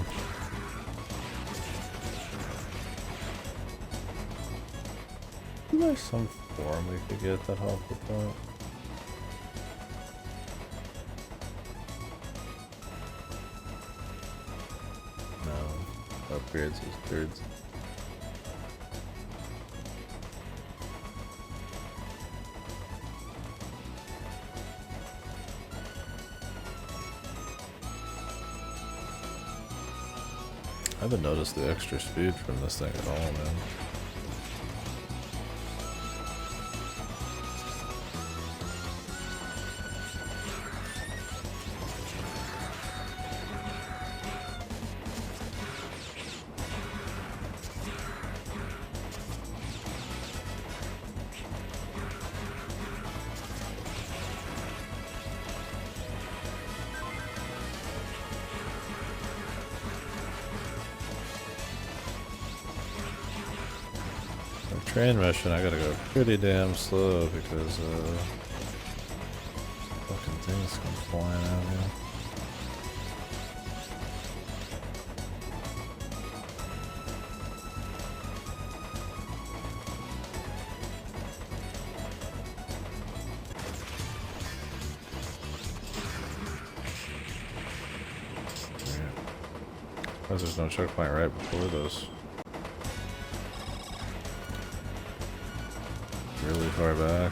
Is there some form we could get that help with that? No. Upgrades these birds. I haven't noticed the extra speed from this thing at all, man. Train mission, I gotta go pretty damn slow because fucking things come flying out here. Because there's no checkpoint right before this. Really far back.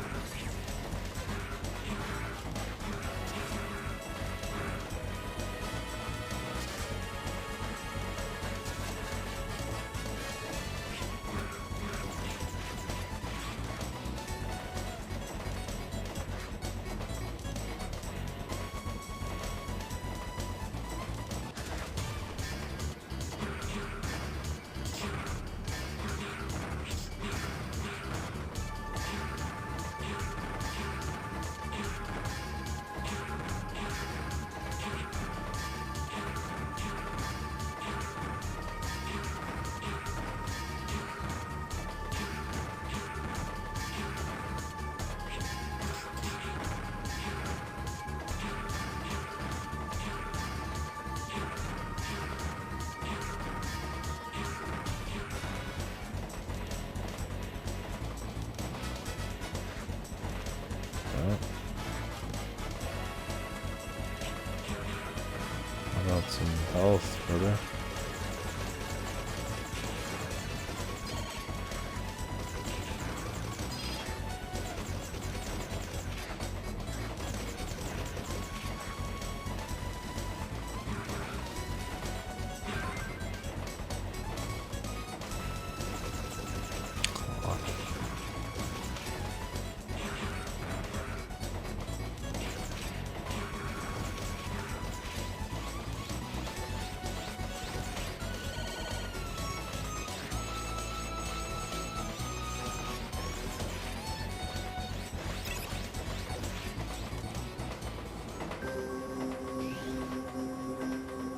some health, brother.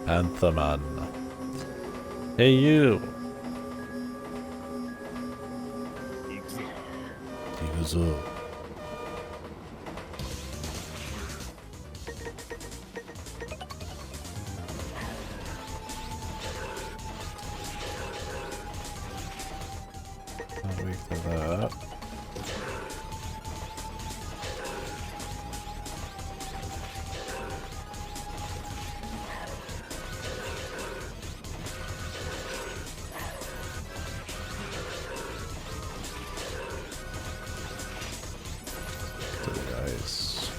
Antheman. Hey you! Iguzo. Not weak to that. To the ice.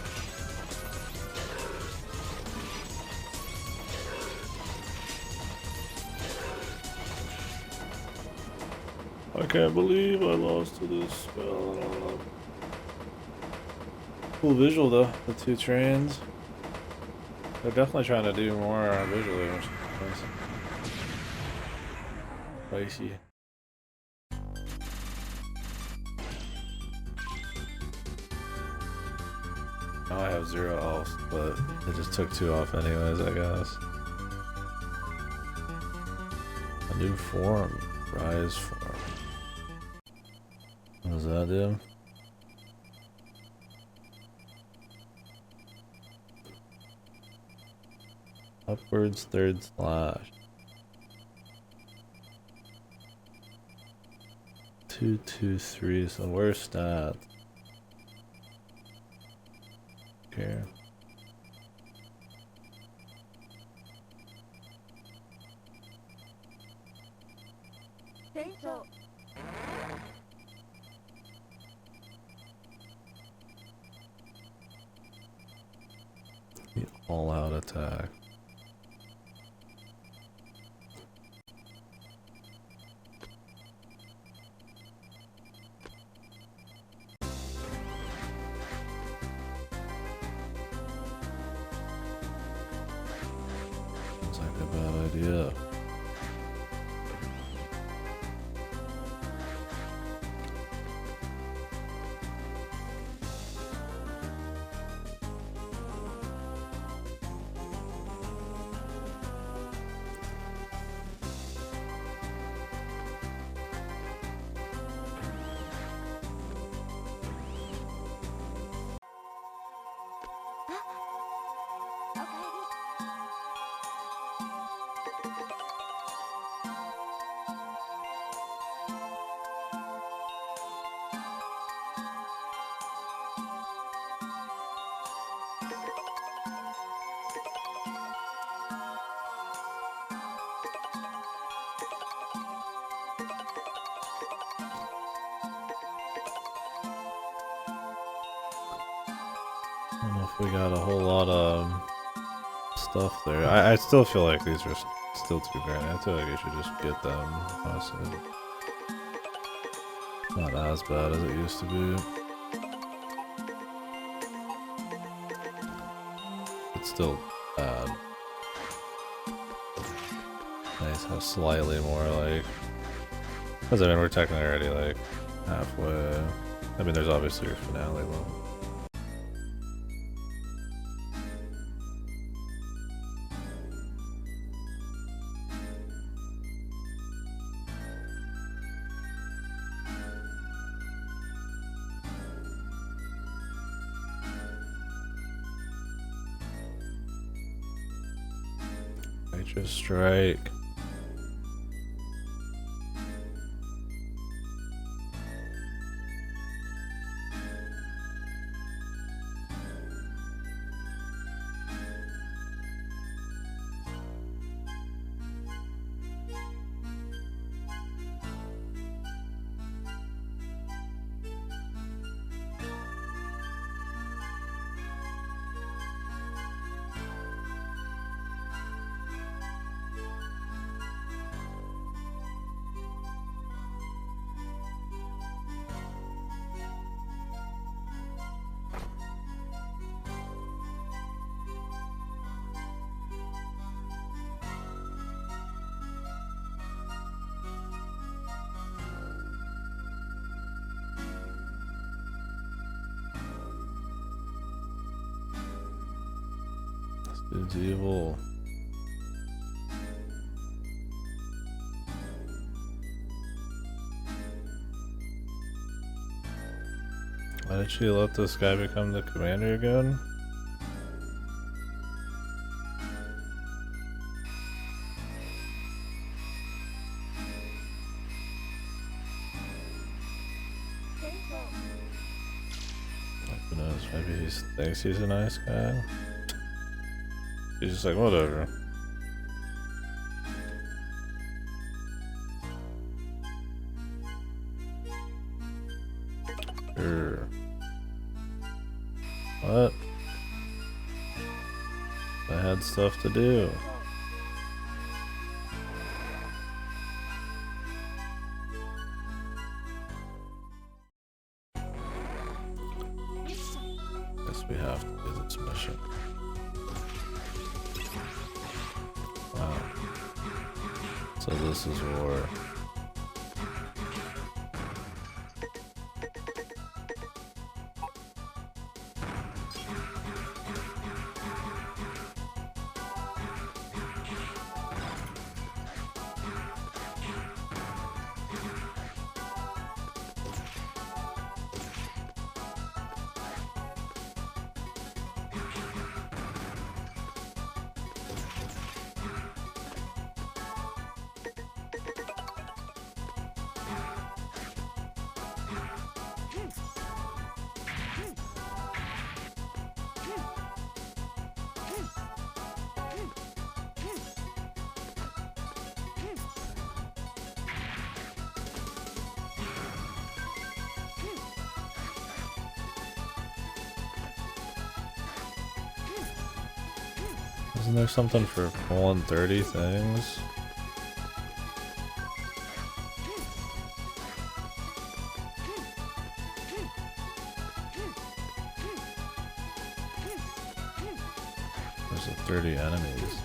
I can't believe I lost to this spell. Cool visual though, the two trains. They're definitely trying to do more visually, which is nice. Spicy. Now I have 0 else, but it just took 2 off anyways, I guess. A new form. Rise form. What does that do? Upwards third slash. 2, 2, 3, so where's stats? Okay. The all-out attack. Sounds like a bad idea. I don't know if we got a whole lot of stuff there. I still feel like these are still too grand. I feel like I should just get them. Honestly. Not as bad as it used to be. It's still bad. Nice how slightly more like... Because I mean we're technically already like halfway. I mean there's obviously your finale level. Righteous strike. It's evil. Why did she let this guy become the commander again? Who knows, maybe he thinks he's a nice guy. He's just like, whatever. Sure. What? I had stuff to do. Guess we have to do this mission. Wow. So this is war. Isn't there something for pulling 30 things? There's 30 enemies.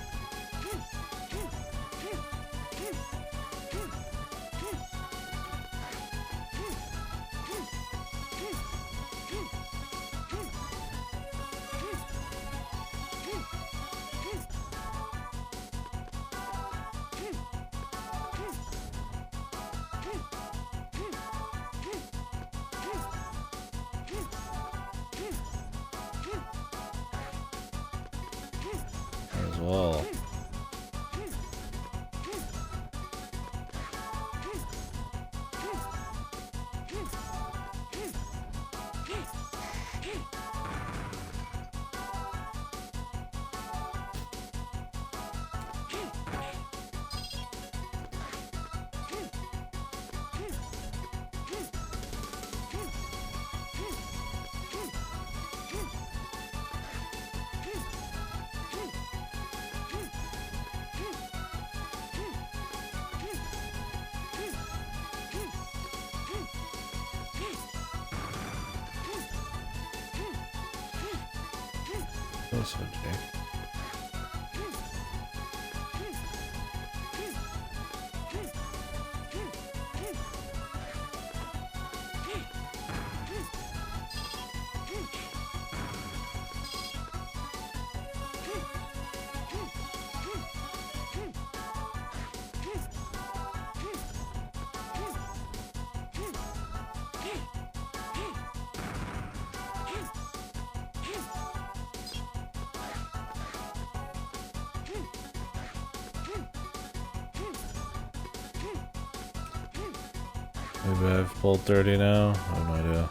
As well. So Jake. Maybe I've pulled 30 now? I have no idea.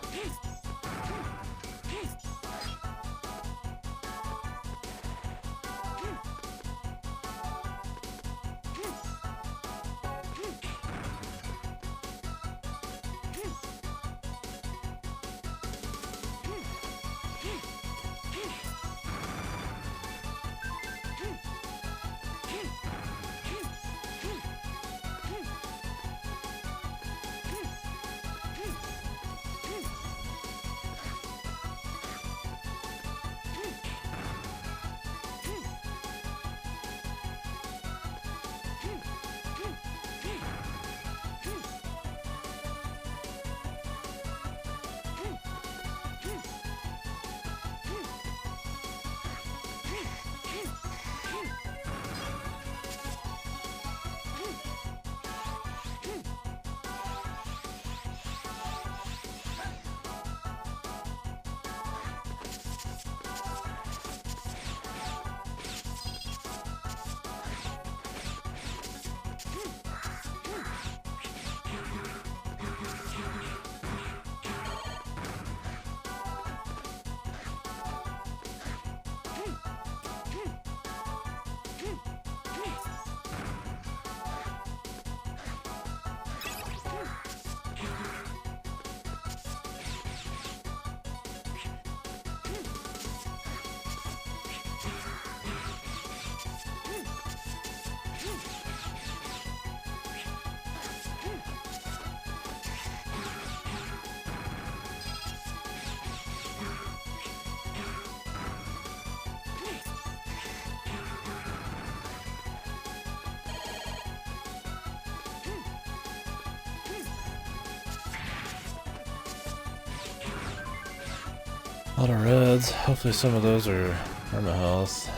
A lot of reds. Hopefully some of those are perma health.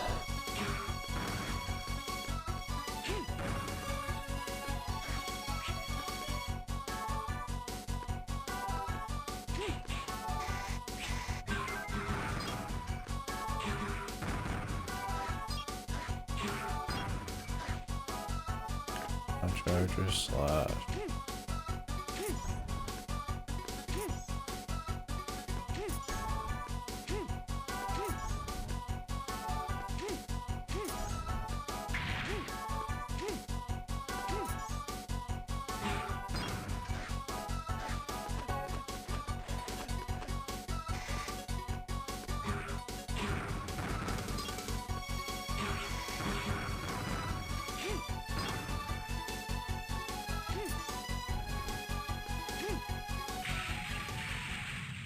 Charger slash.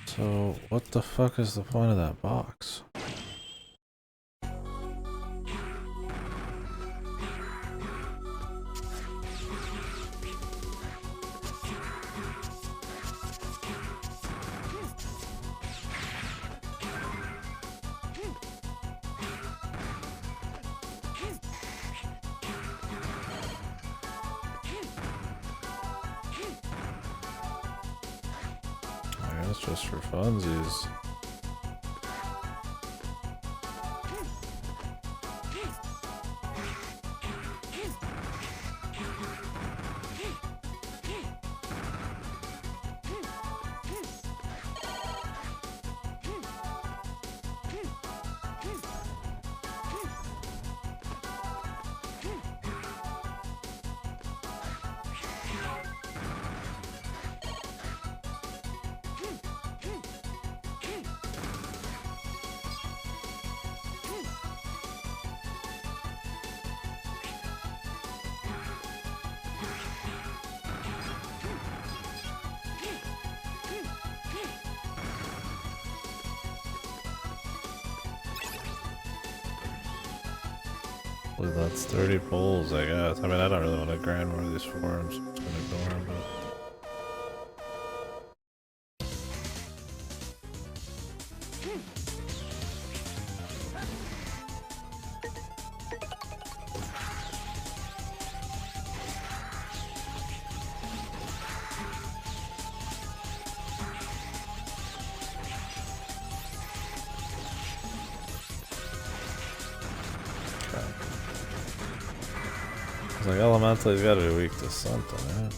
So, what the fuck is the point of that box? I guess just for funsies. Well, that's 30 pulls, I guess. I mean, I don't really want to grind one of these forms. I'm just gonna ignore them, but... It's like Elemental's gotta be weak to something, right?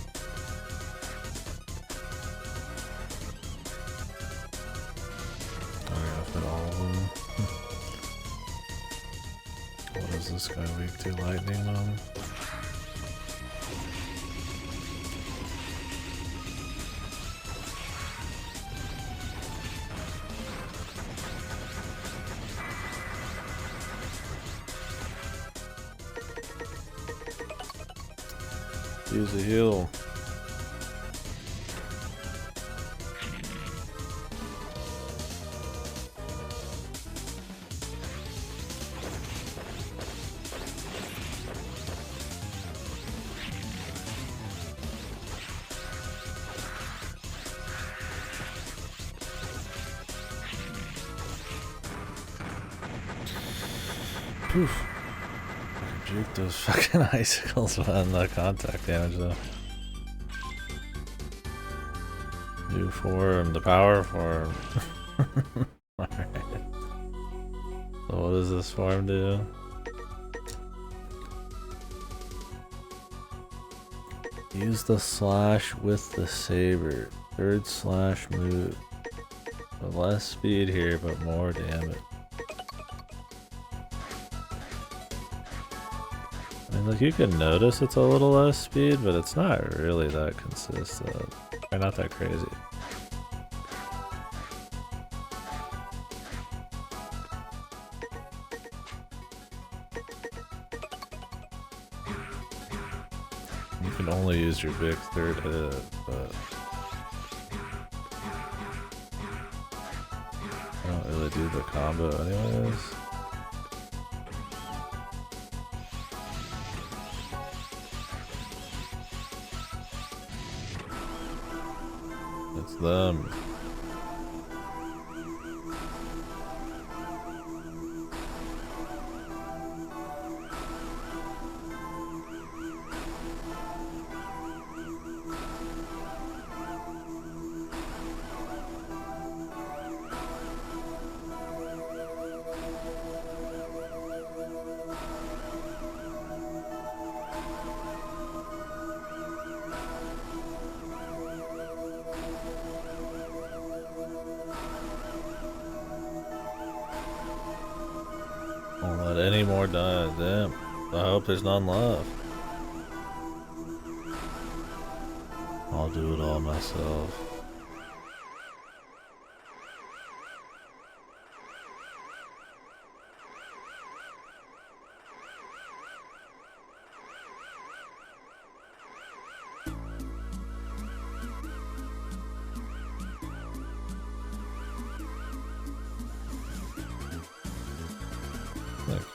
I gotta fit all of them. What is this guy weak to? Lightning on? Use a heal. Poof. Juke those fucking icicles on the contact damage though. New form, the power form. Alright. So what does this form do? Use the slash with the saber. Third slash move. With less speed here, but more damage. I mean, like, you can notice it's a little less speed, but it's not really that consistent. Or not that crazy. You can only use your big third hit, but I don't really do the combo anyways. It's them. 20 more died. Damn. I hope there's none left. I'll do it all myself.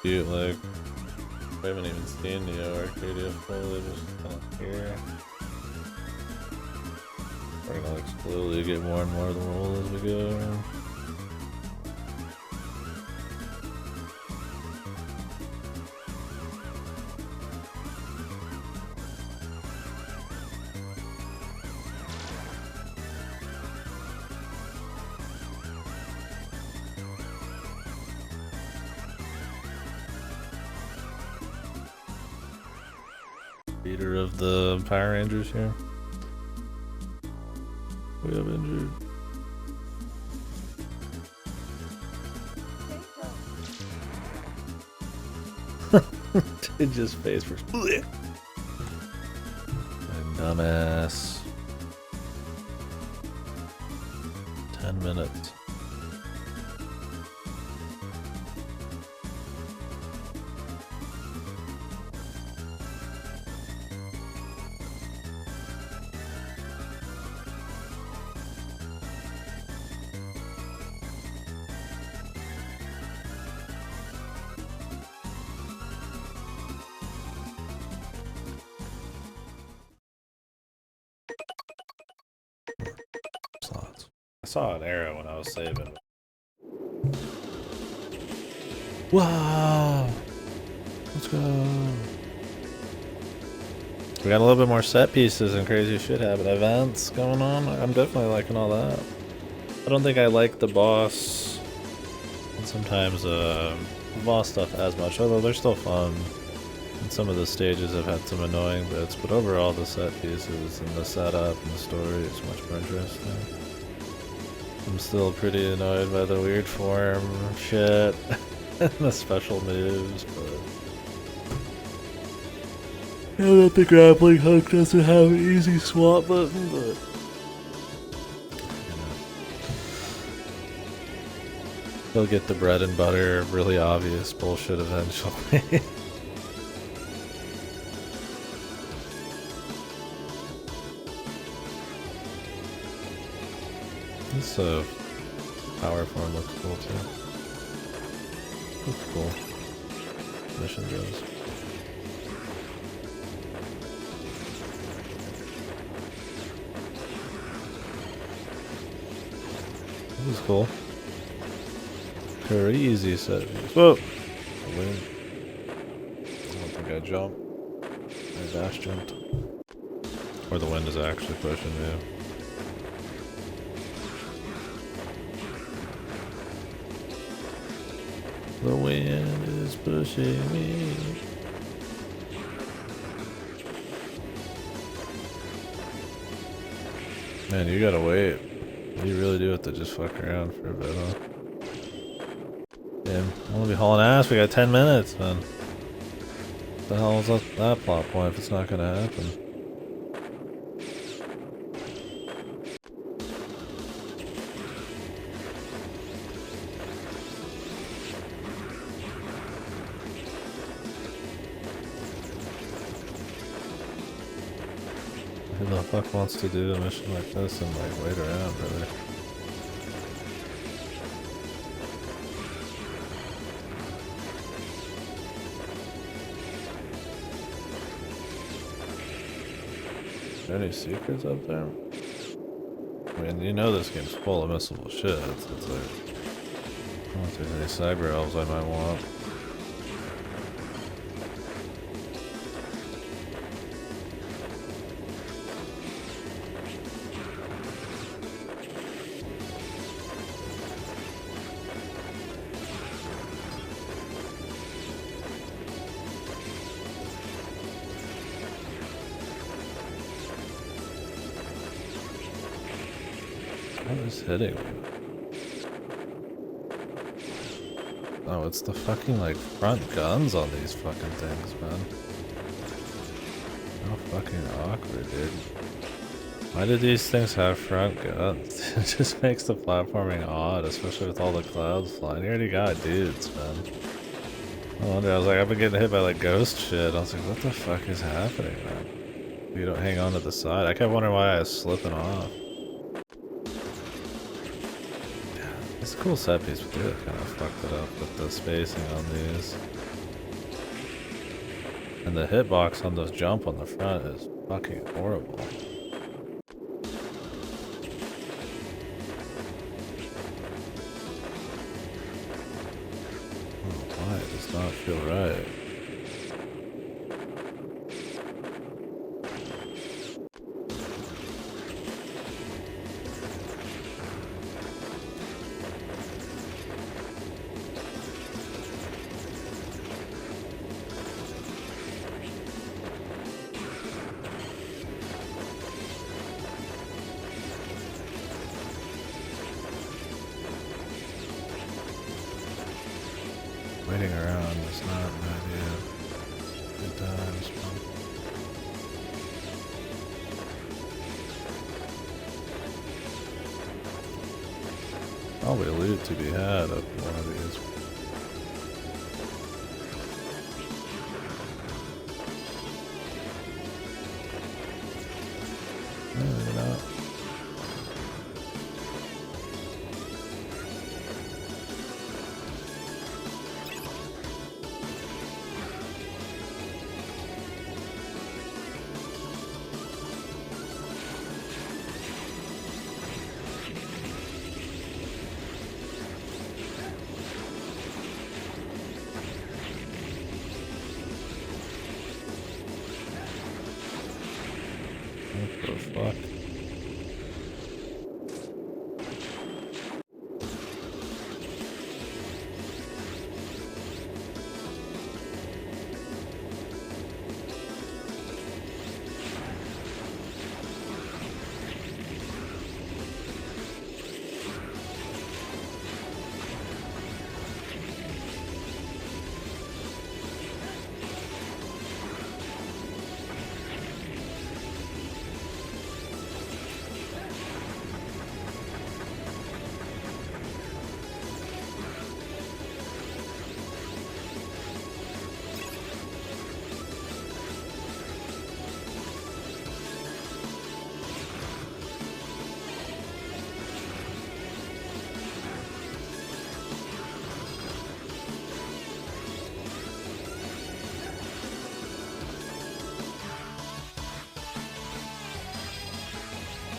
Cute, like, we haven't even seen the KDkill, they just kind of here. We're gonna like slowly get more and more of the roll as we go. Leader of the Power Rangers here. We have injured. Did just face first. Dumbass. 10 minutes. I saw an arrow when I was saving. Wow! Let's go! We got a little bit more set pieces and crazy shit happen. Events going on. I'm definitely liking all that. I don't think I like the boss and sometimes boss stuff as much, although they're still fun. And some of the stages have had some annoying bits, but overall the set pieces and the setup and the story is much more interesting. I'm still pretty annoyed by the weird form shit and the special moves, but yeah, that the grappling hook doesn't have an easy swap button, but they'll get the bread and butter, really obvious bullshit eventually. This power form looks cool too. Looks cool. Mission goes. This is cool. Crazy set. Whoa! I win. I don't think I jumped. I dash jumped. Or the wind is actually pushing me. The wind is pushing me. Man, you gotta wait. You really do have to just fuck around for a bit, huh? Damn, I'm gonna be hauling ass. We got 10 minutes, man. What the hell is that plot point if it's not gonna happen? Who the fuck wants to do a mission like this and like wait around, really? Are there any secrets up there? I mean, you know this game's full of missable shit. It's like, I don't know if there's any cyber elves I might want. What is hitting me? Oh, it's the fucking, like, front guns on these fucking things, man. How fucking awkward, dude. Why do these things have front guns? It just makes the platforming odd, especially with all the clouds flying. You already got dudes, man. No wonder, I was like, I've been getting hit by, like, ghost shit. I was like, what the fuck is happening, man? You don't hang on to the side. I kept wondering why I was slipping off. It's a cool set piece, but they kind of fucked it up with the spacing on these. And the hitbox on this jump on the front is fucking horrible. Oh, why? It does not feel right. Waiting around is not an idea. Good times, man. Probably loot to be had up in one of these. Maybe not. What the fuck?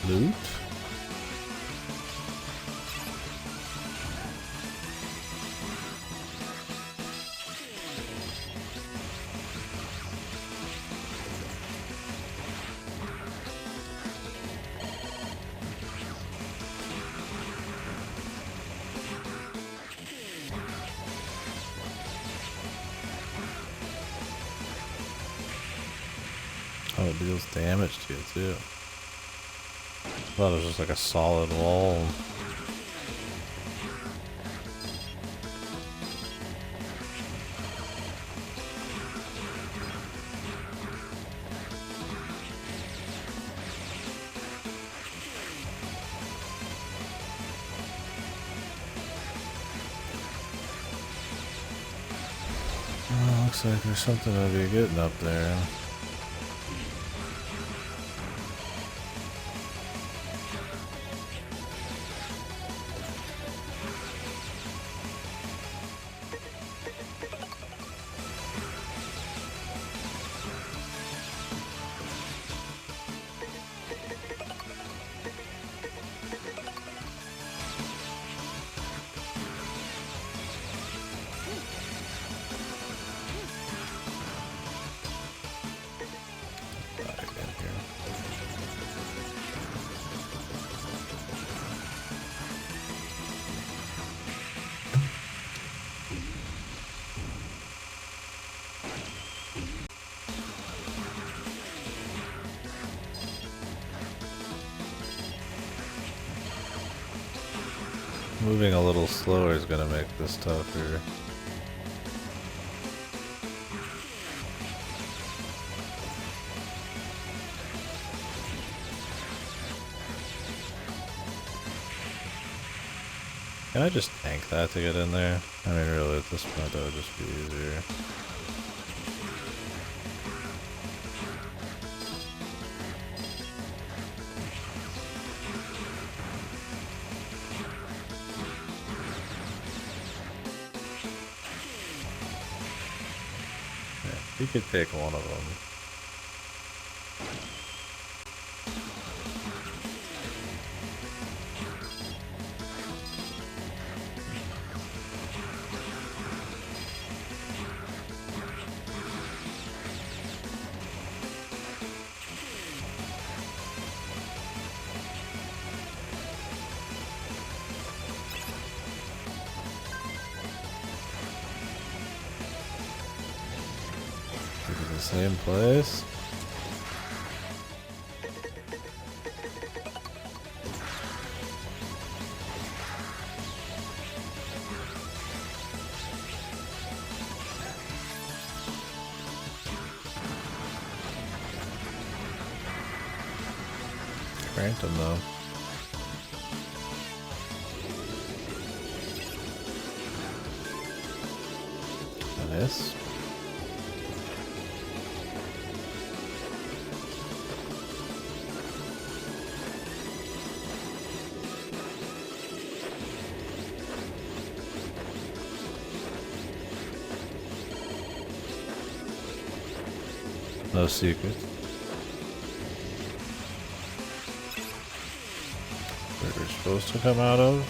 Loot? Oh, it deals damage to you too. I thought it was just like a solid wall. Oh, looks like there's something to be getting up there. Moving a little slower is gonna make this tougher. Can I just tank that to get in there? I mean, really, at this point, that would just be easier. Yeah, he could take one of them. Same place. Cranked him though. Nice. No secret. Where we're supposed to come out of.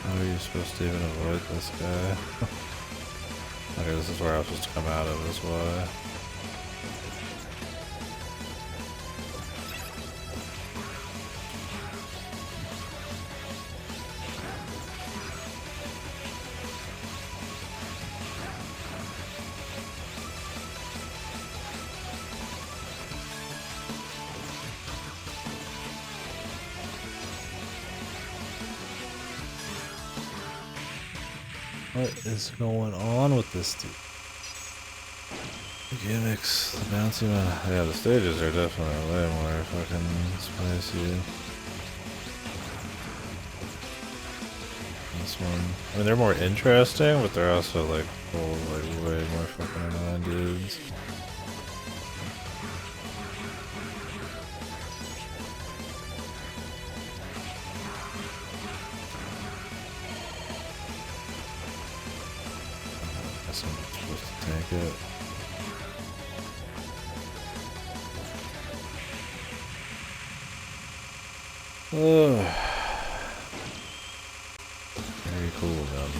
How are you supposed to even avoid this guy? Okay, this is where I was supposed to come out of this way. What is going on with this dude? The gimmicks, the bouncy man. Yeah, the stages are definitely way more fucking spicy. This one, I mean, they're more interesting, but they're also like full of like way more fucking annoying dudes. I'm supposed to tank it. Oh. Very cool, man.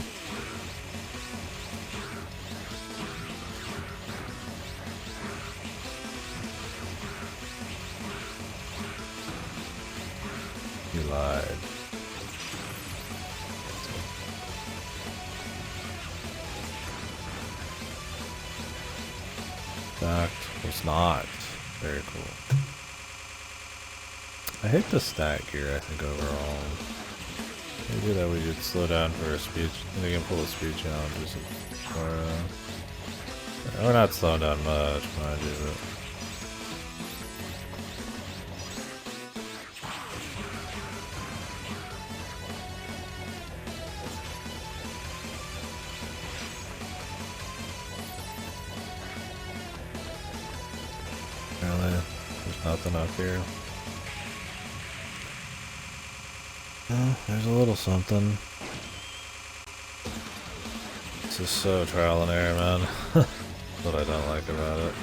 You lied. Fact was not. Very cool. I hate the stat gear, I think, overall. Maybe that we could slow down for a speech. We can pull a speed challenges. Or, we're not slowing down much, mind you, but... Apparently, there's nothing up here. Oh, there's a little something. It's just so trial and error, man. What I don't like about it.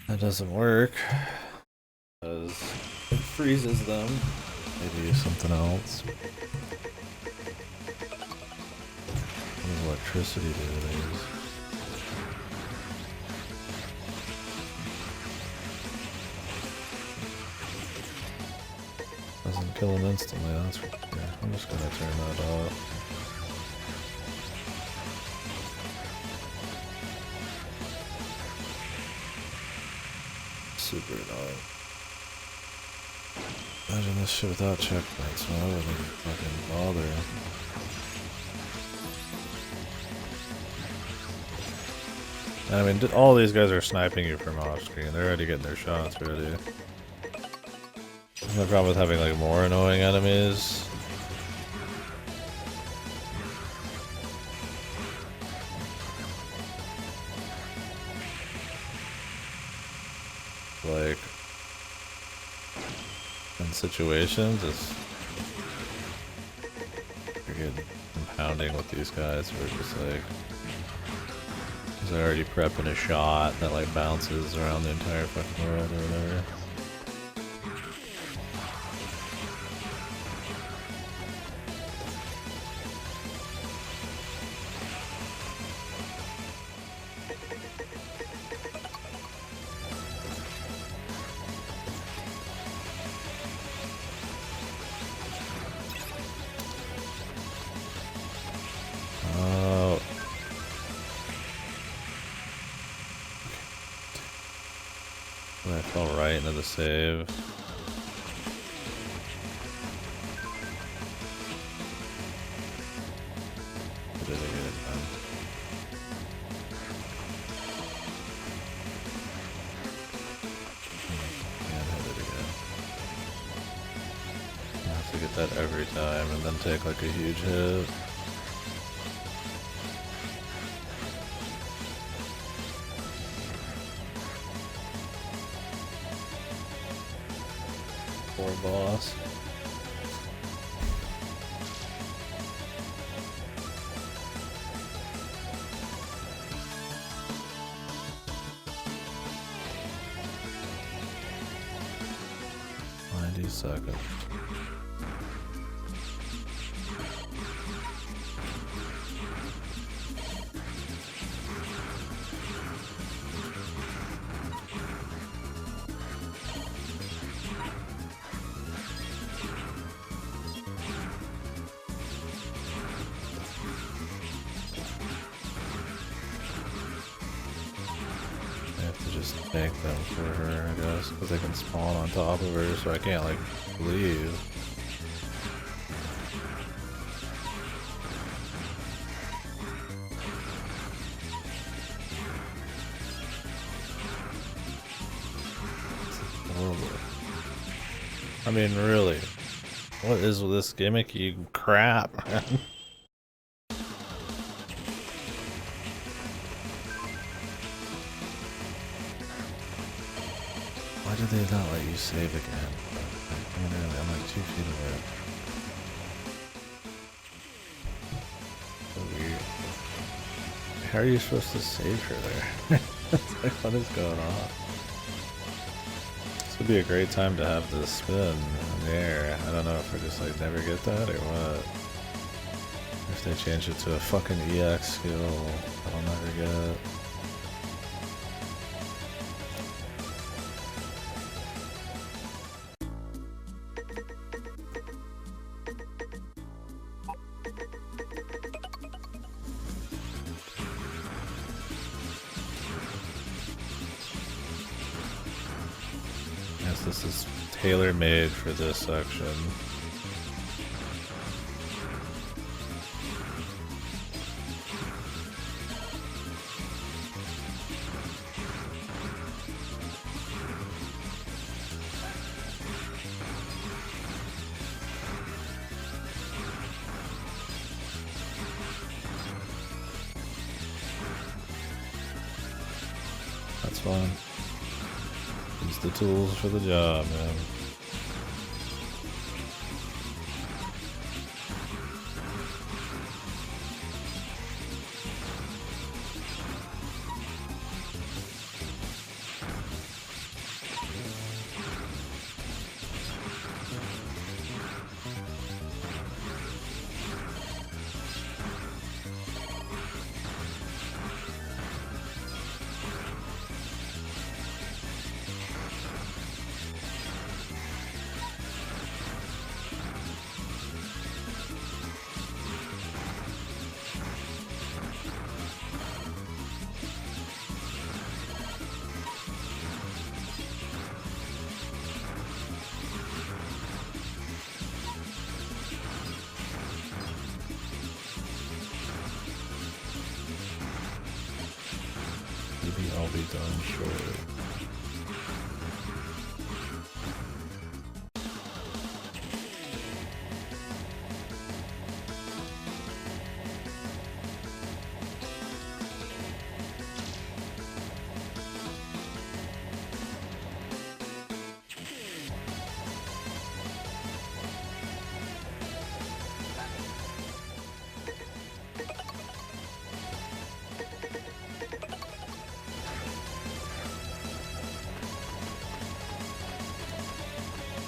That doesn't work because it freezes them. Maybe something else. What does electricity do to these? Doesn't kill them instantly, that's weird. I'm just gonna turn that off. Super annoying. Imagine this shit without checkpoints, man. I wouldn't even fucking bother. And I mean, all these guys are sniping you from off screen. They're already getting their shots ready. There's no problem with having like more annoying enemies. Like in situations, it's you're getting compounding with these guys where it's just like they're already prepping a shot that like bounces around the entire fucking world or whatever. I fell right into the save. Did I get it done? Can't hit it again. I have to get that every time and then take like a huge hit. Poor boss. Seconds. I have to just thank them for her, I guess, because they can spawn on top of her, so I can't, like, leave. It's horrible. I mean, really, what is with this gimmicky crap, man? Why did they not let you save again? I mean, really, I'm like 2 feet away. So weird. How are you supposed to save her there? It's like, what is going on? This would be a great time to have the spin in the air. I don't know if I just like never get that or what. If they change it to a fucking EX skill, I'll never get it. This is tailor-made for this section. That's fine. Use the tools for the job, man. I'll be done shortly.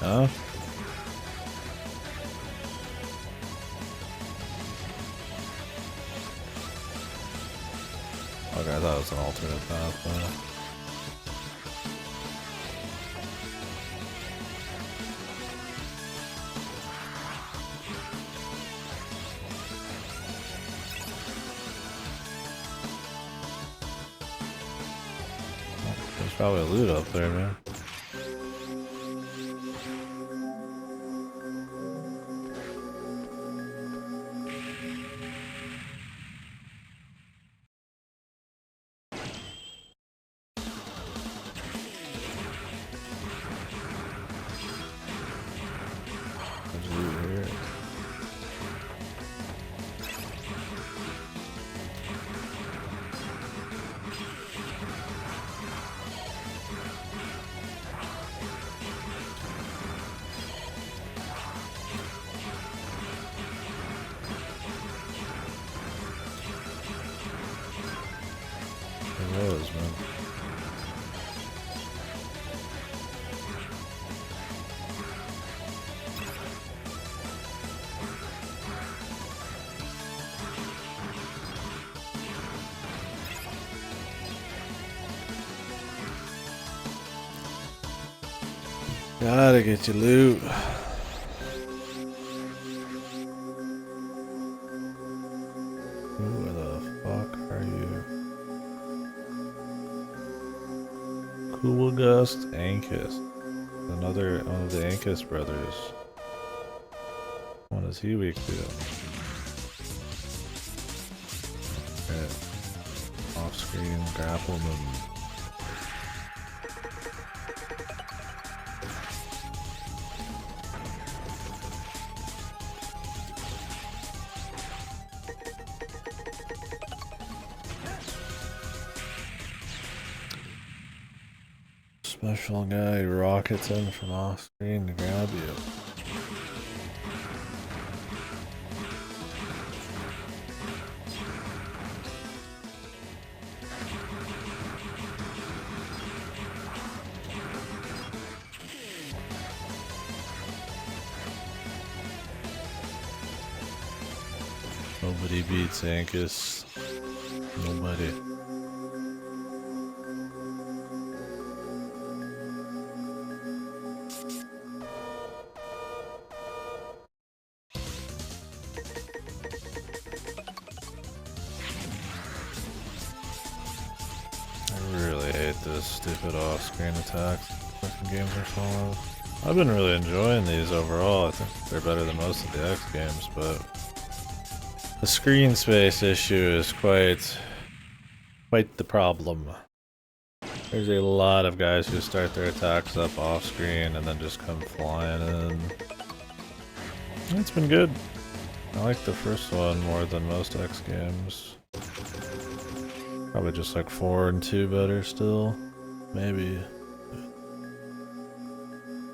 Huh? Okay, I thought it was an alternate path, There's probably loot up there, man. There's loot here. There was, man. Gotta get your loot. Who the fuck are you? Cool Gust Ankus. Another one of the Ankus brothers. What is he weak to? Okay. Off screen, grapple them. Special guy rockets in from off screen to grab you. Nobody beats Ankus. Nobody. This stupid off-screen attacks. Fucking games are full of. I've been really enjoying these overall. I think they're better than most of the X games, but the screen space issue is quite the problem. There's a lot of guys who start their attacks up off-screen and then just come flying in. It's been good. I like the first one more than most X games. Probably just like 4 and 2 better still. Maybe.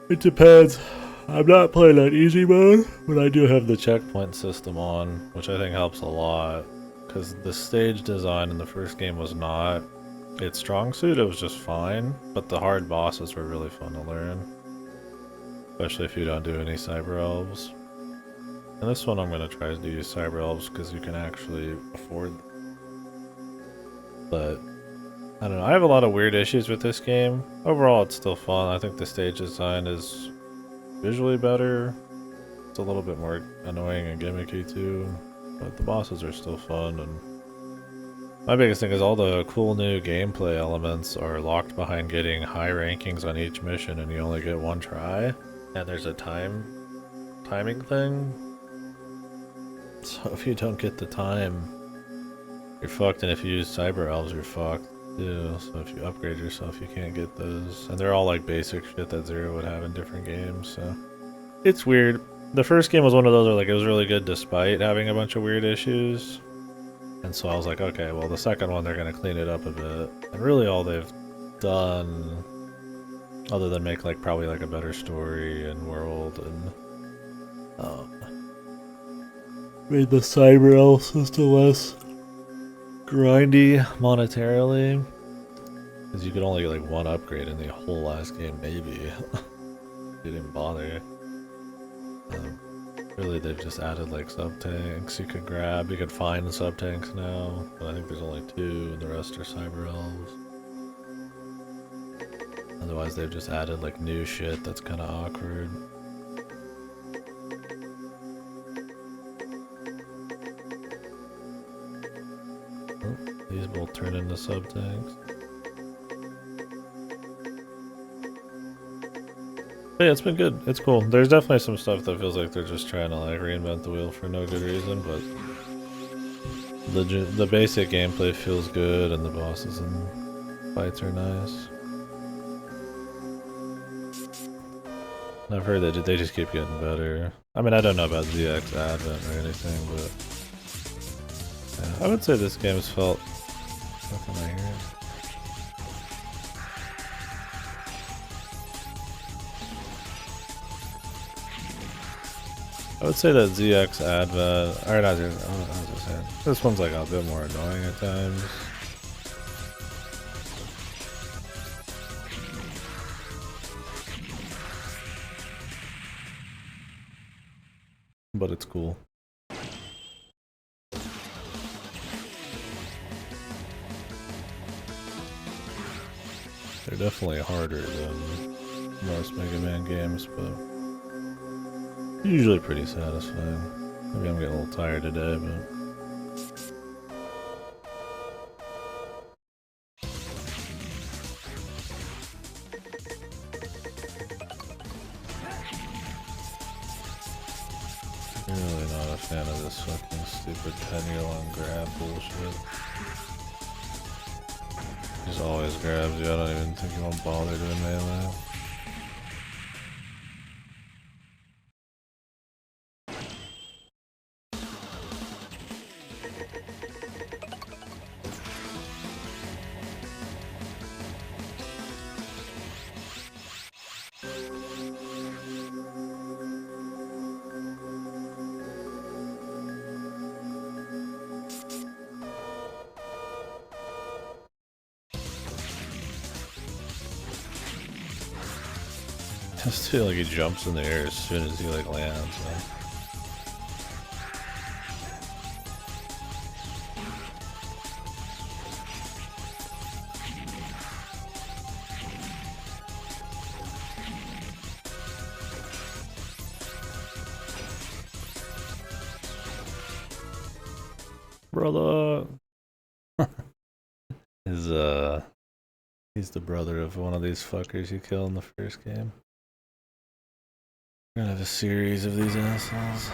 It depends. I'm not playing on easy mode, but I do have the checkpoint system on, which I think helps a lot. Because the stage design in the first game was not its strong suit, it was just fine. But the hard bosses were really fun to learn. Especially if you don't do any Cyber Elves. And this one I'm going to try to use Cyber Elves because you can actually afford them. But I don't know, I have a lot of weird issues with this game. Overall it's still fun. I think the stage design is visually better. It's a little bit more annoying and gimmicky too, but the bosses are still fun. And my biggest thing is all the cool new gameplay elements are locked behind getting high rankings on each mission, and you only get one try, and there's a timing thing. So if you don't get the time, you're fucked, and if you use Cyber Elves, you're fucked. too, so if you upgrade yourself, you can't get those. And they're all like basic shit that Zero would have in different games, so it's weird. The first game was one of those where like it was really good despite having a bunch of weird issues. And so I was like, okay, well the second one they're gonna clean it up a bit. And really all they've done, other than make like probably like a better story and world and made the cyber elf system less grindy monetarily. Because you could only get like one upgrade in the whole last game, maybe. You didn't bother. Really, they've just added like sub-tanks you could grab. You could find sub-tanks now, but I think there's only 2 and the rest are cyber elves. Otherwise, they've just added like new shit that's kind of awkward. Oh, these will turn into sub-tanks. But yeah, it's been good. It's cool. There's definitely some stuff that feels like they're just trying to like reinvent the wheel for no good reason, but the basic gameplay feels good and the bosses and fights are nice. I've heard that they just keep getting better. I mean, I don't know about ZX Advent or anything, but yeah, I would say this game has felt... How can I hear it? I would say that ZX Advent, or not ZX, I was just saying, this one's like a bit more annoying at times. But it's cool. They're definitely harder than most Mega Man games, but usually pretty satisfying. Maybe I'm getting a little tired today, but... I'm really not a fan of this fucking stupid 10-year-long grab bullshit. Just always grabs you, I don't even think you won't bother doing melee. I just feel like he jumps in the air as soon as he like lands, man. Brother! He's the brother of one of these fuckers you kill in the first game. We're gonna have a series of these assholes.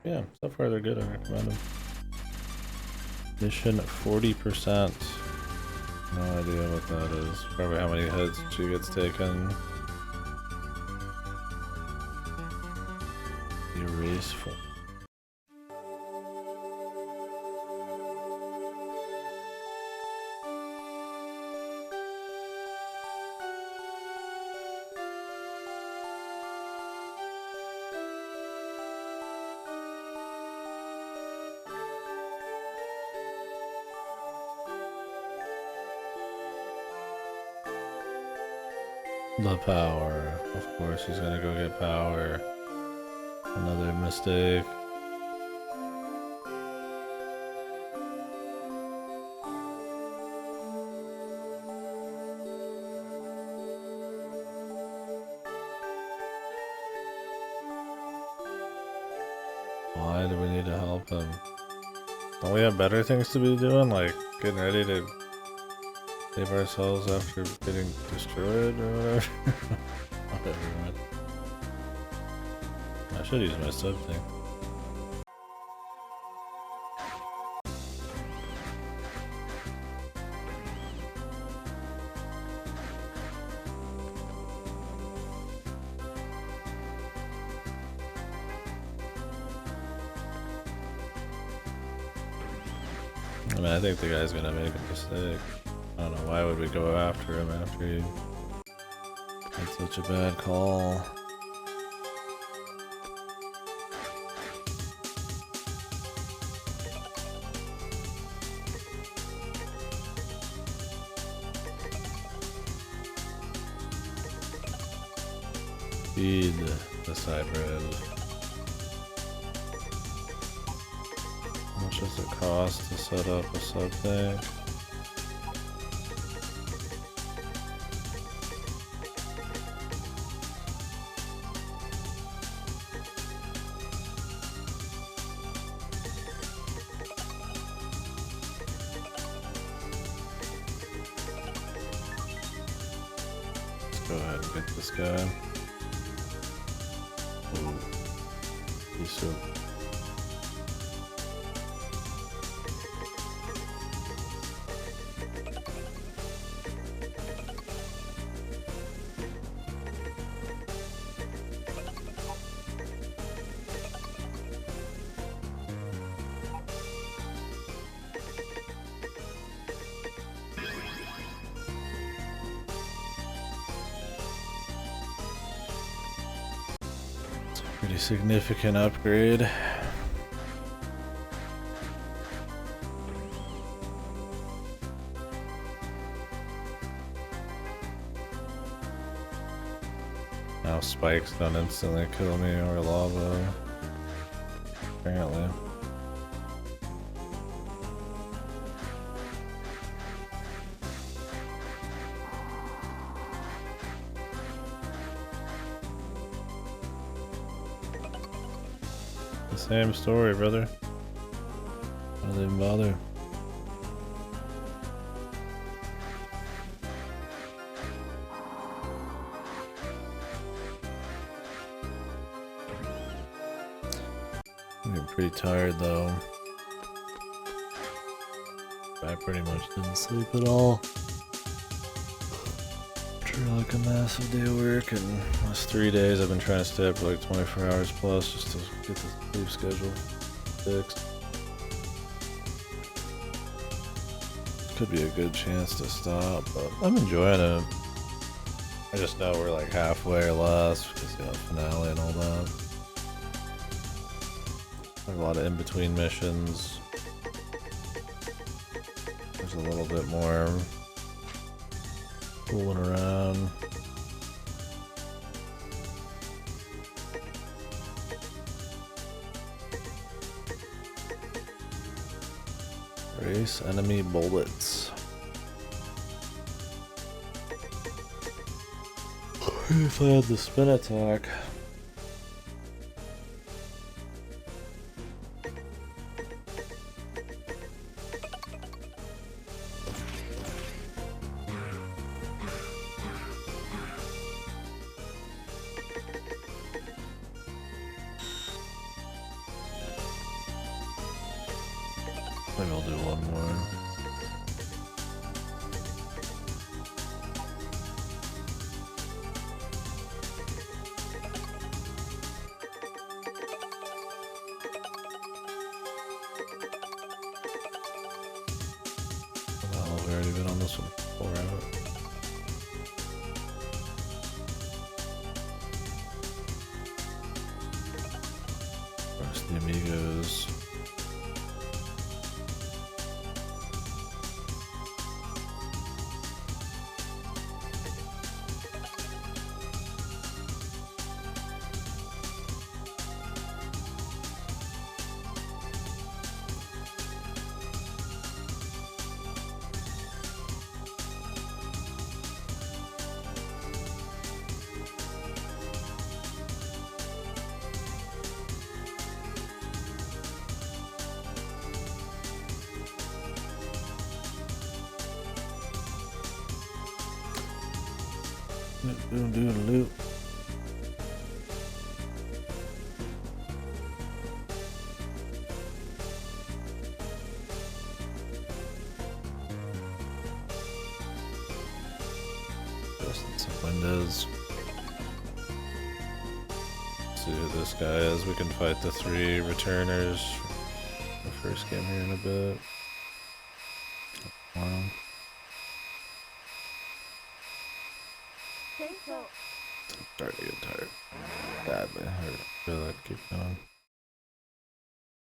Yeah, so far they're good, I recommend them. Mission 40%. No idea what that is. Probably how many hits she gets taken. Erase for. The power. Of course he's gonna go get power. Another mistake. Why do we need to help him? Don't we have better things to be doing, like getting ready to save ourselves after getting destroyed or whatever? Whatever, man. I should use my sub thing. I mean, I think the guy's gonna make a mistake. I don't know, why would we go after him after he made such a bad call? Feed this hybrid. How much does it cost to set up a sub tank? Let's go ahead and get this guy. Ooh, he's so. Pretty significant upgrade. Now spikes don't instantly kill me or lava. Apparently. Same story, brother. Why do they even bother? I'm getting pretty tired though. I pretty much didn't sleep at all. Like a massive day of work, and last 3 days I've been trying to stay up for like 24 hours plus just to get the sleep schedule fixed. Could be a good chance to stop, but I'm enjoying it. I just know we're like halfway or less because you know finale and all that. Like a lot of in-between missions. There's a little bit more fooling around. Race enemy bullets. If I had the spin attack. Maybe I'll do one more. Well, we've already been on this one for 4 hours. Where's the amigos? Loot. Just some windows. See who this guy is. We can fight the 3 returners. The first game here in a bit. I'm starting to get tired. Badly. I really like to keep going.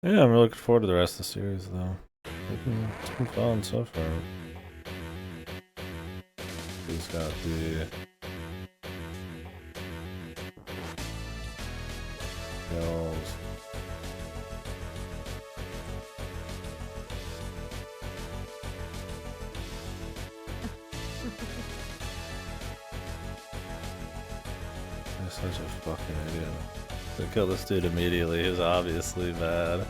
Yeah, I'm really looking forward to the rest of the series, though. It's been fun so far. He's got the kills. I'm such a fucking idiot. They killed this dude immediately. He was obviously bad.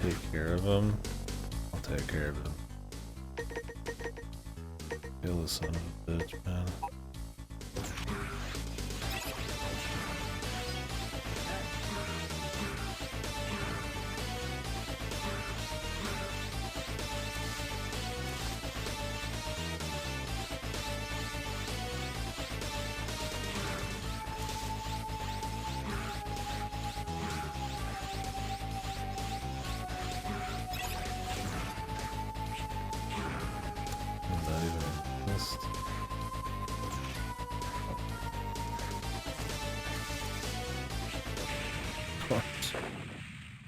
Take care of him. I'll take care of him. Kill the son of a bitch, man.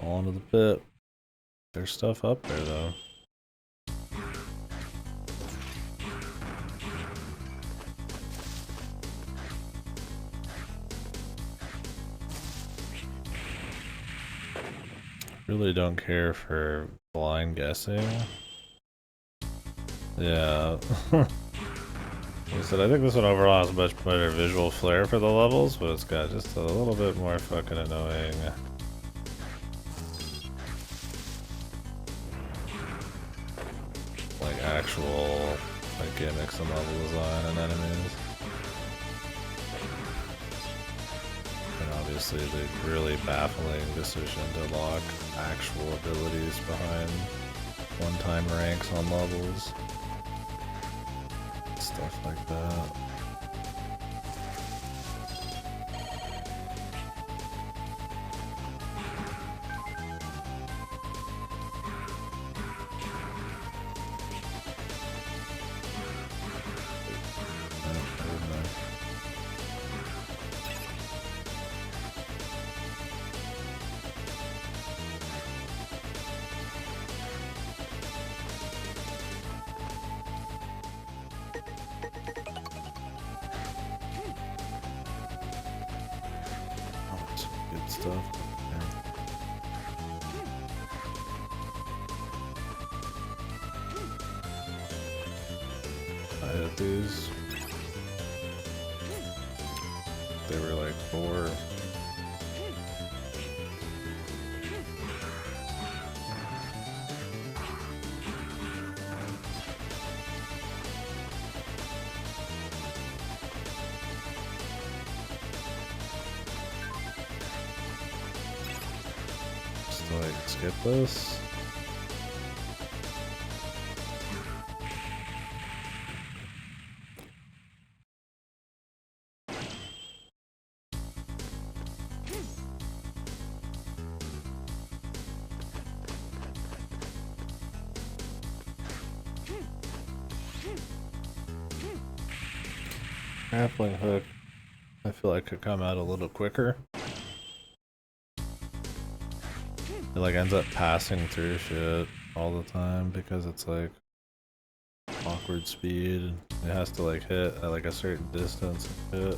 All into the pit. There's stuff up there though. Really don't care for blind guessing. Yeah. Like I said, I think this one overall has much better visual flair for the levels, but it's got just a little bit more fucking annoying. Like actual like gimmicks and level design and enemies. And obviously the really baffling decision to lock actual abilities behind one-time ranks on levels. Stuff like that. Stuff. I had these. They were like 4. Like skip this. Grappling hook, I feel like could come out a little quicker. It like ends up passing through shit all the time because it's like awkward speed and it has to like hit at like a certain distance and shit.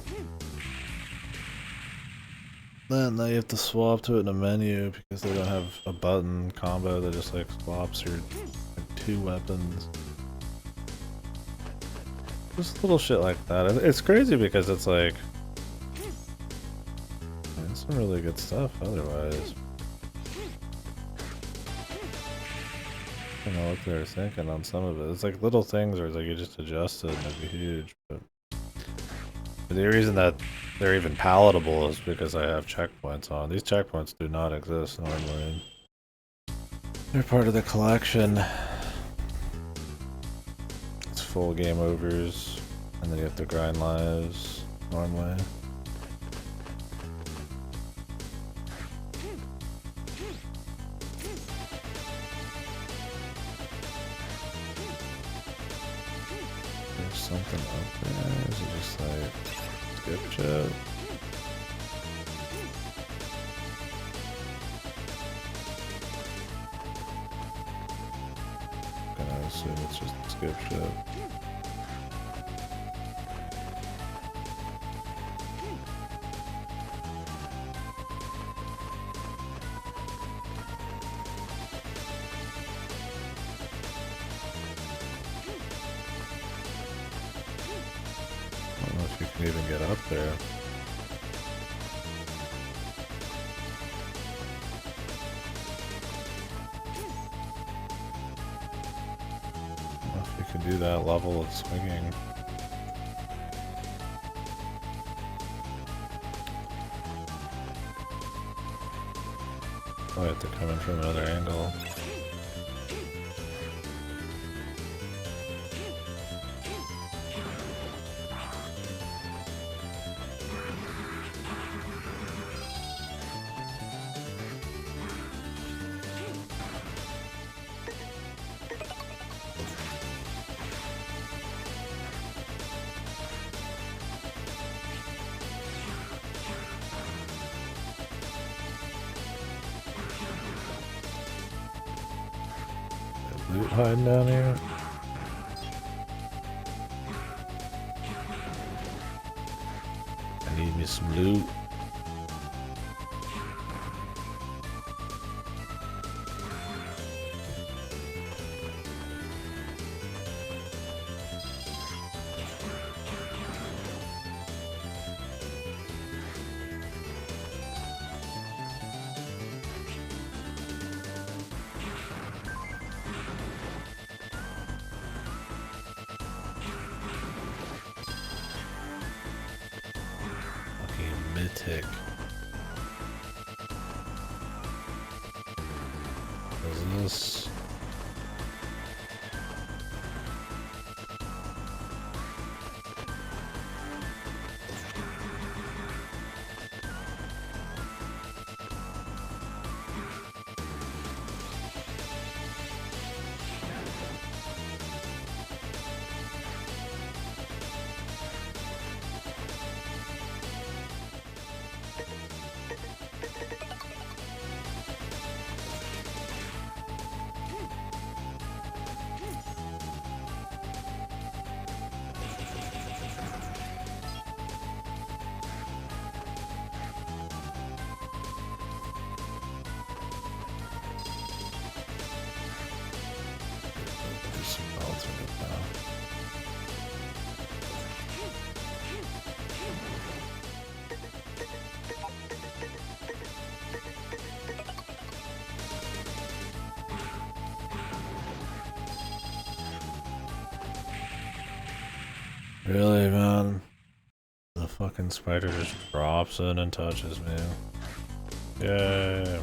Then you have to swap to it in a menu because they don't have a button combo that just like swaps your like, 2 weapons. Just little shit like that. It's crazy because it's like there's some really good stuff otherwise. I don't know what they were thinking on some of it. It's like little things where it's like you just adjust it and it'd be huge. But the reason that they're even palatable is because I have checkpoints on. These checkpoints do not exist normally. They're part of the collection. It's full game overs, and then you have to grind lives normally. There's something up there. Is it just like skip chat? I assume it's just skip shit. I don't know if you can even get up there. Do that level of swinging. I have to come in from another angle. Loot hiding down here. I need me some loot. Mythic. What is this? Really, man? The fucking spider just drops in and touches me. Yay.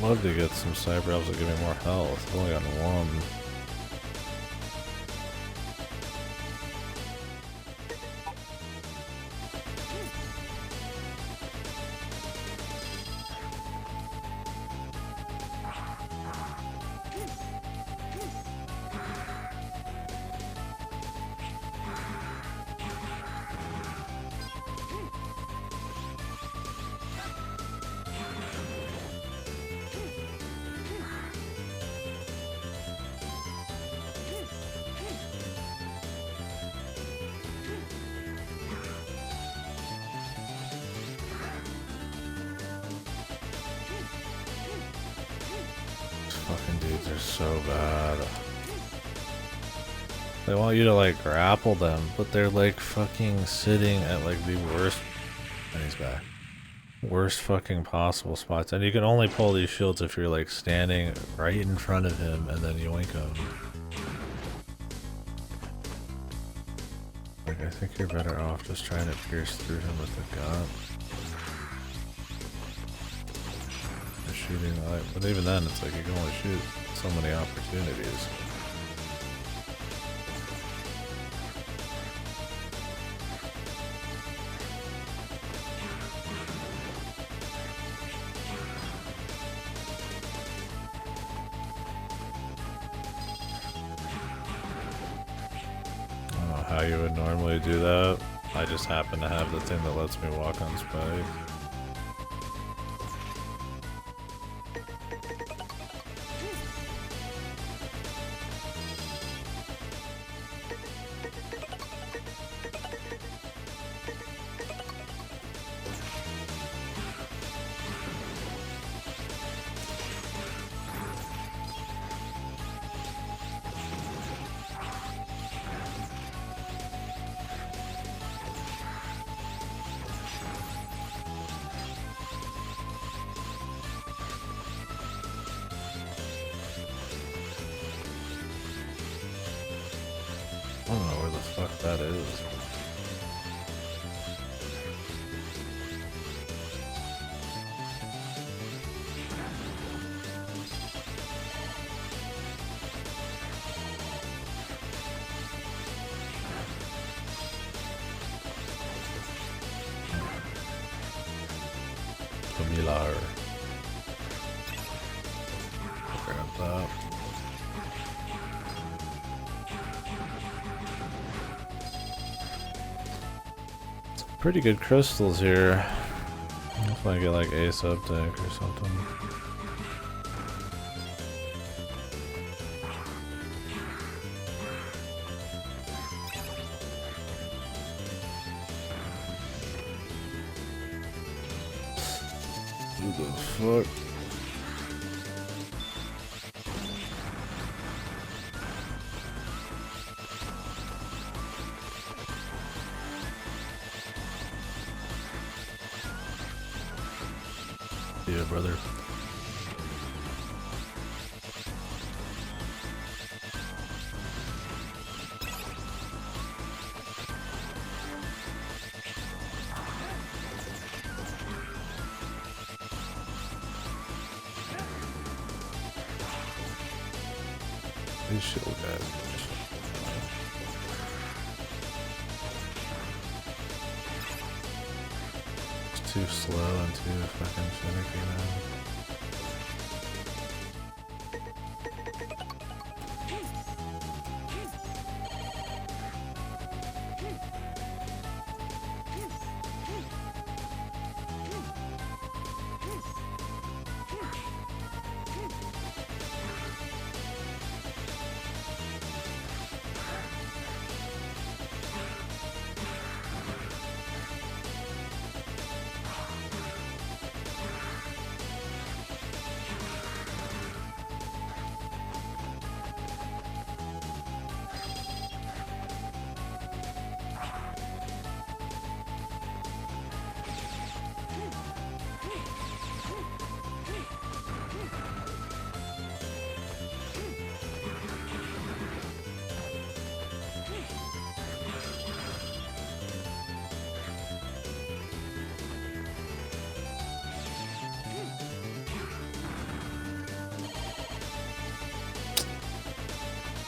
Love to get some cyber elves that give me more health. I've only got one. leads are so bad. They want you to like grapple them, but they're like fucking sitting at like the worst. And he's back. Worst fucking possible spots. And you can only pull these shields if you're like standing right in front of him and then yoink him. Like, I think you're better off just trying to pierce through him with the gun. Or shooting the light. But even then, it's like you can only shoot so many opportunities. How you would normally do that. I just happen to have the thing that lets me walk on spike. I don't know where the fuck that is. Familiar. Grab that. Pretty good crystals here. If I get like a sub tank or something. Who the fuck? Yeah, brother. These shield guys. It's too slow and too fucking finicky now.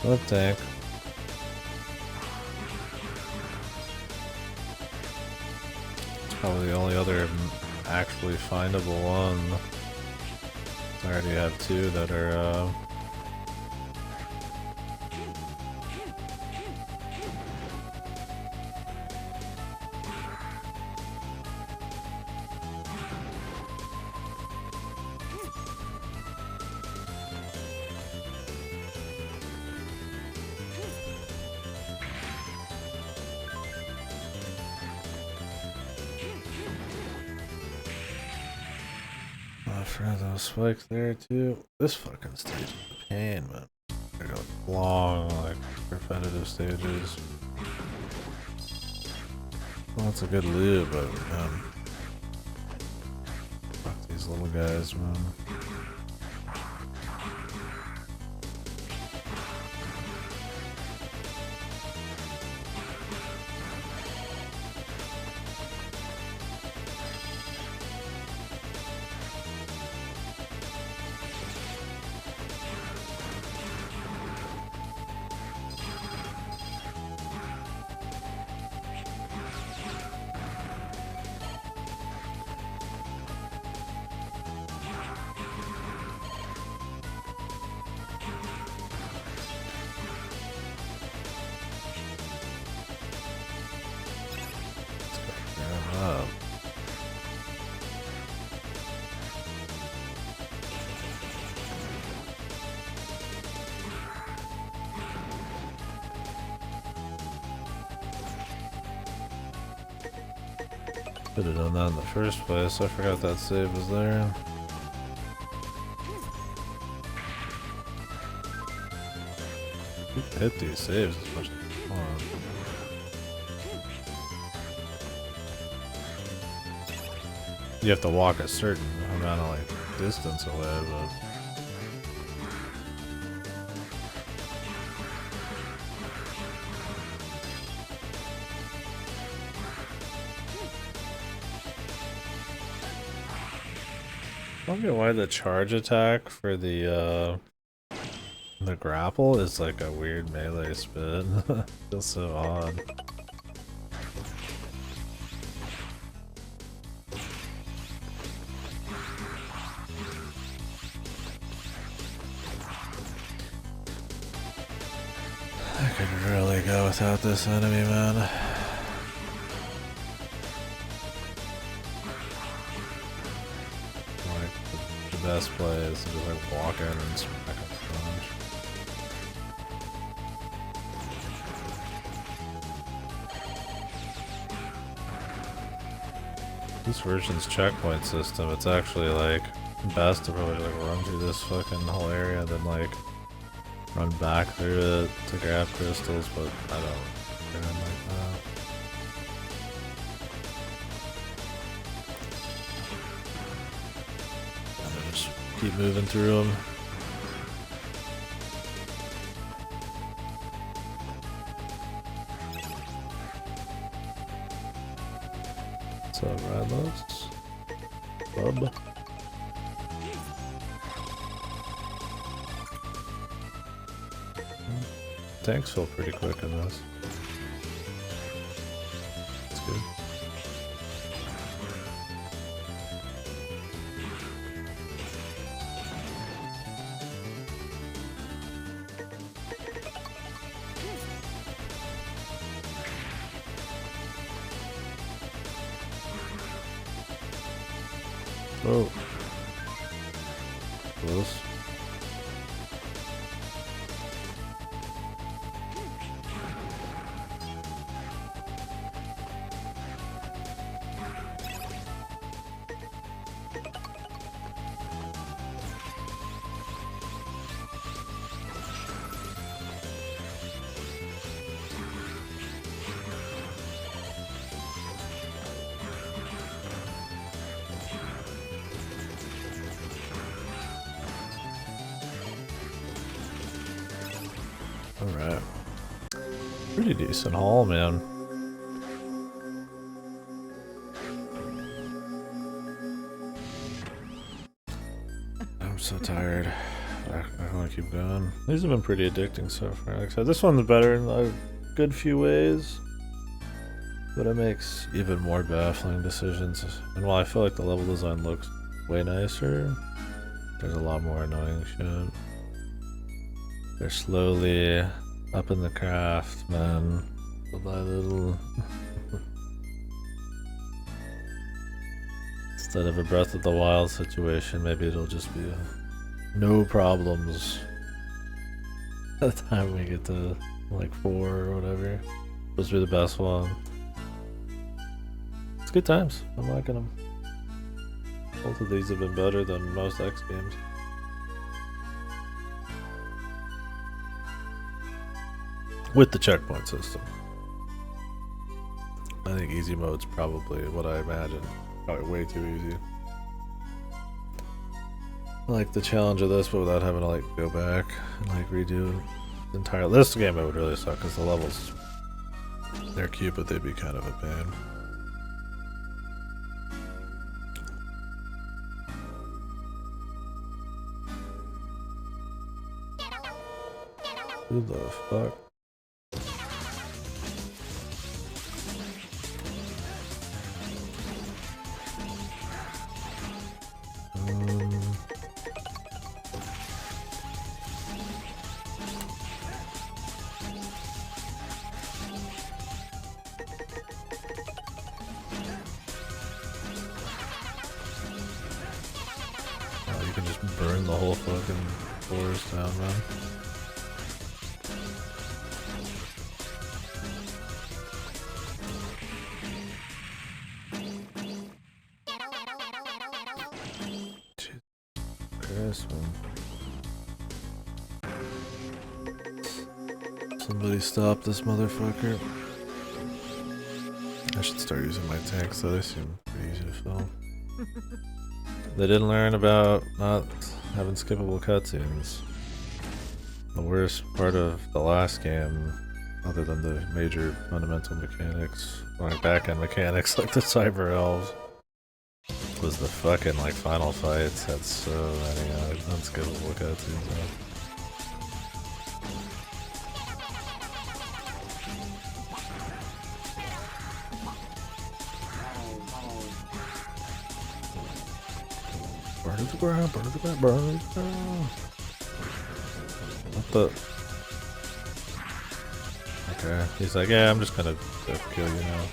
What the heck? It's probably the only other actually findable one. I already have two that are forgot those spikes there too. This fucking stage is a pain, man. I got long, like, repetitive stages. Lots of good loot, but fuck these little guys, man. Could have done that in the first place. I forgot that save was there. You can hit these saves as much as you want. You have to walk a certain amount of like distance away, but I don't get why the charge attack for the grapple is like a weird melee spin. Feels so odd. I could really go without this enemy, man. The best play is to just like walk in and smack him a bunch. This version's checkpoint system, it's actually like best to probably like run through this fucking whole area and then like run back through it to grab crystals, but I don't run like that. Just keep moving through them. What's up, Radlos? Bub? Tanks feel pretty quick in this. That's good. Oh. Close. Alright. Pretty decent haul, man. I'm so tired. I want to keep going. These have been pretty addicting so far. Like I said, this one's better in a good few ways, but it makes even more baffling decisions. And while I feel like the level design looks way nicer, there's a lot more annoying shit. They're slowly up in the craft, man. Little by little. Instead of a Breath of the Wild situation, maybe it'll just be no problems by the time we get to like 4 or whatever. Supposed to be the best one. It's good times. I'm liking them. Both of these have been better than most X games. With the checkpoint system. I think easy mode's probably what I imagine. Probably way too easy. I like the challenge of this, but without having to like go back and like redo the entire. This game it would really suck because the levels, they're cute, but they'd be kind of a pain. Who the fuck? Oh, you can just burn the whole fucking forest down, man. Somebody stop this motherfucker. I should start using my tanks though, they seem pretty easy to fill. They didn't learn about not having skippable cutscenes. The worst part of the last game, other than the major fundamental mechanics, like back-end mechanics like the cyber elves, was the fucking like final fights had so many unskippable cutscenes. Burn to the ground, burn to the ground, burn to the ground. What the? Okay, he's like, yeah, I'm just gonna kill you now.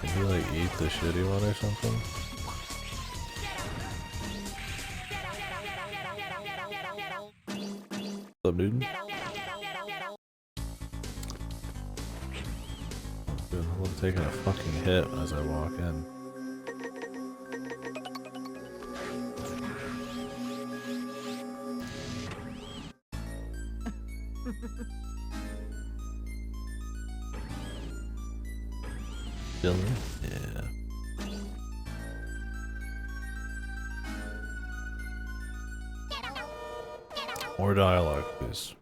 Can he like eat the shitty one or something? What's up, dude? I'm taking a fucking hit as I walk in. Dylan? Yeah. More dialogue, please.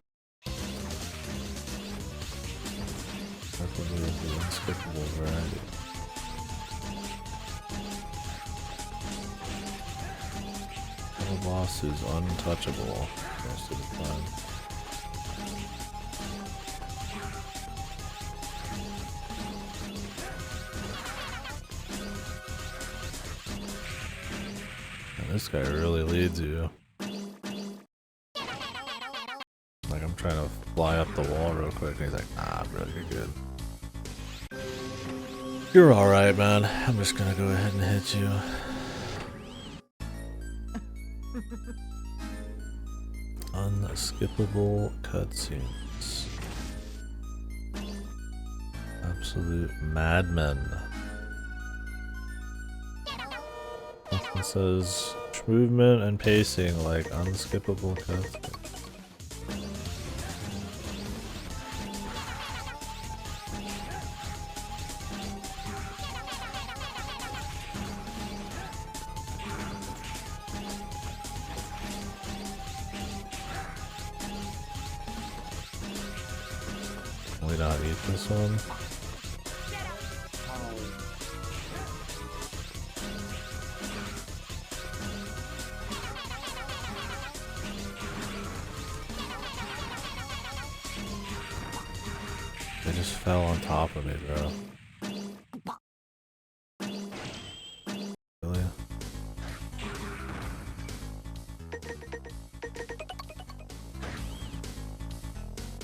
Definitely the unskippable variety. The boss is untouchable most of the time. And this guy really leads you. Like I'm trying to fly up the wall real quick and he's like, nah bro, you're good. You're alright, man. I'm just gonna go ahead and hit you. Unskippable cutscenes. Absolute madmen. It says movement and pacing like unskippable cutscenes. We not eat this one. They just fell on top of me, bro. Really?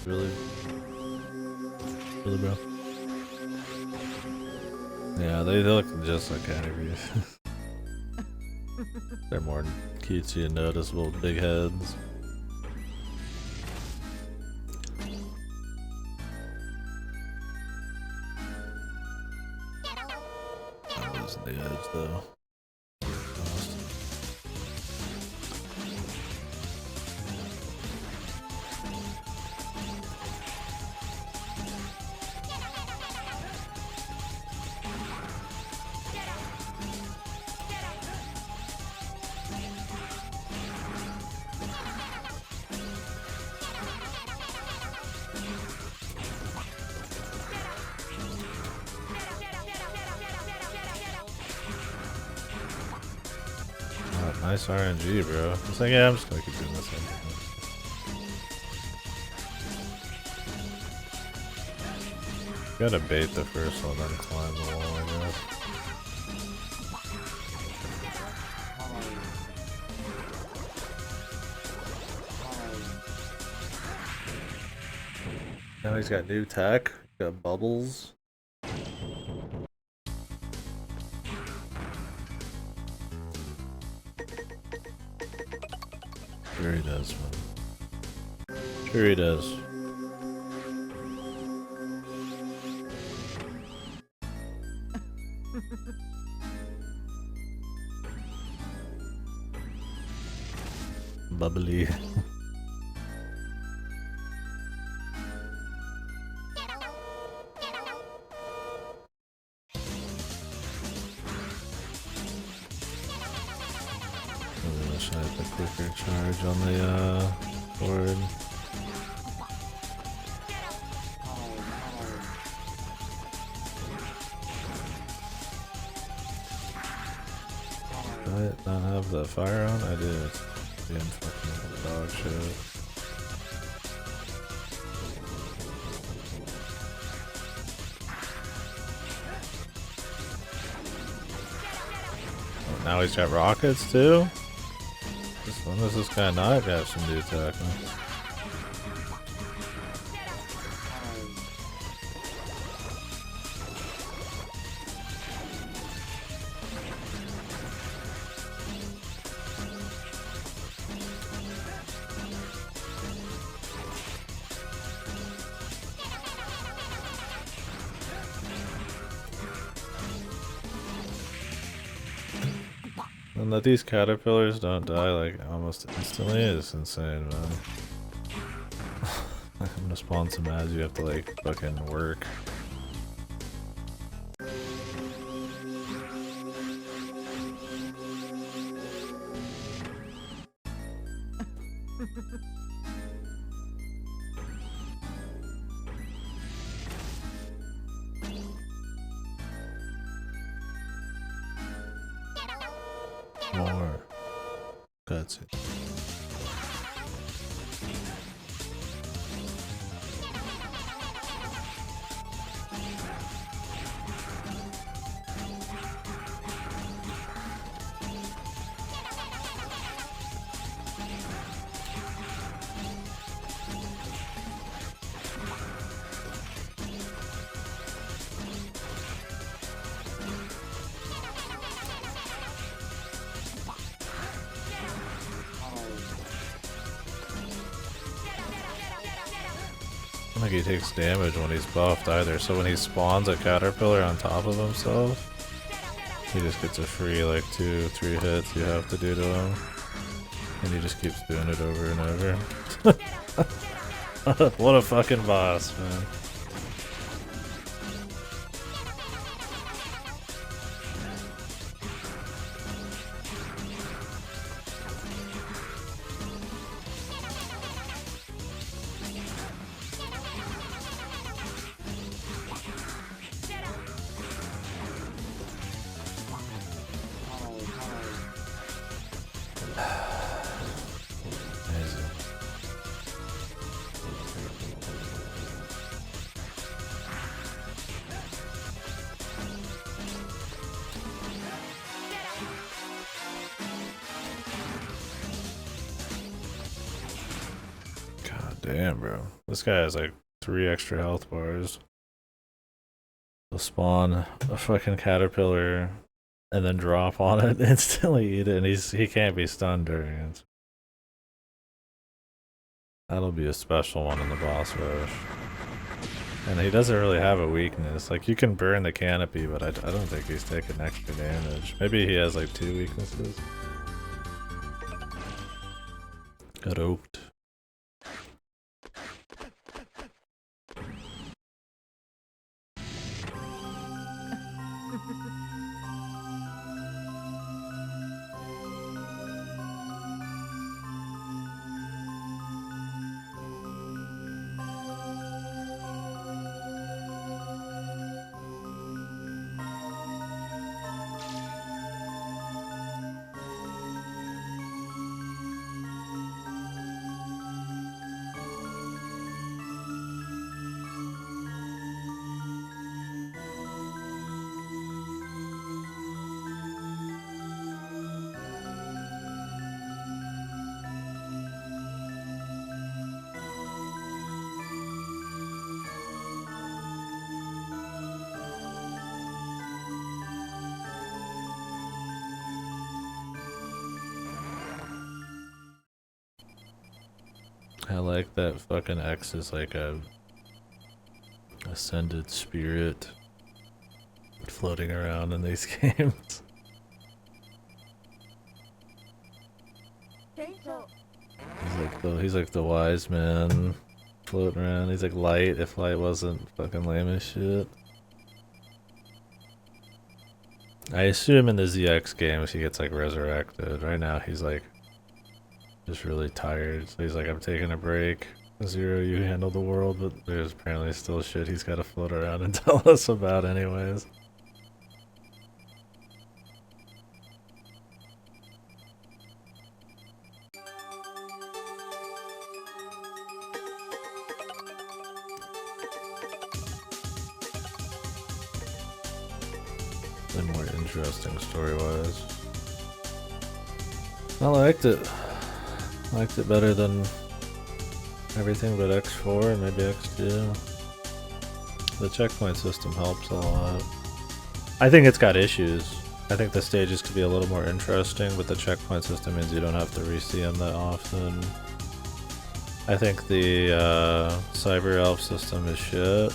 Really? Really, bro? Yeah, they look just like categories. They're more cutesy and noticeable, big heads. though. Nice RNG, bro. It's like, yeah, I'm just gonna keep doing this. Gotta bait the first one, then climb the wall, I guess. Now he's got new tech, got bubbles. Sure he does, man. Sure he does. Bubbly. Should I have the quicker charge on the board? Did I not have the fire on? I did. Damn fucking dog shit. Oh, now he's got rockets too? When does this guy not have some new tech? And that these caterpillars don't die like almost instantly is insane, man. I'm gonna spawn some ads, you have to like fucking work. More. That's it. I don't think he takes damage when he's buffed either, so when he spawns a caterpillar on top of himself, he just gets a free like 2-3 hits you have to do to him. And he just keeps doing it over and over. What a fucking boss, man. Damn, bro. This guy has like 3 extra health bars. He'll spawn a fucking caterpillar and then drop on it, instantly eat it, and he can't be stunned during it. That'll be a special one in the boss rush. And he doesn't really have a weakness. Like, you can burn the canopy, but I don't think he's taking extra damage. Maybe he has like 2 weaknesses. Got oaked. I like that fucking X is like a ascended spirit floating around in these games. He's like the wise man floating around. He's like light if light wasn't fucking lame as shit. I assume in the ZX games he gets like resurrected. Right now he's like just really tired, so he's like, I'm taking a break. Zero, you handle the world, but there's apparently still shit he's gotta float around and tell us about anyways. More interesting story-wise. I liked it. Liked it better than everything but X4 and maybe X2. The checkpoint system helps a lot. I think it's got issues. I think the stages could be a little more interesting, but the checkpoint system means you don't have to re-see them that often. I think the Cyber Elf system is shit.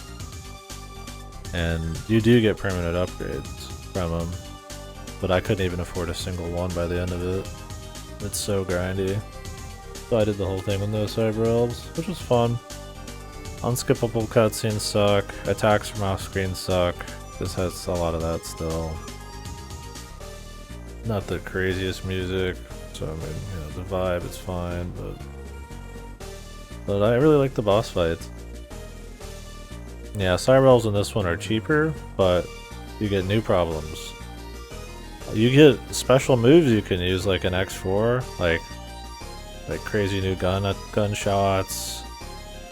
And you do get permanent upgrades from them, but I couldn't even afford a single one by the end of it. It's so grindy. So I did the whole thing with no Cyber Elves, which was fun. Unskippable cutscenes suck. Attacks from off screen suck. This has a lot of that still. Not the craziest music, so I mean, you know, the vibe is fine, but I really like the boss fights. Yeah, Cyber Elves in this one are cheaper, but you get new problems. You get special moves you can use, like an X4, like crazy new gunshots,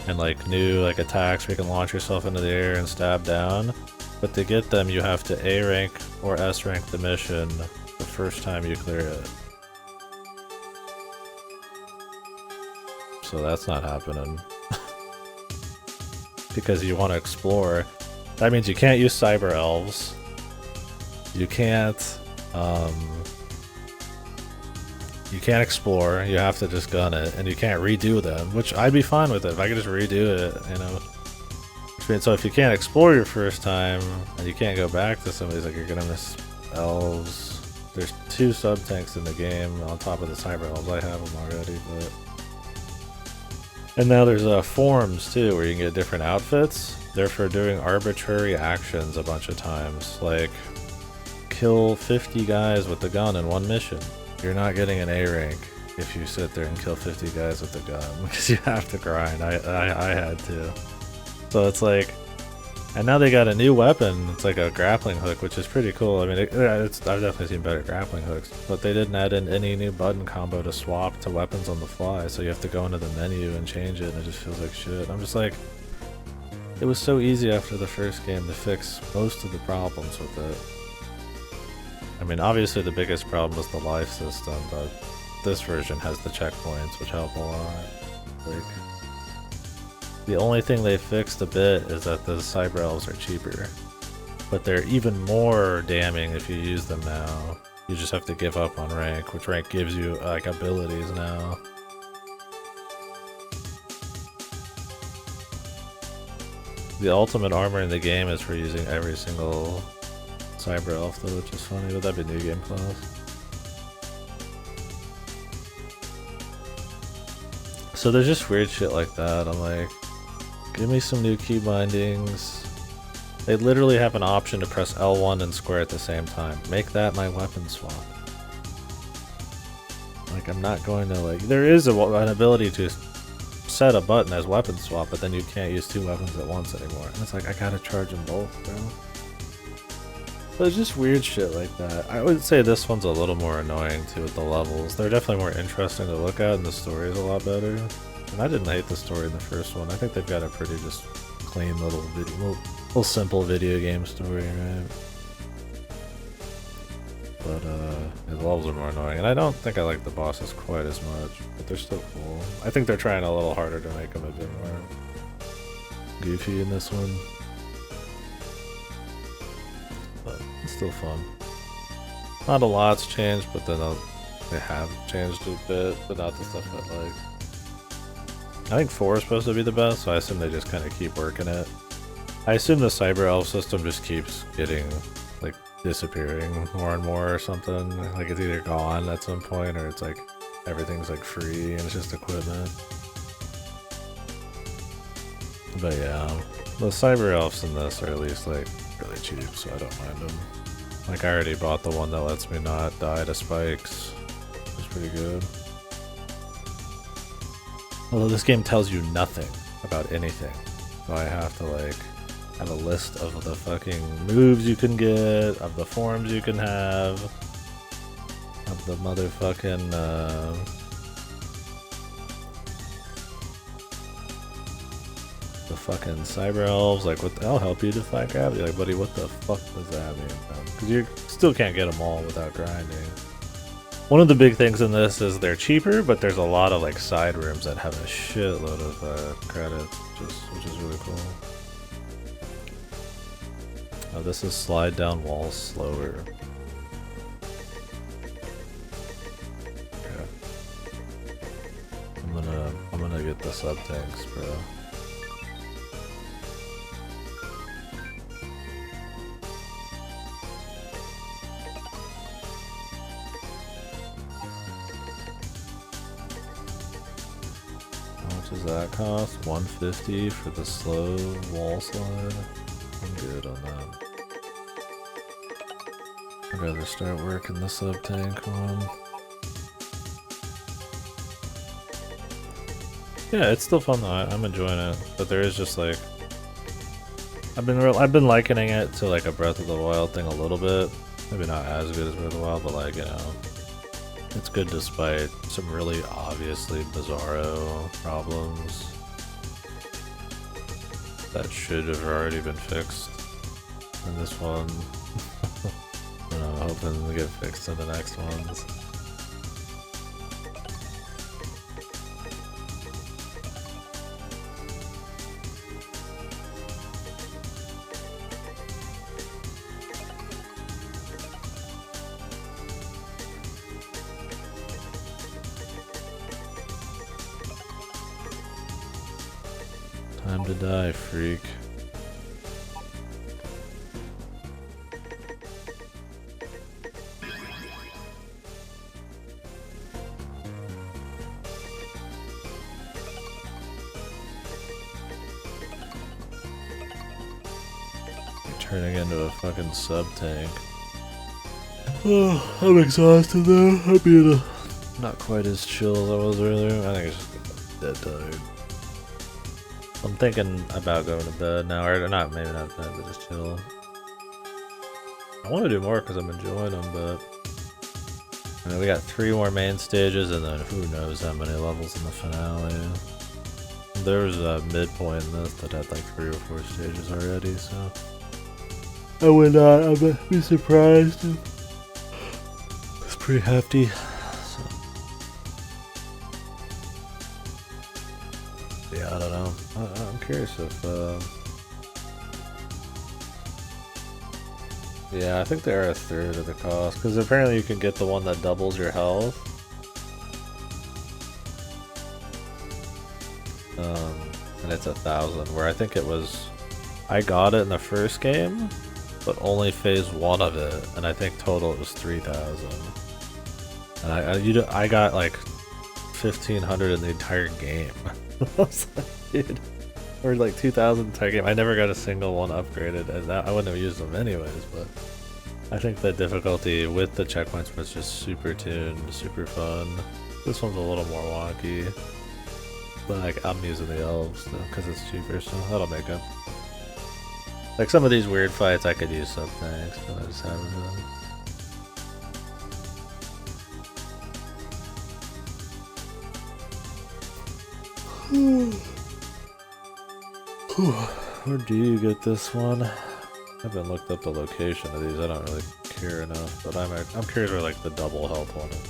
and like new like attacks where you can launch yourself into the air and stab down. But to get them, you have to A rank or S rank the mission the first time you clear it. So that's not happening. Because you want to explore. That means you can't use Cyber Elves. You can't explore, you have to just gun it, and you can't redo them, which I'd be fine with it if I could just redo it, you know. Which means, so if you can't explore your first time, and you can't go back to somebody's, like, you're gonna miss elves. There's 2 sub-tanks in the game on top of the Cyber Elves. I have them already, but... And now there's forms, too, where you can get different outfits. They're for doing arbitrary actions a bunch of times, like kill 50 guys with the gun in one mission. You're not getting an A rank if you sit there and kill 50 guys with the gun, because you have to grind. I had to. So it's like, and now they got a new weapon. It's like a grappling hook, which is pretty cool. I mean, I've definitely seen better grappling hooks, but they didn't add in any new button combo to swap to weapons on the fly, so you have to go into the menu and change it, and it just feels like shit. I'm just like, it was so easy after the first game to fix most of the problems with it. I mean, obviously the biggest problem was the life system, but this version has the checkpoints, which help a lot. Like, the only thing they fixed a bit is that the Cyber Elves are cheaper, but they're even more damning if you use them now. You just have to give up on rank, which rank gives you, like, abilities now. The ultimate armor in the game is for using every single Cyber Elf though, which is funny, but that'd be new game class. So there's just weird shit like that. I'm like, give me some new key bindings. They literally have an option to press L1 and square at the same time. Make that my weapon swap. Like, I'm not going to, like, there is an ability to set a button as weapon swap, but then you can't use two weapons at once anymore. And it's like, I gotta charge them both, bro. But it's just weird shit like that. I would say this one's a little more annoying too with the levels. They're definitely more interesting to look at and the story is a lot better. And I didn't hate the story in the first one. I think they've got a pretty just clean little little simple video game story, right? But the levels are more annoying, and I don't think I like the bosses quite as much, but they're still cool. I think they're trying a little harder to make them a bit more goofy in this one. But it's still fun. Not a lot's changed, but then they have changed a bit, but not the stuff I like. I think 4 is supposed to be the best, so I assume they just kind of keep working it. I assume the Cyber Elf system just keeps getting, like, disappearing more and more or something. Like, it's either gone at some point, or it's like, everything's like free and it's just equipment. But yeah, the Cyber Elves in this are at least, like, really cheap, so I don't mind them. Like, I already bought the one that lets me not die to spikes. It's pretty good. Although this game tells you nothing about anything. So I have to, like, have a list of the fucking moves you can get, of the forms you can have, of the motherfucking, the fucking Cyber Elves, like, I'll help you defy gravity. Like, buddy, what the fuck does that mean? Because you still can't get them all without grinding. One of the big things in this is they're cheaper, but there's a lot of, like, side rooms that have a shitload of credits, which is really cool. Oh, this is slide down walls slower. Okay. I'm gonna get the sub tanks, bro. How much does that cost? 150 for the slow wall slide. I'm good on that. I'd rather start working the sub tank one. Yeah, it's still fun though. I'm enjoying it, but there is just like I've been likening it to like a Breath of the Wild thing a little bit. Maybe not as good as Breath of the Wild, but like, you know, it's good despite some really obviously bizarro problems that should have already been fixed in this one. And I'm hoping to get fixed in the next ones. Time to die, freak. Turning into a fucking sub tank. Oh, I'm exhausted though. I'm being not quite as chill as I was earlier. I think it's just dead tired. I'm thinking about going to bed now, or not, maybe not bed, but just chill. I want to do more because I'm enjoying them, but I mean, we got 3 more main stages, and then who knows how many levels in the finale. There was a midpoint in this that had like 3 or 4 stages already, so I would not. I would be surprised. It's pretty hefty. So. Yeah, I don't know. I'm curious if. Yeah, I think they are 1/3 of the cost because apparently you can get the one that doubles your health. And it's 1,000. Where I think it was I got it in the first game, but only phase 1 of it, and I think total it was 3,000. And I got like 1,500 in the entire game. I was like, dude, or like 2,000 entire game. I never got a single one upgraded, and I wouldn't have used them anyways. But I think the difficulty with the checkpoints was just super tuned, super fun. This one's a little more wonky, but like I'm using the elves because it's cheaper, so that'll make up. Like some of these weird fights, I could use some tanks, but I just haven't done. Where do you get this one? I haven't looked up the location of these. I don't really care enough, but I'm curious where like the double health one is.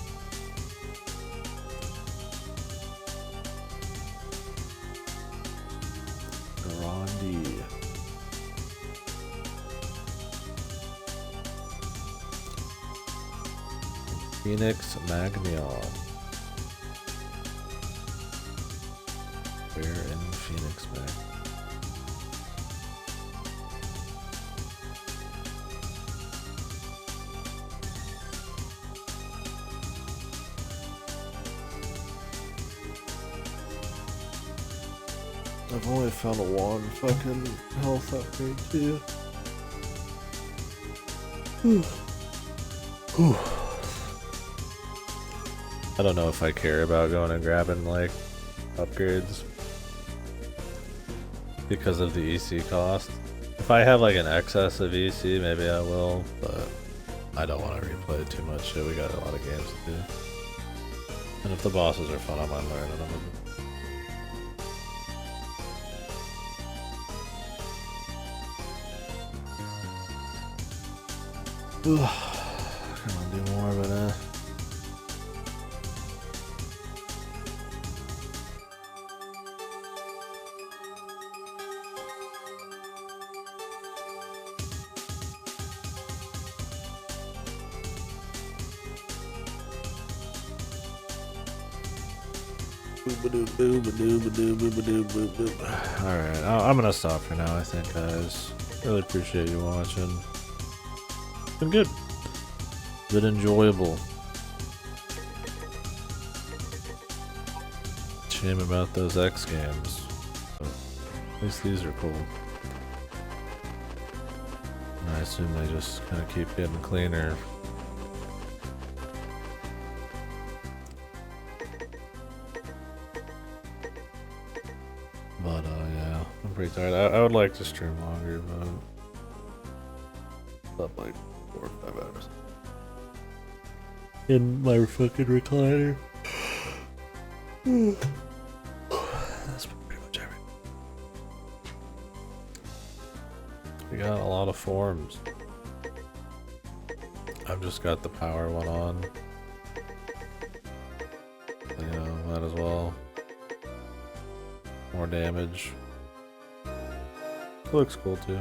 Grandi. Phoenix Magnion. Where in Phoenix Mag? I've only found one fucking health upgrade too. Whew. I don't know if I care about going and grabbing like upgrades because of the EC cost. If I have like an excess of EC, maybe I will, but I don't want to replay too much shit. We got a lot of games to do. And if the bosses are fun, I might learn them. Come on, do more, but alright, I'm gonna stop for now, I think, guys. Really appreciate you watching. It's been good. Been enjoyable. Shame about those X games. But at least these are cool. And I assume they just kind of keep getting cleaner. But yeah, I'm pretty tired. I would like to stream longer, but up like 4 or 5 hours. In my fucking recliner. That's pretty much everything. We got a lot of forms. I've just got the power one on. You know, might as well. More damage. Looks cool too.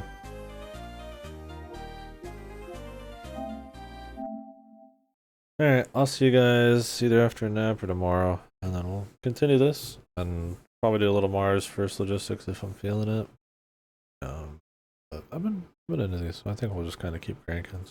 Alright, I'll see you guys either after a nap or tomorrow, and then we'll continue this, and probably do a little Mars first logistics if I'm feeling it. But I've been into these, so I think we'll just kind of keep cranking.